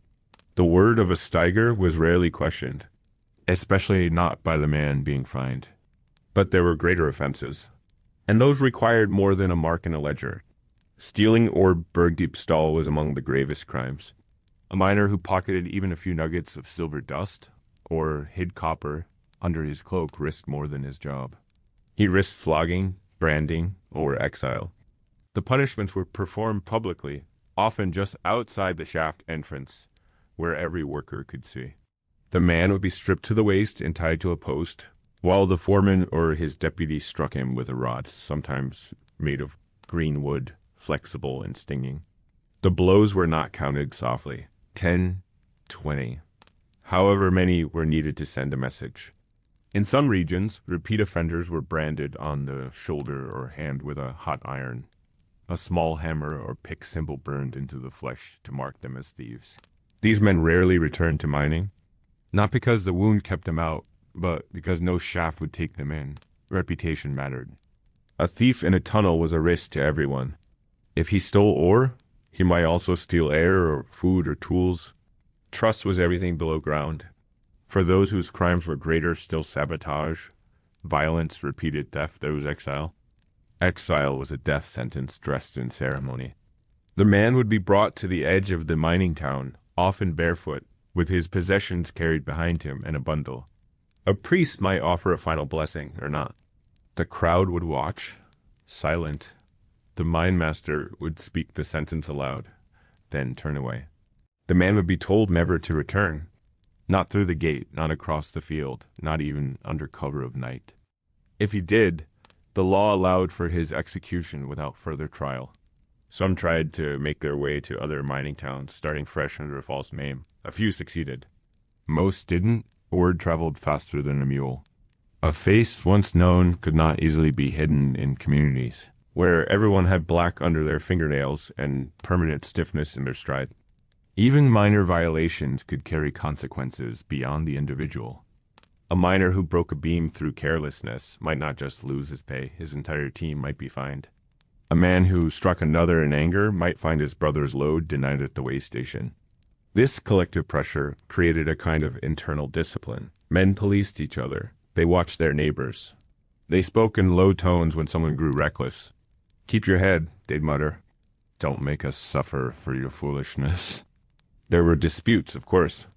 The word of a Steiger was rarely questioned, especially not by the man being fined. But there were greater offenses, and those required more than a mark in a ledger. Stealing or Bergdiebstahl was among the gravest crimes. A miner who pocketed even a few nuggets of silver dust or hid copper under his cloak risked more than his job. He risked flogging, branding, or exile. The punishments were performed publicly, often just outside the shaft entrance, where every worker could see. The man would be stripped to the waist and tied to a post, while the foreman or his deputy struck him with a rod, sometimes made of green wood, flexible and stinging. The blows were not counted softly. 10, 20. However many were needed to send a message. In some regions, repeat offenders were branded on the shoulder or hand with a hot iron, a small hammer or pick symbol burned into the flesh to mark them as thieves. These men rarely returned to mining, not because the wound kept them out, but because no shaft would take them in. Reputation mattered. A thief in a tunnel was a risk to everyone. If he stole ore, he might also steal air or food or tools. Trust was everything below ground. For those whose crimes were greater, still sabotage, violence, repeated theft, there was exile. Exile was a death sentence dressed in ceremony. The man would be brought to the edge of the mining town, often barefoot, with his possessions carried behind him in a bundle. A priest might offer a final blessing or not. The crowd would watch, silent. The mine master would speak the sentence aloud, then turn away. The man would be told never to return. Not through the gate, not across the field, not even under cover of night. If he did, the law allowed for his execution without further trial. Some tried to make their way to other mining towns, starting fresh under a false name. A few succeeded. Most didn't. Word traveled faster than a mule. A face once known could not easily be hidden in communities, where everyone had black under their fingernails and permanent stiffness in their stride. Even minor violations could carry consequences beyond the individual. A miner who broke a beam through carelessness might not just lose his pay, his entire team might be fined. A man who struck another in anger might find his brother's load denied at the weigh station. This collective pressure created a kind of internal discipline. Men policed each other. They watched their neighbors. They spoke in low tones when someone grew reckless. "Keep your head," they'd mutter. "Don't make us suffer for your foolishness." There were disputes, of course.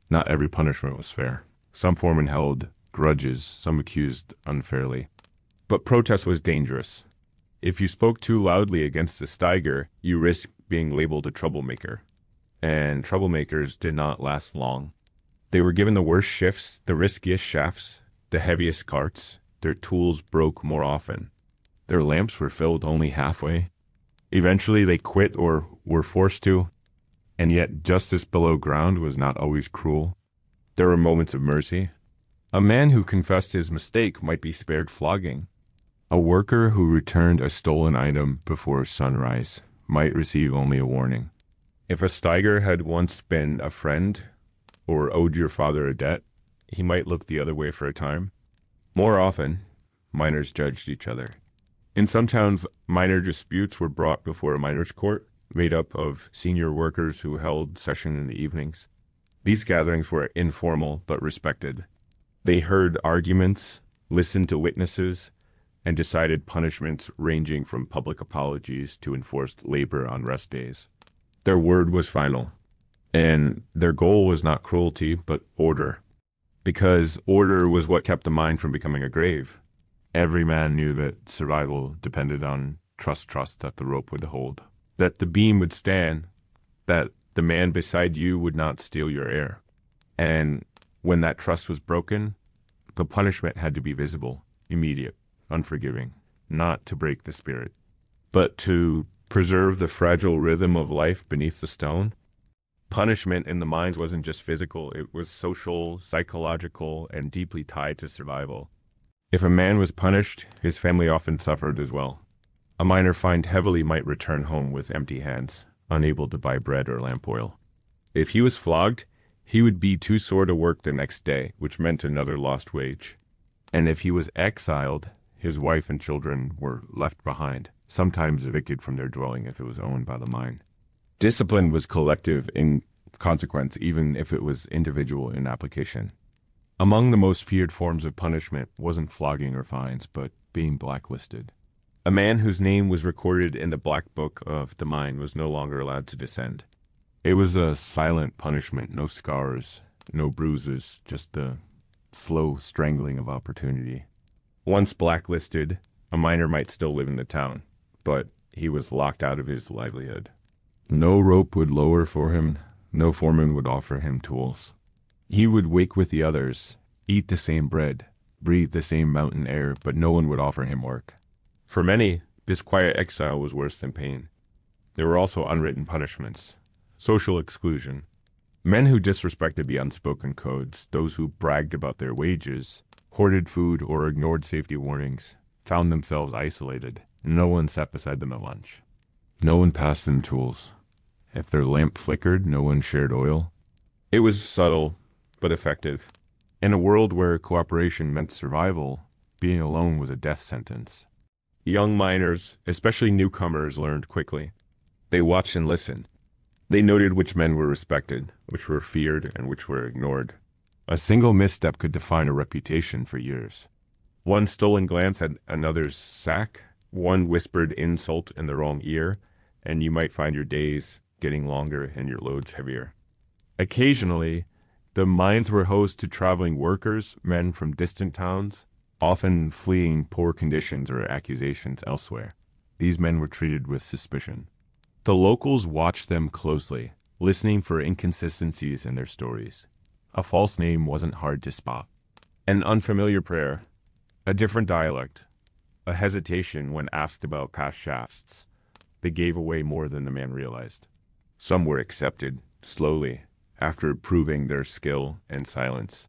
Not every punishment was fair. Some foremen held grudges, some accused unfairly. But protest was dangerous. If you spoke too loudly against the Steiger, you risked being labeled a troublemaker. And troublemakers did not last long. They were given the worst shifts, the riskiest shafts, the heaviest carts. Their tools broke more often. Their lamps were filled only halfway. Eventually they quit or were forced to. And yet justice below ground was not always cruel. There were moments of mercy. A man who confessed his mistake might be spared flogging. A worker who returned a stolen item before sunrise might receive only a warning. If a Steiger had once been a friend or owed your father a debt, he might look the other way for a time. More often, miners judged each other. In some towns, minor disputes were brought before a miners' court, made up of senior workers who held session in the evenings. These gatherings were informal but respected. They heard arguments, listened to witnesses, and decided punishments ranging from public apologies to enforced labor on rest days. Their word was final, and their goal was not cruelty, but order. Because order was what kept the mine from becoming a grave. Every man knew that survival depended on trust that the rope would hold, that the beam would stand, that the man beside you would not steal your air. And when that trust was broken, the punishment had to be visible, immediate, unforgiving, not to break the spirit, but to preserve the fragile rhythm of life beneath the stone. Punishment in the mines wasn't just physical, it was social, psychological, and deeply tied to survival. If a man was punished, his family often suffered as well. A miner fined heavily might return home with empty hands, unable to buy bread or lamp oil. If he was flogged, he would be too sore to work the next day, which meant another lost wage. And if he was exiled, his wife and children were left behind, sometimes evicted from their dwelling if it was owned by the mine. Discipline was collective in consequence, even if it was individual in application. Among the most feared forms of punishment wasn't flogging or fines, but being blacklisted. A man whose name was recorded in the black book of the mine was no longer allowed to descend. It was a silent punishment, no scars, no bruises, just the slow strangling of opportunity. Once blacklisted, a miner might still live in the town, but he was locked out of his livelihood. No rope would lower for him, no foreman would offer him tools. He would wake with the others, eat the same bread, breathe the same mountain air, but no one would offer him work. For many, this quiet exile was worse than pain. There were also unwritten punishments, social exclusion. Men who disrespected the unspoken codes, those who bragged about their wages, hoarded food, or ignored safety warnings, found themselves isolated. No one sat beside them at lunch. No one passed them tools. If their lamp flickered, no one shared oil. It was subtle, but effective. In a world where cooperation meant survival, being alone was a death sentence. Young miners, especially newcomers, learned quickly. They watched and listened. They noted which men were respected, which were feared, and which were ignored. A single misstep could define a reputation for years. One stolen glance at another's sack, one whispered insult in the wrong ear, and you might find your days getting longer and your loads heavier. Occasionally, the mines were host to traveling workers, men from distant towns, often fleeing poor conditions or accusations elsewhere. These men were treated with suspicion. The locals watched them closely, listening for inconsistencies in their stories. A false name wasn't hard to spot. An unfamiliar prayer, a different dialect, a hesitation when asked about past shafts. They gave away more than the man realized. Some were accepted, slowly, after proving their skill and silence.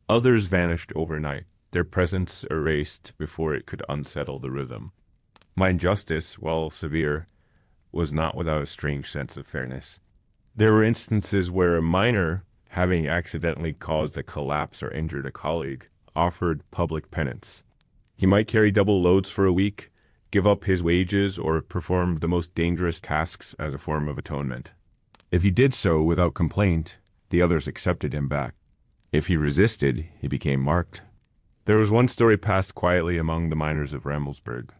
Others vanished overnight, their presence erased before it could unsettle the rhythm. Mine justice, while severe, was not without a strange sense of fairness. There were instances where a miner, having accidentally caused a collapse or injured a colleague, offered public penance. He might carry double loads for a week, give up his wages, or perform the most dangerous tasks as a form of atonement. If he did so without complaint, the others accepted him back. If he resisted, he became marked. There was one story passed quietly among the miners of Ramelsburg.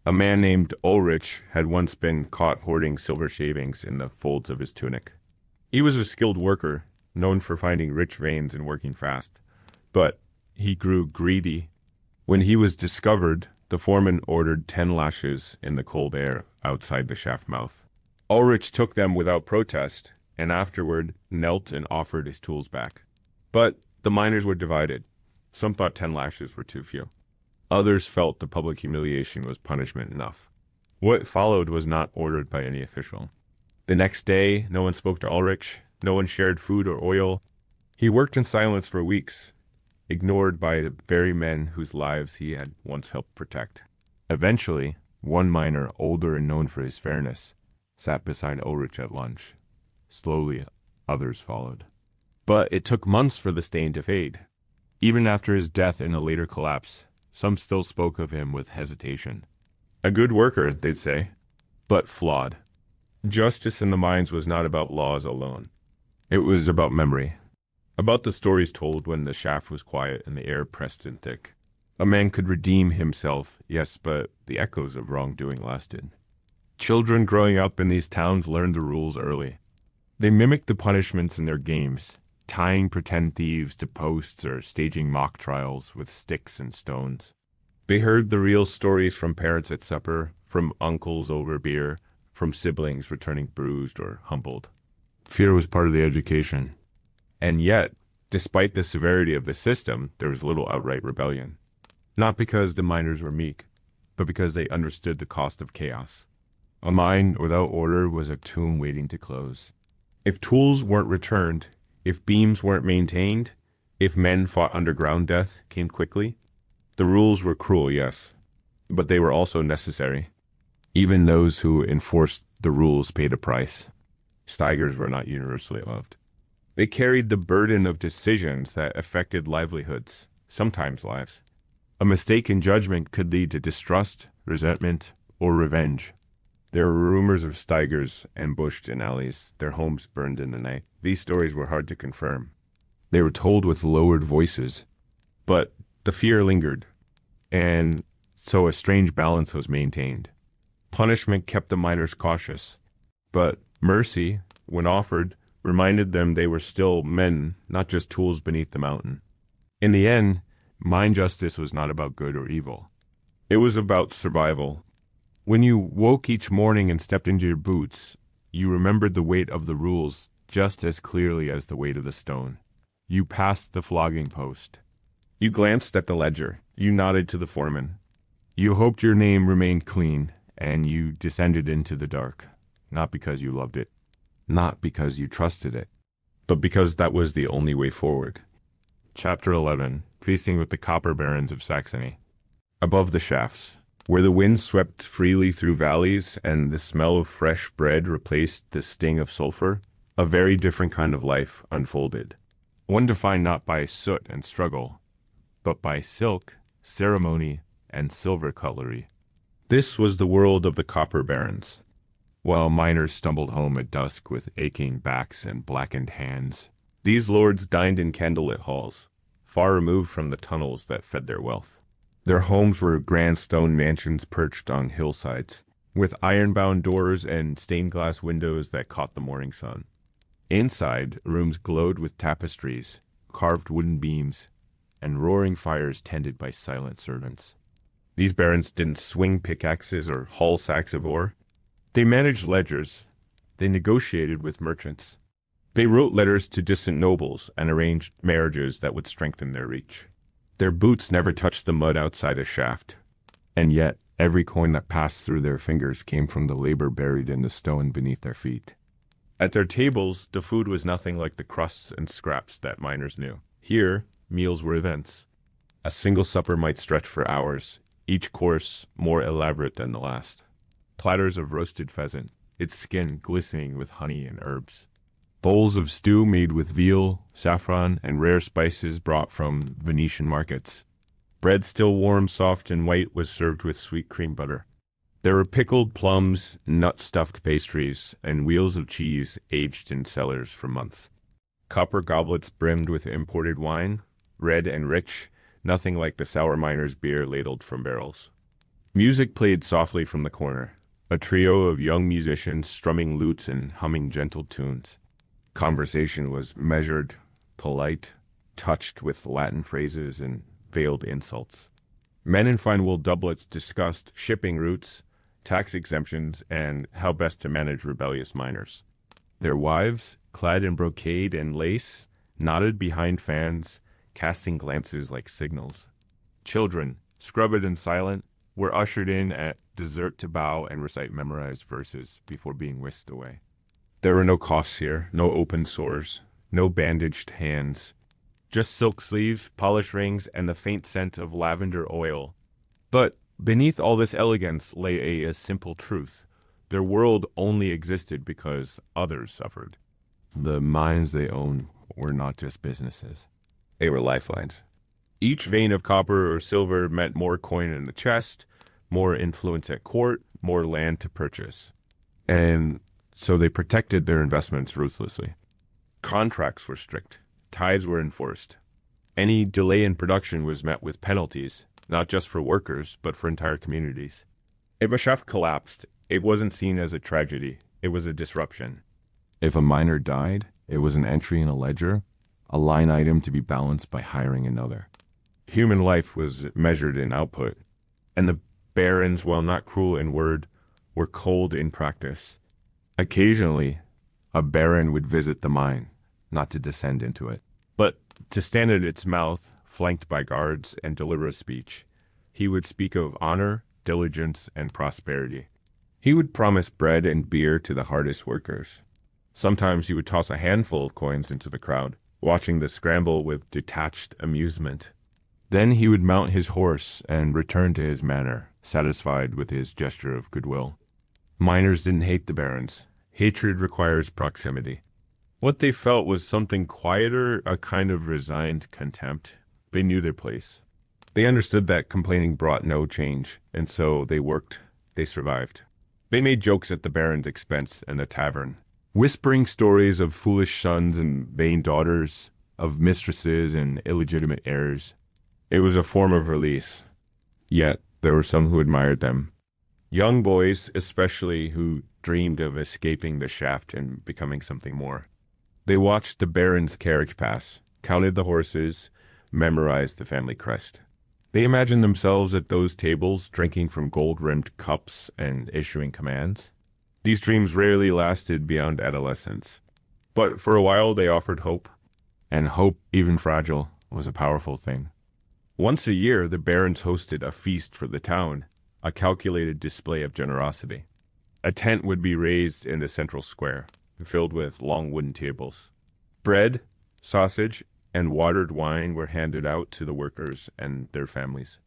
A man named Ulrich had once been caught hoarding silver shavings in the folds of his tunic. He was a skilled worker, known for finding rich veins and working fast. But he grew greedy. When he was discovered, the foreman ordered 10 lashes in the cold air outside the shaft mouth. Ulrich took them without protest, and afterward knelt and offered his tools back. But the miners were divided. Some thought 10 lashes were too few. Others felt the public humiliation was punishment enough. What followed was not ordered by any official. The next day, no one spoke to Ulrich, no one shared food or oil. He worked in silence for weeks, ignored by the very men whose lives he had once helped protect. Eventually, one miner, older and known for his fairness, sat beside Ulrich at lunch. Slowly, others followed. But it took months for the stain to fade. Even after his death in a later collapse, some still spoke of him with hesitation. A good worker, they'd say, but flawed. Justice in the mines was not about laws alone. It was about memory. About the stories told when the shaft was quiet and the air pressed in thick. A man could redeem himself, yes, but the echoes of wrongdoing lasted. Children growing up in these towns learned the rules early. They mimicked the punishments in their games, tying pretend thieves to posts or staging mock trials with sticks and stones. They heard the real stories from parents at supper, from uncles over beer, from siblings returning bruised or humbled. Fear was part of the education. And yet, despite the severity of the system, there was little outright rebellion. Not because the miners were meek, but because they understood the cost of chaos. A mine without order was a tomb waiting to close. If tools weren't returned, if beams weren't maintained, if men fought underground death came quickly, the rules were cruel, yes, but they were also necessary. Even those who enforced the rules paid a price. Steigers were not universally loved. They carried the burden of decisions that affected livelihoods, sometimes lives. A mistake in judgment could lead to distrust, resentment, or revenge. There were rumors of Steigers ambushed in alleys, their homes burned in the night. These stories were hard to confirm. They were told with lowered voices, but the fear lingered, and so a strange balance was maintained. Punishment kept the miners cautious, but mercy, when offered, reminded them they were still men, not just tools beneath the mountain. In the end, mine justice was not about good or evil. It was about survival. When you woke each morning and stepped into your boots, You remembered the weight of the rules just as clearly as the weight of the stone. You passed the flogging post. You glanced at the ledger. You nodded to the foreman. You hoped your name remained clean, and you descended into the dark, not because you loved it, not because you trusted it, but because that was the only way forward. Chapter 11. Feasting with the Copper Barons of Saxony. Above the shafts, where the wind swept freely through valleys and the smell of fresh bread replaced the sting of sulfur, a very different kind of life unfolded. One defined not by soot and struggle, but by silk, ceremony, and silver cutlery. This was the world of the Copper Barons. While miners stumbled home at dusk with aching backs and blackened hands, these lords dined in candlelit halls, far removed from the tunnels that fed their wealth. Their homes were grand stone mansions perched on hillsides, with iron-bound doors and stained-glass windows that caught the morning sun. Inside, rooms glowed with tapestries, carved wooden beams, and roaring fires tended by silent servants. These barons didn't swing pickaxes or haul sacks of ore. They managed ledgers. They negotiated with merchants. They wrote letters to distant nobles and arranged marriages that would strengthen their reach. Their boots never touched the mud outside a shaft, and yet every coin that passed through their fingers came from the labor buried in the stone beneath their feet. At their tables, the food was nothing like the crusts and scraps that miners knew. Here, meals were events. A single supper might stretch for hours, each course more elaborate than the last. Platters of roasted pheasant, its skin glistening with honey and herbs. Bowls of stew made with veal, saffron, and rare spices brought from Venetian markets. Bread still warm, soft, and white was served with sweet cream butter. There were pickled plums, nut-stuffed pastries, and wheels of cheese aged in cellars for months. Copper goblets brimmed with imported wine, red and rich, nothing like the sour miner's beer ladled from barrels. Music played softly from the corner, a trio of young musicians strumming lutes and humming gentle tunes. Conversation was measured, polite, touched with Latin phrases and veiled insults. Men in fine wool doublets discussed shipping routes, tax exemptions, and how best to manage rebellious miners. Their wives, clad in brocade and lace, nodded behind fans, casting glances like signals. Children, scrubbed and silent, were ushered in at dessert to bow and recite memorized verses before being whisked away. There were no coughs here, no open sores, no bandaged hands, just silk sleeves, polished rings, and the faint scent of lavender oil. But beneath all this elegance lay a simple truth. Their world only existed because others suffered. The mines they owned were not just businesses. They were lifelines. Each vein of copper or silver meant more coin in the chest, more influence at court, more land to purchase. And so they protected their investments ruthlessly. Contracts were strict. Tithes were enforced. Any delay in production was met with penalties, not just for workers, but for entire communities. If a shaft collapsed, it wasn't seen as a tragedy. It was a disruption. If a miner died, it was an entry in a ledger, a line item to be balanced by hiring another. Human life was measured in output, and the barons, while not cruel in word, were cold in practice. Occasionally, a baron would visit the mine, not to descend into it, but to stand at its mouth, flanked by guards, and deliver a speech. He would speak of honor, diligence, and prosperity. He would promise bread and beer to the hardest workers. Sometimes he would toss a handful of coins into the crowd, watching the scramble with detached amusement. Then he would mount his horse and return to his manor, satisfied with his gesture of goodwill. Miners didn't hate the barons. Hatred requires proximity. What they felt was something quieter, a kind of resigned contempt. They knew their place. They understood that complaining brought no change, and so they worked. They survived. They made jokes at the baron's expense in the tavern, whispering stories of foolish sons and vain daughters, of mistresses and illegitimate heirs. It was a form of release. Yet there were some who admired them. Young boys, especially, who dreamed of escaping the shaft and becoming something more. They watched the baron's carriage pass, counted the horses, memorized the family crest. They imagined themselves at those tables, drinking from gold-rimmed cups and issuing commands. These dreams rarely lasted beyond adolescence, but for a while they offered hope, and hope, even fragile, was a powerful thing. Once a year, the barons hosted a feast for the town, a calculated display of generosity. A tent would be raised in the central square, filled with long wooden tables. Bread, sausage, and watered wine were handed out to the workers and their families.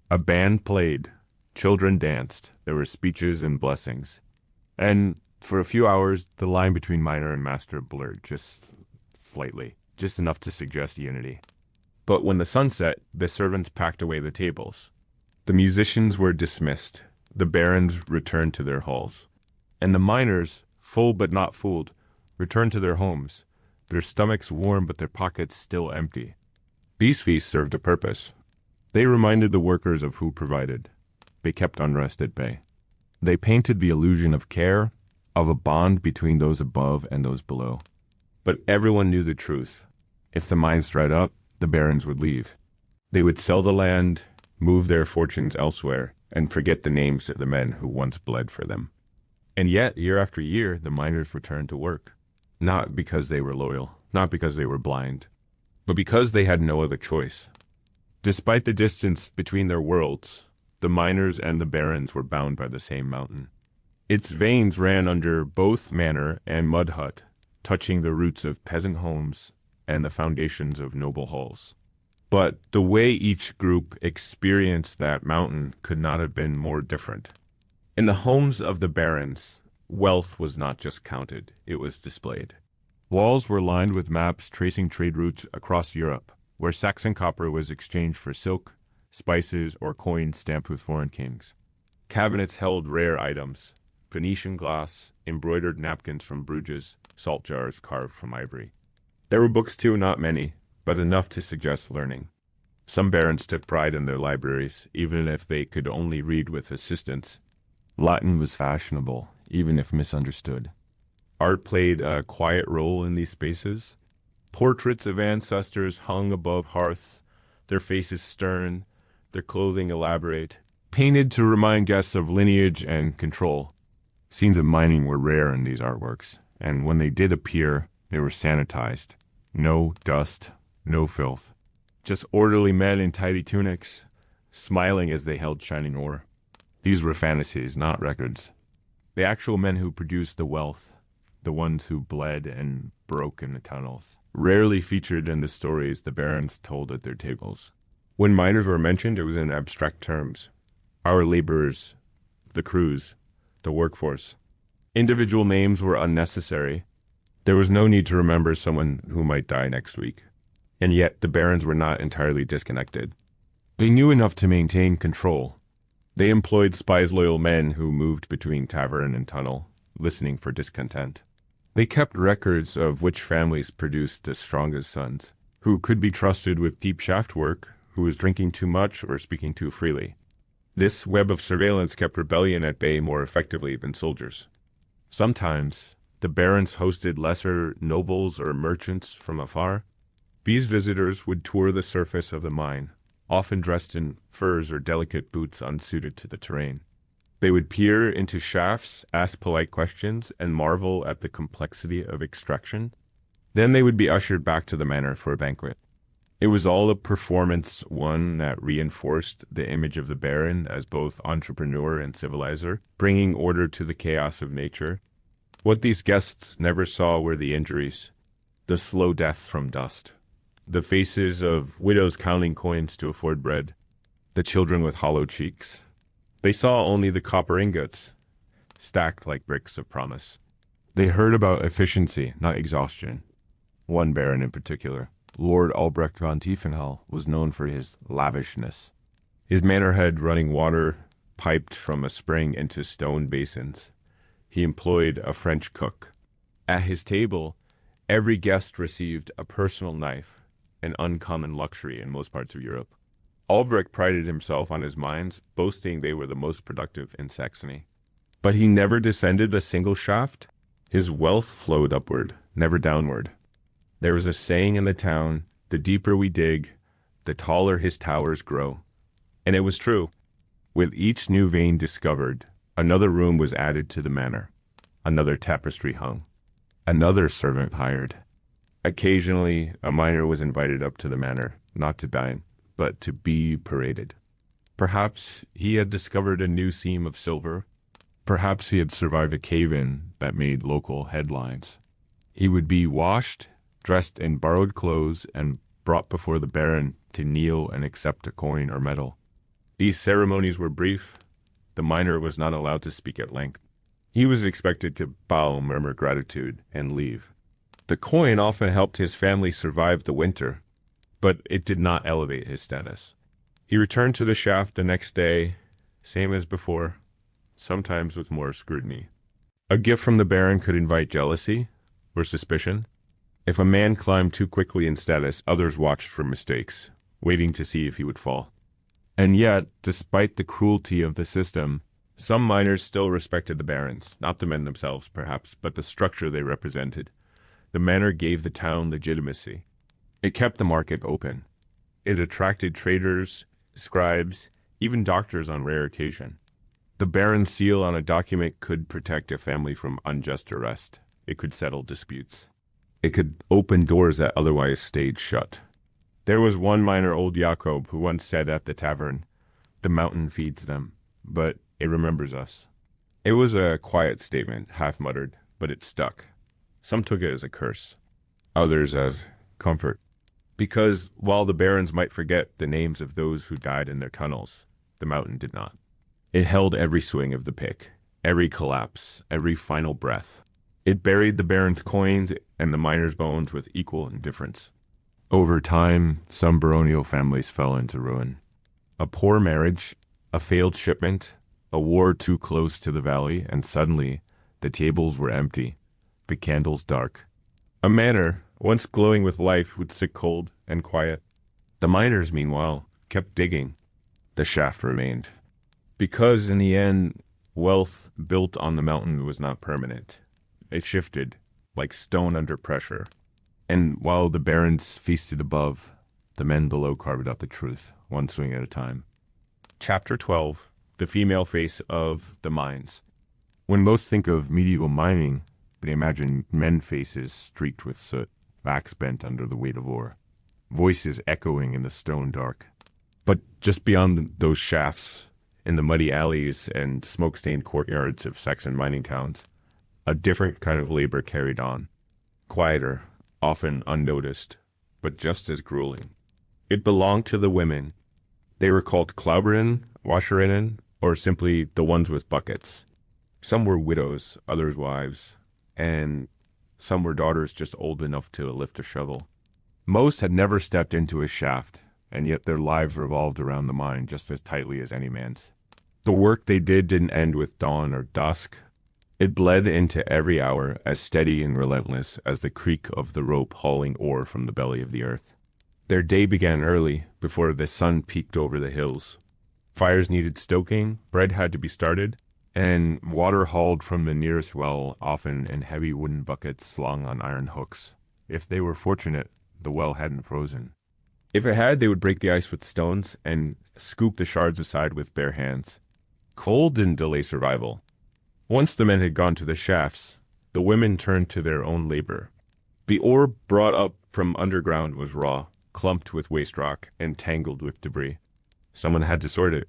A band played, children danced, there were speeches and blessings. And for a few hours, the line between miner and master blurred just slightly, just enough to suggest unity. But when the sun set, the servants packed away the tables. The musicians were dismissed, the barons returned to their halls. And the miners, full but not fooled, returned to their homes, their stomachs warm but their pockets still empty. These feasts served a purpose. They reminded the workers of who provided. They kept unrest at bay. They painted the illusion of care, of a bond between those above and those below. But everyone knew the truth. If the mines dried up, the barons would leave. They would sell the land, move their fortunes elsewhere, and forget the names of the men who once bled for them. And yet, year after year, the miners returned to work. Not because they were loyal, not because they were blind, but because they had no other choice. Despite the distance between their worlds, the miners and the barons were bound by the same mountain. Its veins ran under both manor and mud hut, touching the roots of peasant homes and the foundations of noble halls. But the way each group experienced that mountain could not have been more different. In the homes of the barons, wealth was not just counted, it was displayed. Walls were lined with maps tracing trade routes across Europe, where Saxon copper was exchanged for silk, spices, or coins stamped with foreign kings. Cabinets held rare items, Venetian glass, embroidered napkins from Bruges, salt jars carved from ivory. There were books too, not many, but enough to suggest learning. Some barons took pride in their libraries, even if they could only read with assistance. Latin was fashionable, even if misunderstood. Art played a quiet role in these spaces. Portraits of ancestors hung above hearths, their faces stern, their clothing elaborate, painted to remind guests of lineage and control. Scenes of mining were rare in these artworks, and when they did appear, they were sanitized. No dust, no filth. Just orderly men in tidy tunics, smiling as they held shining ore. These were fantasies, not records. The actual men who produced the wealth, the ones who bled and broke in the tunnels, rarely featured in the stories the barons told at their tables. When miners were mentioned, it was in abstract terms. Our laborers, the crews, the workforce. Individual names were unnecessary. There was no need to remember someone who might die next week. And yet the barons were not entirely disconnected. They knew enough to maintain control. They employed spies loyal men who moved between tavern and tunnel, listening for discontent. They kept records of which families produced the strongest sons, who could be trusted with deep shaft work, who was drinking too much or speaking too freely. This web of surveillance kept rebellion at bay more effectively than soldiers. Sometimes, the barons hosted lesser nobles or merchants from afar. These visitors would tour the surface of the mine, often dressed in furs or delicate boots unsuited to the terrain. They would peer into shafts, ask polite questions, and marvel at the complexity of extraction. Then they would be ushered back to the manor for a banquet. It was all a performance, one that reinforced the image of the baron as both entrepreneur and civilizer, bringing order to the chaos of nature. What these guests never saw were the injuries, the slow death from dust, the faces of widows counting coins to afford bread, the children with hollow cheeks. They saw only the copper ingots, stacked like bricks of promise. They heard about efficiency, not exhaustion. One baron in particular, Lord Albrecht von Tiefenhall, was known for his lavishness. His manor had running water piped from a spring into stone basins. He employed a French cook. At his table, every guest received a personal knife, an uncommon luxury in most parts of Europe. Albrecht prided himself on his mines, boasting they were the most productive in Saxony. But he never descended a single shaft. His wealth flowed upward, never downward. There was a saying in the town, the deeper we dig, the taller his towers grow. And it was true. With each new vein discovered, another room was added to the manor. Another tapestry hung. Another servant hired. Occasionally, a miner was invited up to the manor, not to dine, but to be paraded. Perhaps he had discovered a new seam of silver. Perhaps he had survived a cave-in that made local headlines. He would be washed, dressed in borrowed clothes, and brought before the baron to kneel and accept a coin or medal. These ceremonies were brief. The miner was not allowed to speak at length. He was expected to bow, murmur gratitude, and leave. The coin often helped his family survive the winter, but it did not elevate his status. He returned to the shaft the next day, same as before, sometimes with more scrutiny. A gift from the baron could invite jealousy or suspicion. If a man climbed too quickly in status, others watched for mistakes, waiting to see if he would fall. And yet, despite the cruelty of the system, some miners still respected the barons, not the men themselves, perhaps, but the structure they represented. The manor gave the town legitimacy. It kept the market open. It attracted traders, scribes, even doctors on rare occasion. The baron's seal on a document could protect a family from unjust arrest. It could settle disputes. It could open doors that otherwise stayed shut. There was one miner, old Jakob, who once said at the tavern, "The mountain feeds them, but it remembers us." It was a quiet statement, half muttered, but it stuck. Some took it as a curse, others as comfort. Because while the barons might forget the names of those who died in their tunnels, the mountain did not. It held every swing of the pick, every collapse, every final breath. It buried the baron's coins and the miners' bones with equal indifference. Over time, some baronial families fell into ruin. A poor marriage, a failed shipment, a war too close to the valley, and suddenly the tables were empty, the candles dark. A manor, once glowing with life, would sit cold and quiet. The miners, meanwhile, kept digging. The shaft remained. Because in the end, wealth built on the mountain was not permanent. It shifted, like stone under pressure. And while the barons feasted above, the men below carved out the truth, one swing at a time. Chapter 12, The Female Face of the Mines. When most think of medieval mining, they imagine men faces streaked with soot, backs bent under the weight of ore, voices echoing in the stone dark. But just beyond those shafts, in the muddy alleys and smoke-stained courtyards of Saxon mining towns, a different kind of labor carried on. Quieter, often unnoticed, but just as grueling. It belonged to the women. They were called Clauberinnen, Washerinnen, or simply the ones with buckets. Some were widows, others wives, and some were daughters just old enough to lift a shovel. Most had never stepped into a shaft, and yet their lives revolved around the mine just as tightly as any man's. The work they did didn't end with dawn or dusk. It bled into every hour, as steady and relentless as the creak of the rope hauling ore from the belly of the earth. Their day began early, before the sun peeked over the hills. Fires needed stoking, bread had to be started, and water hauled from the nearest well, often in heavy wooden buckets slung on iron hooks. If they were fortunate, the well hadn't frozen. If it had, they would break the ice with stones and scoop the shards aside with bare hands. Cold didn't delay survival. Once the men had gone to the shafts, the women turned to their own labor. The ore brought up from underground was raw, clumped with waste rock, and tangled with debris. Someone had to sort it.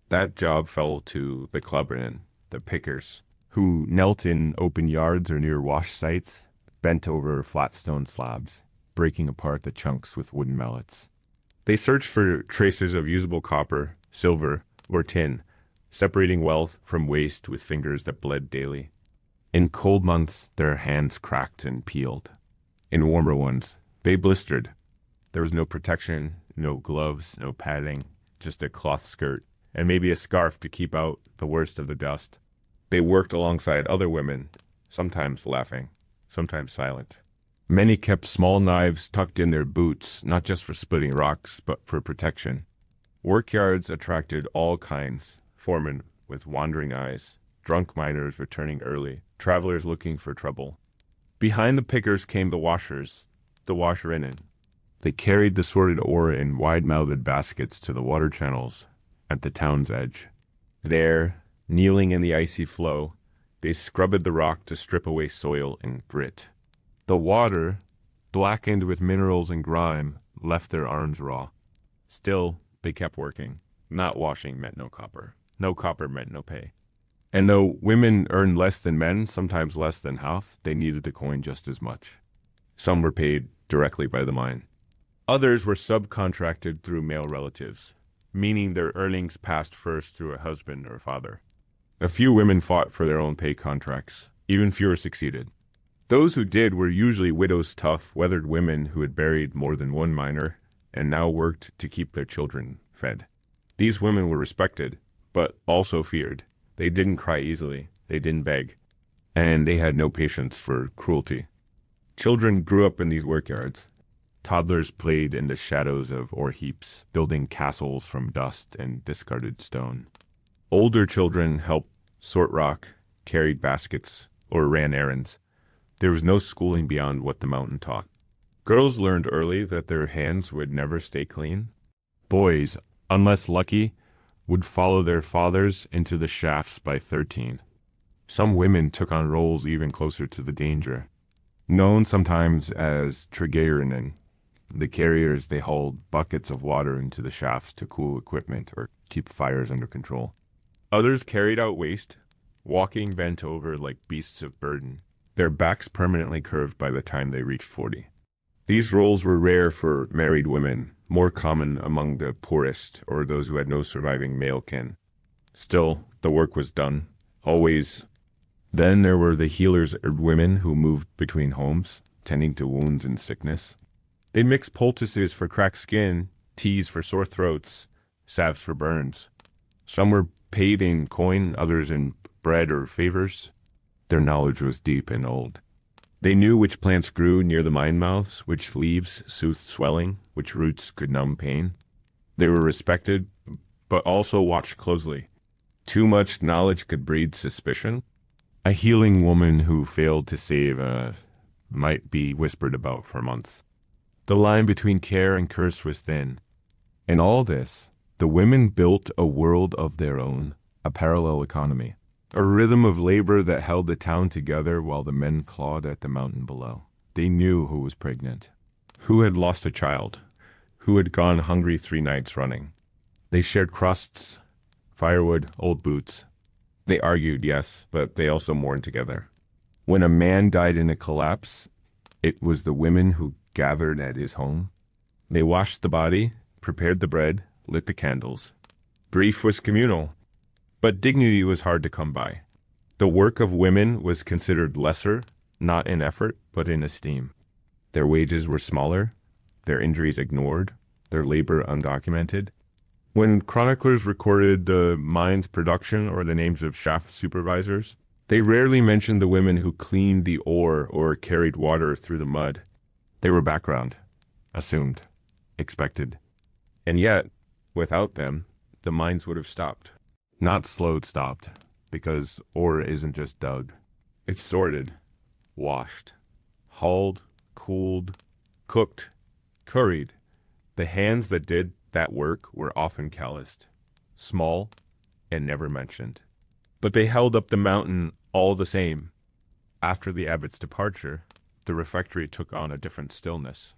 That job fell to the Clauberinnen, the pickers, who knelt in open yards or near wash sites, bent over flat stone slabs, breaking apart the chunks with wooden mallets. They searched for traces of usable copper, silver, or tin, separating wealth from waste with fingers that bled daily. In cold months, their hands cracked and peeled. In warmer ones, they blistered. There was no protection, no gloves, no padding, just a cloth skirt, and maybe a scarf to keep out the worst of the dust. They worked alongside other women, sometimes laughing, sometimes silent. Many kept small knives tucked in their boots, not just for splitting rocks, but for protection. Workyards attracted all kinds, foremen with wandering eyes, drunk miners returning early, travelers looking for trouble. Behind the pickers came the washers, the Washerinnen. They carried the sorted ore in wide-mouthed baskets to the water channels at the town's edge. There, kneeling in the icy flow, They scrubbed the rock to strip away soil and grit. The water, blackened with minerals and grime, left their arms raw. Still, they kept working. Not washing meant no copper. No copper meant no pay. And though women earned less than men, sometimes less than half, they needed the coin just as much. Some were paid directly by the mine. Others were subcontracted through male relatives, meaning their earnings passed first through a husband or father. A few women fought for their own pay contracts. Even fewer succeeded. Those who did were usually widows, tough, weathered women who had buried more than one miner and now worked to keep their children fed. These women were respected, but also feared. They didn't cry easily. They didn't beg. And they had no patience for cruelty. Children grew up in these workyards. Toddlers played in the shadows of ore heaps, building castles from dust and discarded stone. Older children helped sort rock, carried baskets, or ran errands. There was no schooling beyond what the mountain taught. Girls learned early that their hands would never stay clean. Boys, unless lucky, would follow their fathers into the shafts by 13. Some women took on roles even closer to the danger. Known sometimes as Tregarianen, the carriers, they hauled buckets of water into the shafts to cool equipment or keep fires under control. Others carried out waste, walking bent over like beasts of burden, their backs permanently curved by the time they reached 40. These roles were rare for married women, more common among the poorest or those who had no surviving male kin. Still, the work was done, always. Then there were the healers or women who moved between homes, tending to wounds and sickness. They mixed poultices for cracked skin, teas for sore throats, salves for burns. Some were paid in coin, others in bread or favors. Their knowledge was deep and old. They knew which plants grew near the mine mouths, which leaves soothed swelling, which roots could numb pain. They were respected, but also watched closely. Too much knowledge could breed suspicion. A healing woman who failed to save might be whispered about for months. The line between care and curse was thin. In all this, the women built a world of their own, a parallel economy, a rhythm of labor that held the town together while the men clawed at the mountain below. They knew who was pregnant, who had lost a child, who had gone hungry 3 nights running. They shared crusts, firewood, old boots. They argued, yes, but they also mourned together. When a man died in a collapse, it was the women who gathered at his home. They washed the body, prepared the bread, lit the candles. Grief was communal, but dignity was hard to come by. The work of women was considered lesser, not in effort, but in esteem. Their wages were smaller, their injuries ignored, their labor undocumented. When chroniclers recorded the mine's production or the names of shaft supervisors, they rarely mentioned the women who cleaned the ore or carried water through the mud. They were background, assumed, expected. And yet, without them, the mines would have stopped. Not slowed stopped, because ore isn't just dug. It's sorted, washed, hauled, cooled, cooked, curried. The hands that did that work were often calloused, small, and never mentioned. But they held up the mountain all the same. After the abbot's departure, the refectory took on a different stillness.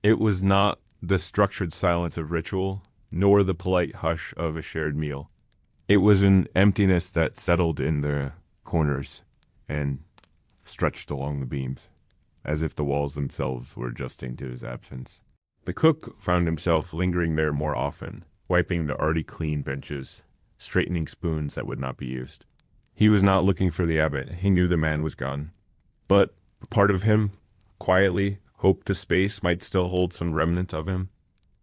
It was not the structured silence of ritual, nor the polite hush of a shared meal. It was an emptiness that settled in the corners and stretched along the beams, as if the walls themselves were adjusting to his absence. The cook found himself lingering there more often, wiping the already clean benches, straightening spoons that would not be used. He was not looking for the abbot. He knew the man was gone. But part of him, quietly, hoped the space might still hold some remnant of him.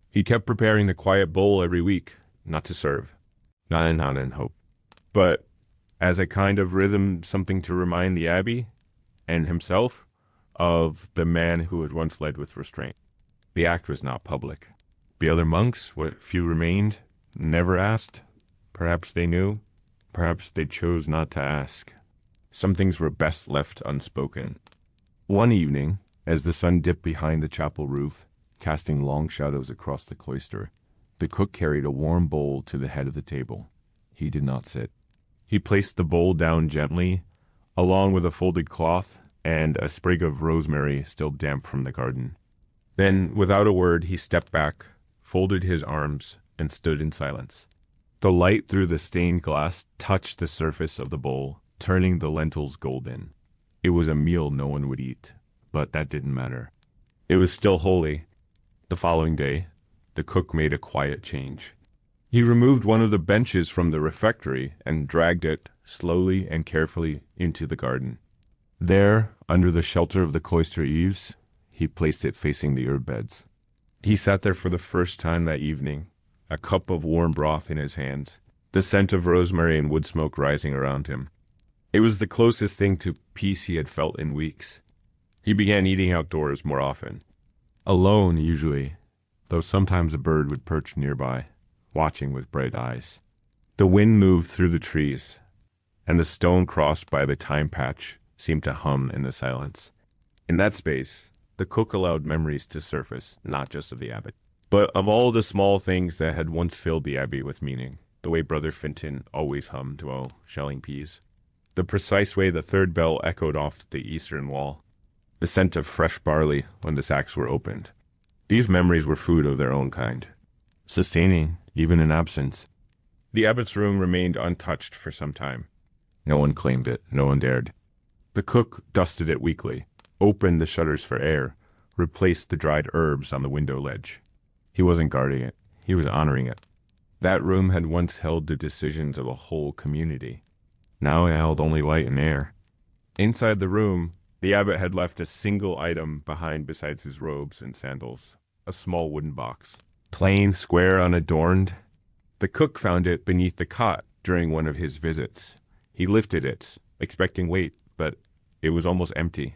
He kept preparing the quiet bowl every week, not to serve, not in hope, but as a kind of rhythm, something to remind the abbey and himself of the man who had once led with restraint. The act was not public. The other monks, what few remained, never asked. Perhaps they knew. Perhaps they chose not to ask. Some things were best left unspoken. One evening, as the sun dipped behind the chapel roof, casting long shadows across the cloister, the cook carried a warm bowl to the head of the table. He did not sit. He placed the bowl down gently along with a folded cloth and a sprig of rosemary still damp from the garden. Then, without a word, he stepped back, folded his arms, and stood in silence. The light through the stained glass touched the surface of the bowl, turning the lentils golden. It was a meal no one would eat, but that didn't matter. It was still holy. The following day, the cook made a quiet change. He removed one of the benches from the refectory and dragged it slowly and carefully into the garden. There, under the shelter of the cloister eaves, he placed it facing the herb beds. He sat there for the first time that evening, a cup of warm broth in his hands, the scent of rosemary and wood smoke rising around him. It was the closest thing to peace he had felt in weeks. He began eating outdoors more often. Alone, usually, though sometimes a bird would perch nearby, watching with bright eyes. The wind moved through the trees, and the stone crossed by the thyme patch seemed to hum in the silence. In that space, the cook allowed memories to surface, not just of the abbot, but of all the small things that had once filled the abbey with meaning, the way Brother Finton always hummed while shelling peas, the precise way the third bell echoed off the eastern wall, the scent of fresh barley when the sacks were opened. These memories were food of their own kind, sustaining even in absence. The abbot's room remained untouched for some time. No one claimed it, no one dared. The cook dusted it weekly, opened the shutters for air, replaced the dried herbs on the window ledge. He wasn't guarding it, he was honoring it. That room had once held the decisions of a whole community. Now it held only light and air. Inside the room, the abbot had left a single item behind besides his robes and sandals, a small wooden box. Plain, square, unadorned. The cook found it beneath the cot during one of his visits. He lifted it, expecting weight, but it was almost empty.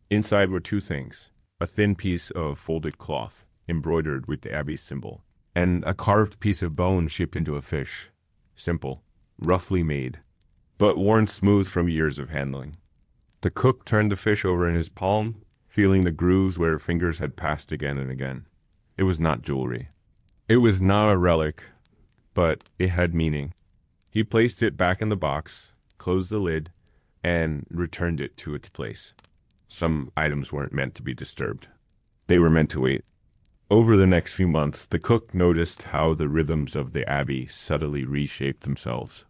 Inside were two things: a thin piece of folded cloth, embroidered with the abbey's symbol, and a carved piece of bone shaped into a fish. Simple, roughly made, but worn smooth from years of handling. The cook turned the fish over in his palm, feeling the grooves where fingers had passed again and again. It was not jewelry. It was not a relic, but it had meaning. He placed it back in the box, closed the lid, and returned it to its place. Some items weren't meant to be disturbed. They were meant to wait. Over the next few months, the cook noticed how the rhythms of the abbey subtly reshaped themselves.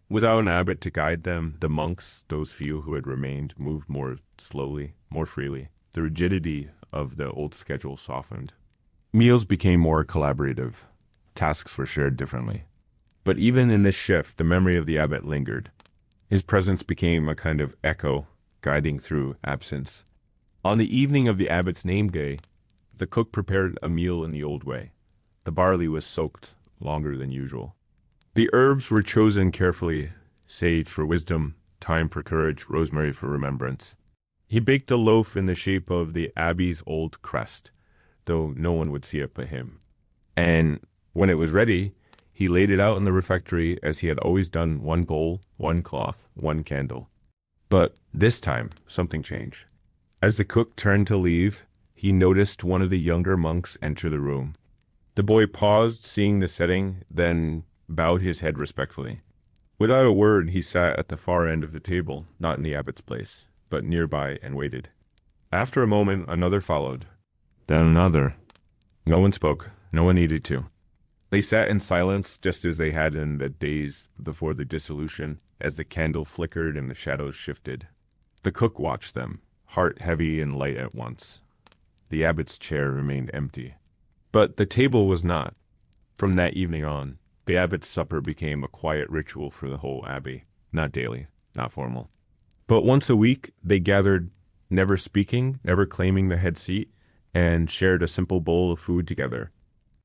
Without an abbot to guide them, the monks, those few who had remained, moved more slowly, more freely. The rigidity of the old schedule softened. Meals became more collaborative. Tasks were shared differently. But even in this shift, the memory of the abbot lingered. His presence became a kind of echo, guiding through absence. On the evening of the abbot's name day, the cook prepared a meal in the old way. The barley was soaked longer than usual. The herbs were chosen carefully: sage for wisdom, thyme for courage, rosemary for remembrance. He baked a loaf in the shape of the abbey's old crest, though no one would see it but him. And when it was ready, he laid it out in the refectory as he had always done: one bowl, one cloth, one candle. But this time, something changed. As the cook turned to leave, he noticed one of the younger monks enter the room. The boy paused, seeing the setting, then bowed his head respectfully. Without a word, he sat at the far end of the table, not in the abbot's place, but nearby, and waited. After a moment, another followed. Then another. No one spoke. No one needed to. They sat in silence, just as they had in the days before the dissolution, as the candle flickered and the shadows shifted. The cook watched them, heart heavy and light at once. The abbot's chair remained empty. But the table was not. From that evening on, the abbot's supper became a quiet ritual for the whole abbey. Not daily, not formal. But once a week, they gathered, never speaking, never claiming the head seat, and shared a simple bowl of food together.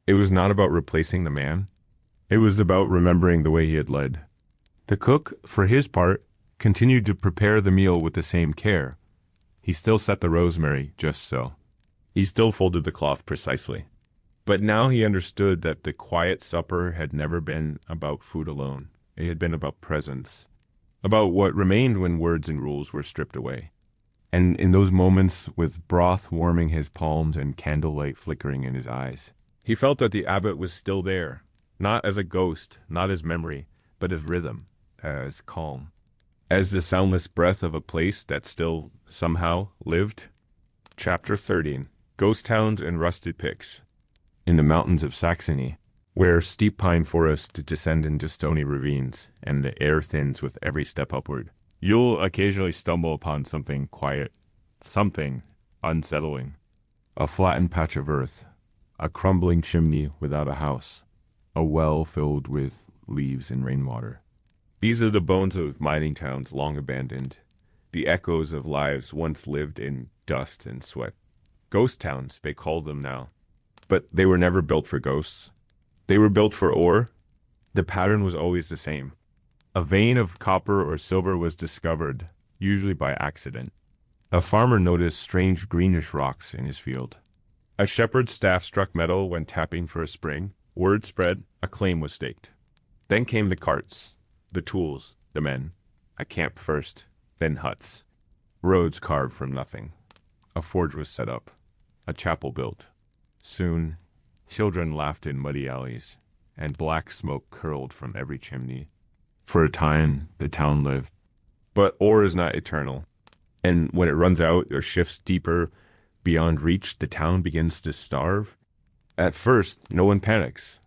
It was not about replacing the man. It was about remembering the way he had led. The cook, for his part, continued to prepare the meal with the same care. He still set the rosemary just so. He still folded the cloth precisely. But now he understood that the quiet supper had never been about food alone. It had been about presence, about what remained when words and rules were stripped away. And in those moments, with broth warming his palms and candlelight flickering in his eyes, he felt that the abbot was still there, not as a ghost, not as memory, but as rhythm, as calm. as the soundless breath of a place that still, somehow, lived. Chapter 13. Ghost Towns and Rusted Picks. In the mountains of Saxony, where steep pine forests descend into stony ravines, and the air thins with every step upward, you'll occasionally stumble upon something quiet, something unsettling. A flattened patch of earth, a crumbling chimney without a house, a well filled with leaves and rainwater. These are the bones of mining towns long abandoned, the echoes of lives once lived in dust and sweat. Ghost towns, they call them now. But they were never built for ghosts. They were built for ore. The pattern was always the same. A vein of copper or silver was discovered, usually by accident. A farmer noticed strange greenish rocks in his field. A shepherd's staff struck metal when tapping for a spring. Word spread, a claim was staked. Then came the carts, the tools, the men. A camp first, then huts. Roads carved from nothing. A forge was set up. A chapel built. Soon, children laughed in muddy alleys, and black smoke curled from every chimney. For a time, the town lived. But ore is not eternal, and when it runs out or shifts deeper beyond reach, the town begins to starve. At first, no one panics.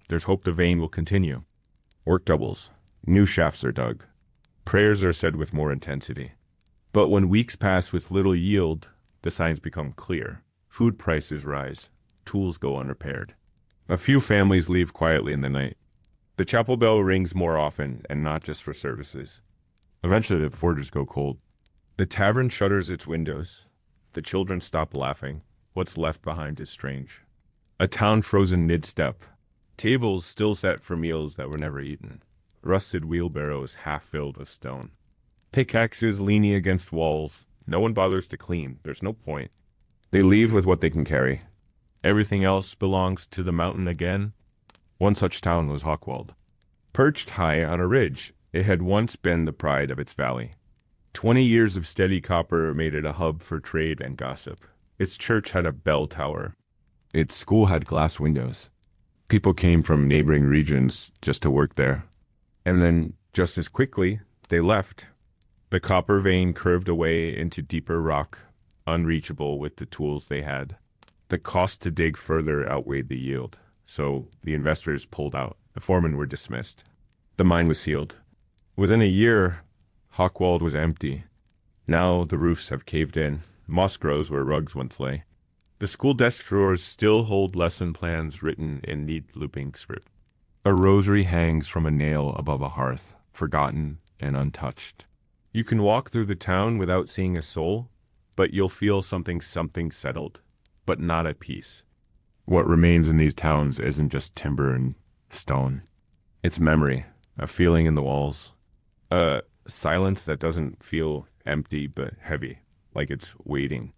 There's hope the vein will continue. Work doubles. New shafts are dug. Prayers are said with more intensity. But when weeks pass with little yield, the signs become clear. Food prices rise. Tools go unrepaired. A few families leave quietly in the night. The chapel bell rings more often, and not just for services. Eventually, the forges go cold. The tavern shutters its windows. The children stop laughing. What's left behind is strange. A town frozen mid-step. Tables still set for meals that were never eaten. Rusted wheelbarrows half filled with stone. Pickaxes leaning against walls. No one bothers to clean. There's no point. They leave with what they can carry. Everything else belongs to the mountain again. One such town was Hawkwald. Perched high on a ridge, it had once been the pride of its valley. 20 years of steady copper made it a hub for trade and gossip. Its church had a bell tower. Its school had glass windows. People came from neighboring regions just to work there. And then, just as quickly, they left. The copper vein curved away into deeper rock, unreachable with the tools they had. The cost to dig further outweighed the yield, so the investors pulled out. The foremen were dismissed. The mine was sealed. Within a year, Hawkwald was empty. Now the roofs have caved in. Moss grows where rugs once lay. The school desk drawers still hold lesson plans written in neat looping script. A rosary hangs from a nail above a hearth, forgotten and untouched. You can walk through the town without seeing a soul, but you'll feel something settled, but not at peace. What remains in these towns isn't just timber and stone. It's memory, a feeling in the walls, a silence that doesn't feel empty but heavy, like it's waiting.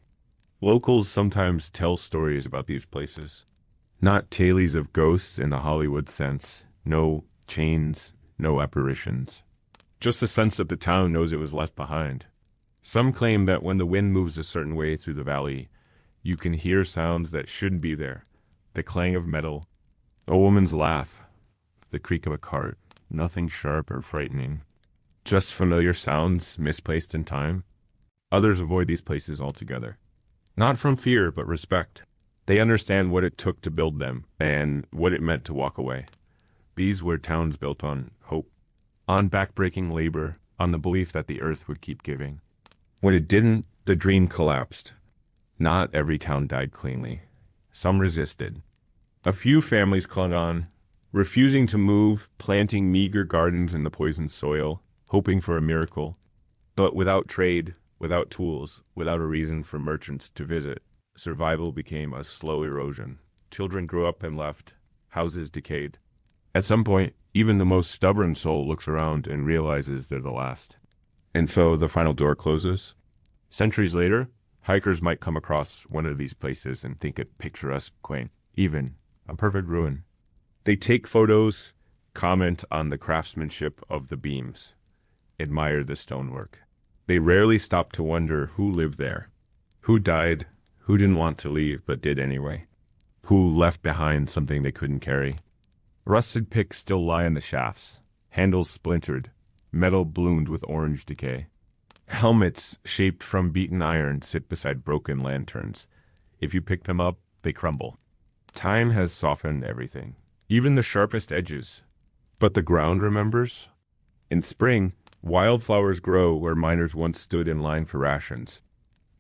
Locals sometimes tell stories about these places. Not tales of ghosts in the Hollywood sense. No chains, no apparitions. Just a sense that the town knows it was left behind. Some claim that when the wind moves a certain way through the valley, you can hear sounds that shouldn't be there. The clang of metal, a woman's laugh, the creak of a cart. Nothing sharp or frightening. Just familiar sounds misplaced in time. Others avoid these places altogether. Not from fear, but respect. They understand what it took to build them and what it meant to walk away. These were towns built on hope, on backbreaking labor, on the belief that the earth would keep giving. When it didn't, the dream collapsed. Not every town died cleanly. Some resisted. A few families clung on, refusing to move, planting meager gardens in the poisoned soil, hoping for a miracle. But without trade, without tools, without a reason for merchants to visit, survival became a slow erosion. Children grew up and left. Houses decayed. At some point, even the most stubborn soul looks around and realizes they're the last. And so the final door closes. Centuries later, hikers might come across one of these places and think it picturesque, quaint, even a perfect ruin. They take photos, comment on the craftsmanship of the beams, admire the stonework. They rarely stop to wonder who lived there, who died, who didn't want to leave but did anyway, who left behind something they couldn't carry. Rusted picks still lie in the shafts, handles splintered, Metal bloomed with orange decay. Helmets shaped from beaten iron sit beside broken lanterns. If you pick them up, they crumble. Time has softened everything, even the sharpest edges. But the ground remembers. In spring, wildflowers grow where miners once stood in line for rations.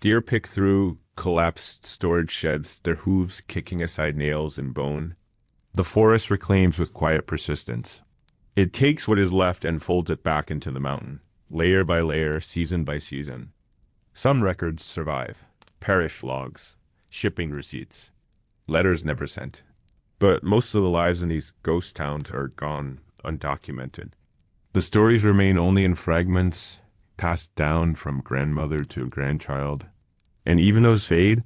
Deer pick through collapsed storage sheds, their hooves kicking aside nails and bone. The forest reclaims with quiet persistence. It takes what is left and folds it back into the mountain, layer by layer, season by season. Some records survive. Parish logs, shipping receipts, letters never sent. But most of the lives in these ghost towns are gone undocumented. The stories remain only in fragments, passed down from grandmother to grandchild. And even those fade.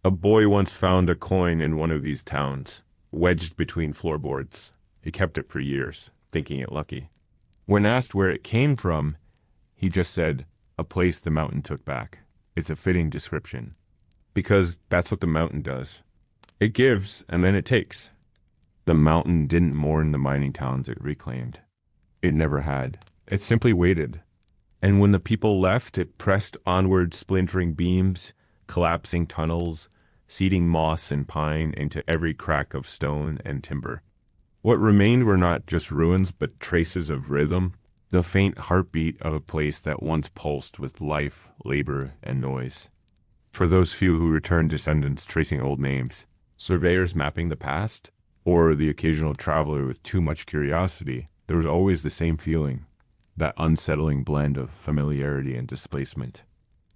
A boy once found a coin in one of these towns, wedged between floorboards. He kept it for years, thinking it lucky. When asked where it came from, he just said, "A place the mountain took back." It's a fitting description. Because that's what the mountain does. It gives, and then it takes. The mountain didn't mourn the mining towns it reclaimed. It never had. It simply waited. And when the people left, it pressed onward splintering beams, collapsing tunnels, seeding moss and pine into every crack of stone and timber. What remained were not just ruins, but traces of rhythm, the faint heartbeat of a place that once pulsed with life, labor, and noise. For those few who returned, descendants tracing old names, surveyors mapping the past, or the occasional traveler with too much curiosity, there was always the same feeling. That unsettling blend of familiarity and displacement.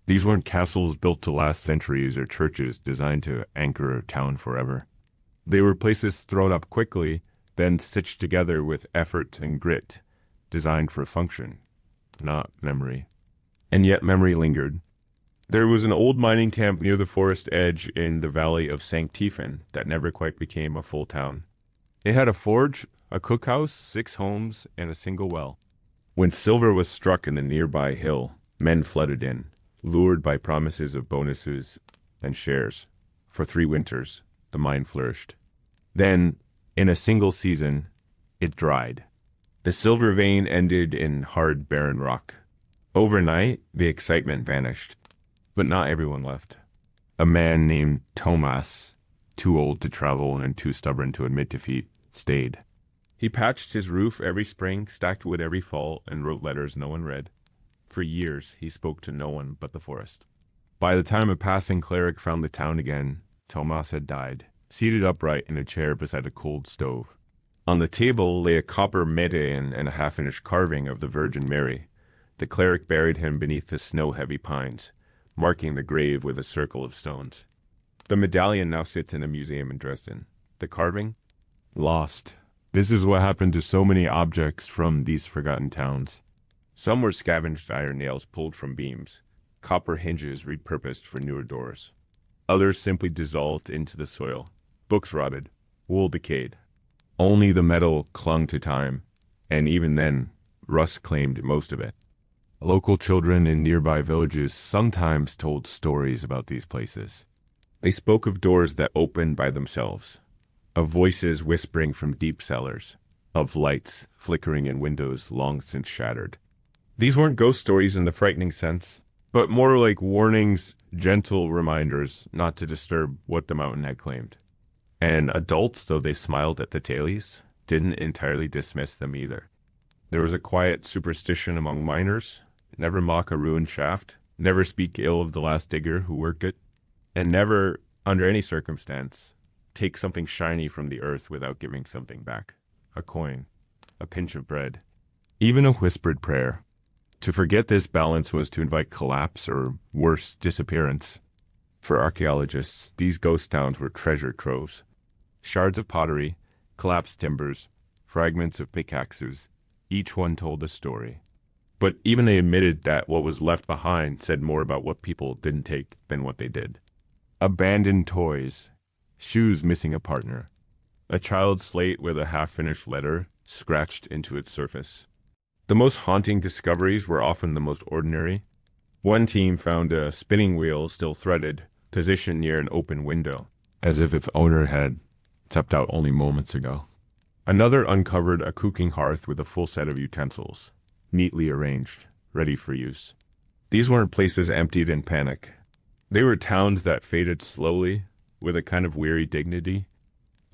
These weren't castles built to last centuries or churches designed to anchor a town forever. They were places thrown up quickly, then stitched together with effort and grit, designed for function, not memory. And yet memory lingered. There was an old mining camp near the forest edge in the valley of St. Tiefin that never quite became a full town. It had a forge, a cookhouse, 6 homes, and a single well. When silver was struck in the nearby hill, men flooded in, lured by promises of bonuses and shares. For 3 winters, the mine flourished. Then, in a single season, it dried. The silver vein ended in hard, barren rock. Overnight, the excitement vanished. But not everyone left. A man named Thomas, too old to travel and too stubborn to admit defeat, stayed. He patched his roof every spring, stacked wood every fall, and wrote letters no one read. For years, he spoke to no one but the forest. By the time a passing cleric found the town again, Thomas had died, seated upright in a chair beside a cold stove. On the table lay a copper medallion and a half-inch carving of the Virgin Mary. The cleric buried him beneath the snow-heavy pines, marking the grave with a circle of stones. The medallion now sits in a museum in Dresden. The carving? Lost. This is what happened to so many objects from these forgotten towns. Some were scavenged iron nails pulled from beams, copper hinges repurposed for newer doors. Others simply dissolved into the soil. Books rotted, wool decayed. Only the metal clung to time, and even then, rust claimed most of it. Local children in nearby villages sometimes told stories about these places. They spoke of doors that opened by themselves, of voices whispering from deep cellars, of lights flickering in windows long since shattered. These weren't ghost stories in the frightening sense, but more like warnings, gentle reminders not to disturb what the mountain had claimed. And adults, though they smiled at the tales, didn't entirely dismiss them either. There was a quiet superstition among miners: never mock a ruined shaft, never speak ill of the last digger who worked it, and never, under any circumstance, take something shiny from the earth without giving something back. A coin, a pinch of bread, even a whispered prayer. To forget this balance was to invite collapse or, worse, disappearance. For archaeologists, these ghost towns were treasure troves. Shards of pottery, collapsed timbers, fragments of pickaxes, each one told a story. But even they admitted that what was left behind said more about what people didn't take than what they did. Abandoned toys, shoes missing a partner, a child's slate with a half-finished letter scratched into its surface. The most haunting discoveries were often the most ordinary. One team found a spinning wheel still threaded, positioned near an open window, as if its owner had stepped out only moments ago. Another uncovered a cooking hearth with a full set of utensils, neatly arranged, ready for use. These weren't places emptied in panic. They were towns that faded slowly, with a kind of weary dignity.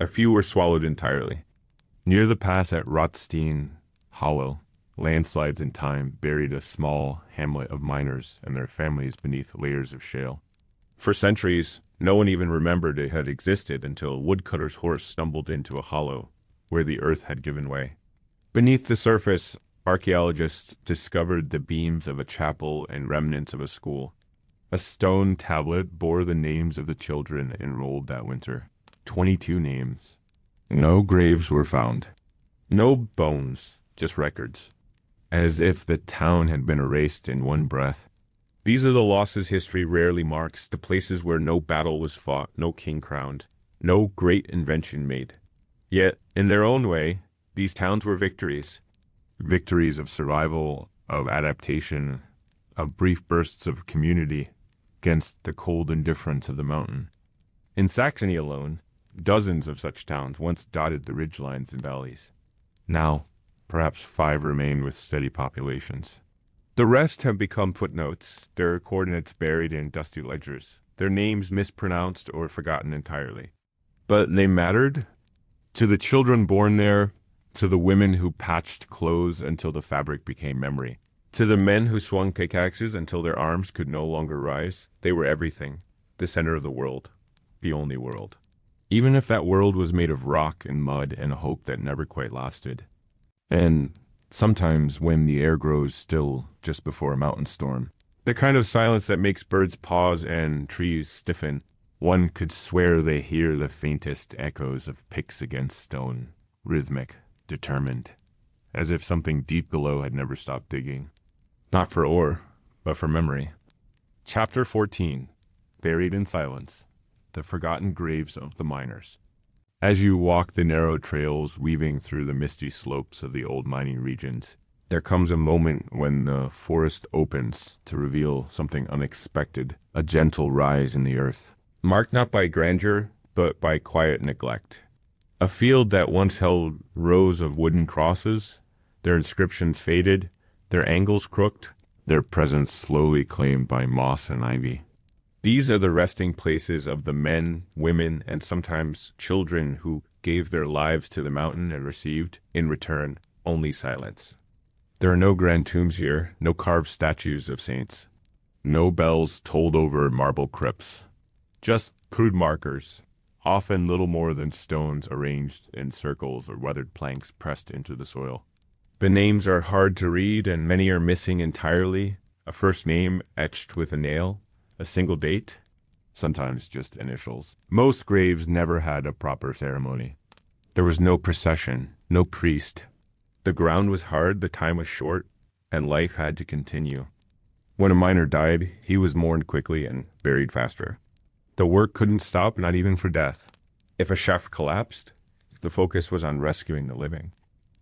A few were swallowed entirely. Near the pass at Rotstein Hollow, landslides in time buried a small hamlet of miners and their families beneath layers of shale. For centuries, no one even remembered it had existed until a woodcutter's horse stumbled into a hollow where the earth had given way. Beneath the surface, archaeologists discovered the beams of a chapel and remnants of a school. A stone tablet bore the names of the children enrolled that winter. 22 names. No graves were found. No bones, just records. As if the town had been erased in one breath. These are the losses history rarely marks, the places where no battle was fought, no king crowned, no great invention made. Yet, in their own way, these towns were victories. Victories of survival, of adaptation, of brief bursts of community against the cold indifference of the mountain. In Saxony alone, dozens of such towns once dotted the ridgelines and valleys. Now, perhaps 5 remain with steady populations. The rest have become footnotes, their coordinates buried in dusty ledgers, their names mispronounced or forgotten entirely. But they mattered to the children born there, to the women who patched clothes until the fabric became memory, to the men who swung pickaxes until their arms could no longer rise. They were everything, the center of the world, the only world. Even if that world was made of rock and mud and a hope that never quite lasted. And sometimes when the air grows still just before a mountain storm, the kind of silence that makes birds pause and trees stiffen, one could swear they hear the faintest echoes of picks against stone, rhythmic, determined, as if something deep below had never stopped digging. Not for ore, but for memory. Chapter 14, Buried in Silence, the Forgotten Graves of the Miners. As you walk the narrow trails weaving through the misty slopes of the old mining regions, there comes a moment when the forest opens to reveal something unexpected, a gentle rise in the earth, marked not by grandeur, but by quiet neglect. A field that once held rows of wooden crosses, their inscriptions faded, their angles crooked, their presence slowly claimed by moss and ivy. These are the resting places of the men, women, and sometimes children who gave their lives to the mountain and received, in return, only silence. There are no grand tombs here, no carved statues of saints, no bells tolled over marble crypts, just crude markers, often little more than stones arranged in circles or weathered planks pressed into the soil. The names are hard to read and many are missing entirely, a first name etched with a nail, a single date, sometimes just initials. Most graves never had a proper ceremony. There was no procession, no priest. The ground was hard, the time was short, and life had to continue. When a miner died, he was mourned quickly and buried faster. The work couldn't stop, not even for death. If a shaft collapsed, the focus was on rescuing the living.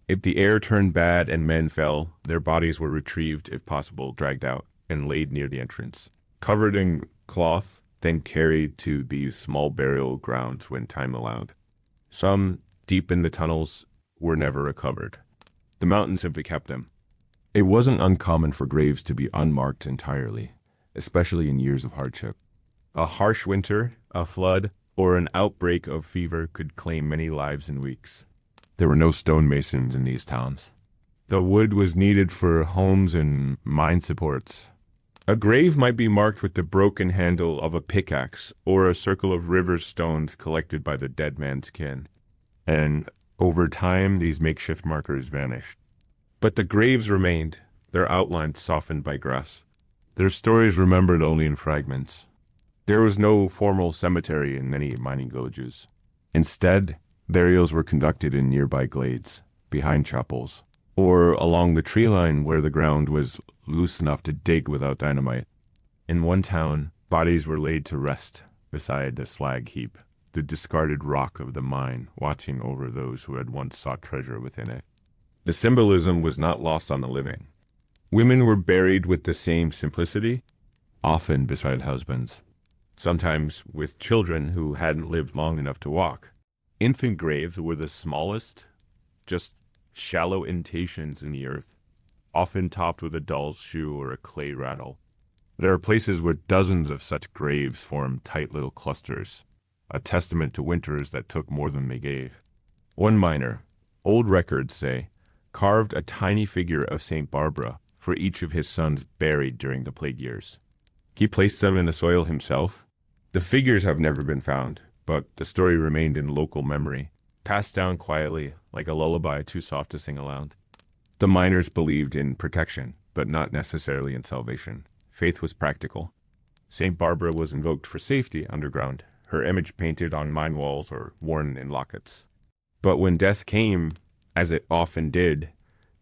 If the air turned bad and men fell, their bodies were retrieved, if possible, dragged out, and laid near the entrance. Covered in cloth, then carried to these small burial grounds when time allowed. Some, deep in the tunnels, were never recovered. The mountain simply kept them. It wasn't uncommon for graves to be unmarked entirely, especially in years of hardship. A harsh winter, a flood, or an outbreak of fever could claim many lives in weeks. There were no stonemasons in these towns. The wood was needed for homes and mine supports. A grave might be marked with the broken handle of a pickaxe or a circle of river stones collected by the dead man's kin. And over time, these makeshift markers vanished. But the graves remained, their outlines softened by grass. Their stories remembered only in fragments. There was no formal cemetery in many mining villages. Instead, burials were conducted in nearby glades, behind chapels, or along the tree line where the ground was loose enough to dig without dynamite. In one town, bodies were laid to rest beside the slag heap, the discarded rock of the mine watching over those who had once sought treasure within it. The symbolism was not lost on the living. Women were buried with the same simplicity, often beside husbands, sometimes with children who hadn't lived long enough to walk. Infant graves were the smallest, just shallow indentations in the earth. often topped with a doll's shoe or a clay rattle. There are places where dozens of such graves form tight little clusters, a testament to winters that took more than they gave. One miner, old records say, carved a tiny figure of St. Barbara for each of his sons buried during the plague years. He placed them in the soil himself. The figures have never been found, but the story remained in local memory, passed down quietly like a lullaby too soft to sing aloud. The miners believed in protection, but not necessarily in salvation. Faith was practical. St. Barbara was invoked for safety underground, her image painted on mine walls or worn in lockets. But when death came, as it often did,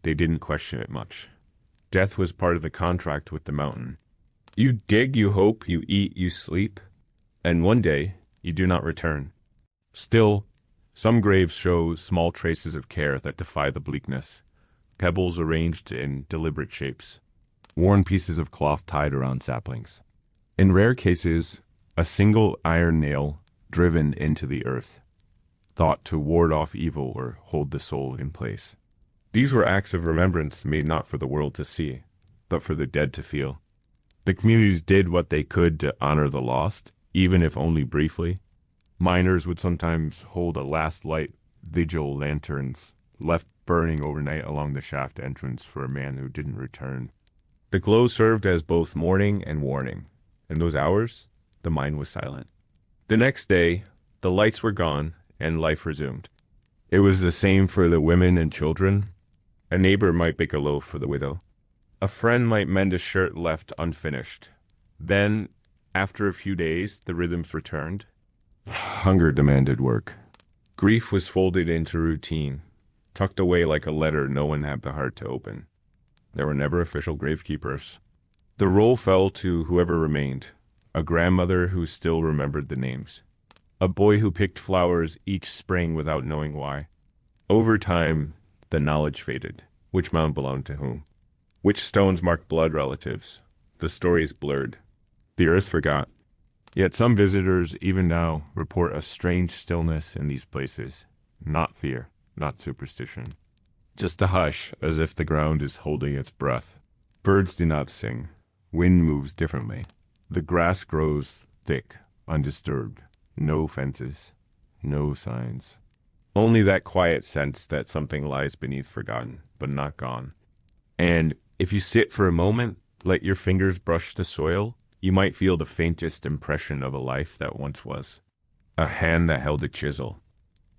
they didn't question it much. Death was part of the contract with the mountain. You dig, you hope, you eat, you sleep, and one day you do not return. Still, some graves show small traces of care that defy the bleakness. Pebbles arranged in deliberate shapes, worn pieces of cloth tied around saplings. In rare cases, a single iron nail driven into the earth, thought to ward off evil or hold the soul in place. These were acts of remembrance made not for the world to see, but for the dead to feel. The communities did what they could to honor the lost, even if only briefly. Miners would sometimes hold a last light vigil lanterns left burning overnight along the shaft entrance for a man who didn't return. The glow served as both mourning and warning. In those hours, the mine was silent. The next day, the lights were gone and life resumed. It was the same for the women and children. A neighbor might bake a loaf for the widow. A friend might mend a shirt left unfinished. Then, after a few days, the rhythms returned. Hunger demanded work. Grief was folded into routine, tucked away like a letter no one had the heart to open. There were never official gravekeepers. The role fell to whoever remained, a grandmother who still remembered the names, a boy who picked flowers each spring without knowing why. Over time, the knowledge faded. Which mound belonged to whom? Which stones marked blood relatives? The stories blurred. The earth forgot. Yet some visitors, even now, report a strange stillness in these places. Not fear, not superstition. Just a hush, as if the ground is holding its breath. Birds do not sing. Wind moves differently. The grass grows thick, undisturbed. No fences. No signs. Only that quiet sense that something lies beneath forgotten, but not gone. And if you sit for a moment, let your fingers brush the soil, you might feel the faintest impression of a life that once was. A hand that held a chisel.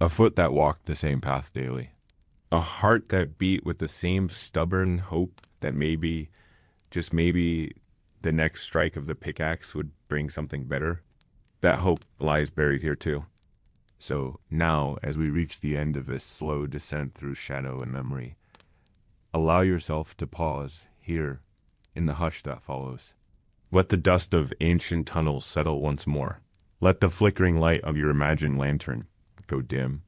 A foot that walked the same path daily. A heart that beat with the same stubborn hope that maybe, just maybe, the next strike of the pickaxe would bring something better. That hope lies buried here too. So now, as we reach the end of this slow descent through shadow and memory, allow yourself to pause here in the hush that follows. Let the dust of ancient tunnels settle once more. Let the flickering light of your imagined lantern go dim.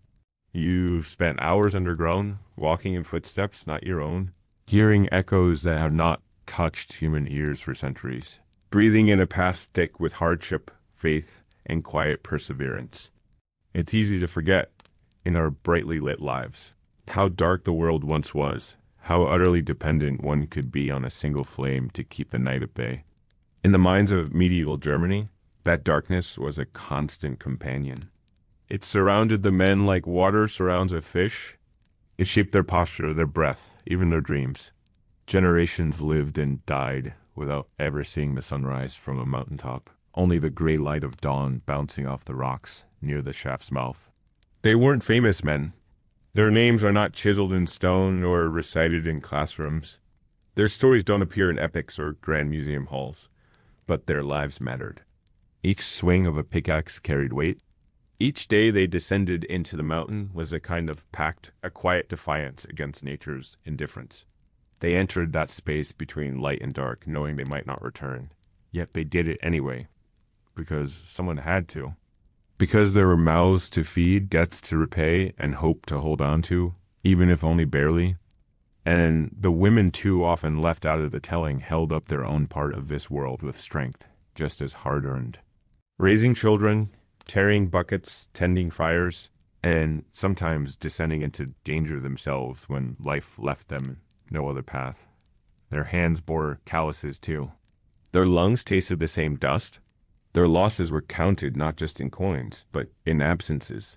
You've spent hours underground, walking in footsteps not your own, hearing echoes that have not touched human ears for centuries, breathing in a past thick with hardship, faith, and quiet perseverance. It's easy to forget, in our brightly lit lives, how dark the world once was, how utterly dependent one could be on a single flame to keep the night at bay. In the minds of medieval Germany, that darkness was a constant companion. It surrounded the men like water surrounds a fish. It shaped their posture, their breath, even their dreams. Generations lived and died without ever seeing the sunrise from a mountaintop, only the gray light of dawn bouncing off the rocks near the shaft's mouth. They weren't famous men. Their names are not chiseled in stone or recited in classrooms. Their stories don't appear in epics or grand museum halls, but their lives mattered. Each swing of a pickaxe carried weight. Each day they descended into the mountain was a kind of pact, a quiet defiance against nature's indifference. They entered that space between light and dark, knowing they might not return. Yet they did it anyway, because someone had to. Because there were mouths to feed, debts to repay, and hope to hold on to, even if only barely. And the women too often left out of the telling held up their own part of this world with strength, just as hard-earned. Raising children, carrying buckets, tending fires, and sometimes descending into danger themselves when life left them no other path. Their hands bore calluses too. Their lungs tasted the same dust. Their losses were counted not just in coins, but in absences.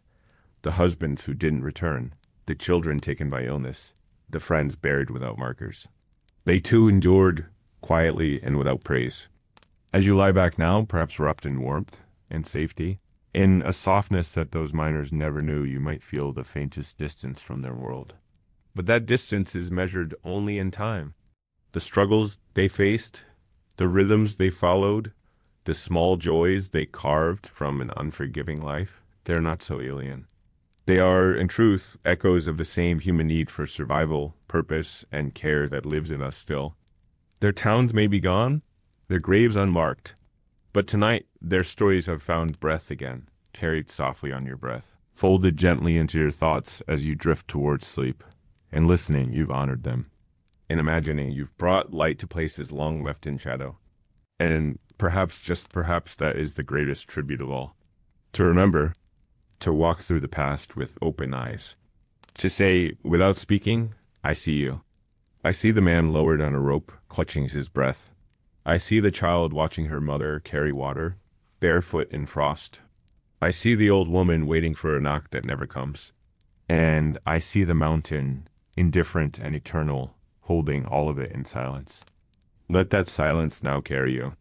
The husbands who didn't return, the children taken by illness, the friends buried without markers. They too endured quietly and without praise. As you lie back now, perhaps wrapped in warmth and safety, in a softness that those miners never knew, you might feel the faintest distance from their world. But that distance is measured only in time. The struggles they faced, the rhythms they followed, the small joys they carved from an unforgiving life, they're not so alien. They are, in truth, echoes of the same human need for survival, purpose, and care that lives in us still. Their towns may be gone, their graves unmarked, but tonight their stories have found breath again, carried softly on your breath, folded gently into your thoughts as you drift towards sleep. In listening, you've honored them. In imagining, you've brought light to places long left in shadow. And perhaps, just perhaps, that is the greatest tribute of all. To remember, to walk through the past with open eyes. To say, without speaking, I see you. I see the man lowered on a rope, clutching his breath. I see the child watching her mother carry water, barefoot in frost. I see the old woman waiting for a knock that never comes. And I see the mountain, indifferent and eternal, holding all of it in silence. Let that silence now carry you.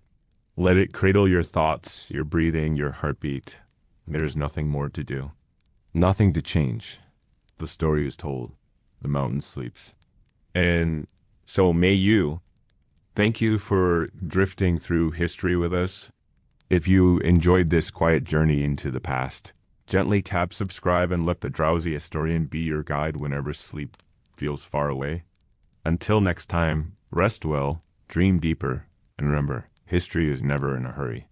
Let it cradle your thoughts, your breathing, your heartbeat. There is nothing more to do. Nothing to change. The story is told. The mountain sleeps. And so may you. Thank you for drifting through history with us. If you enjoyed this quiet journey into the past, gently tap subscribe and let the drowsy historian be your guide whenever sleep feels far away. Until next time, rest well, dream deeper, and remember, history is never in a hurry.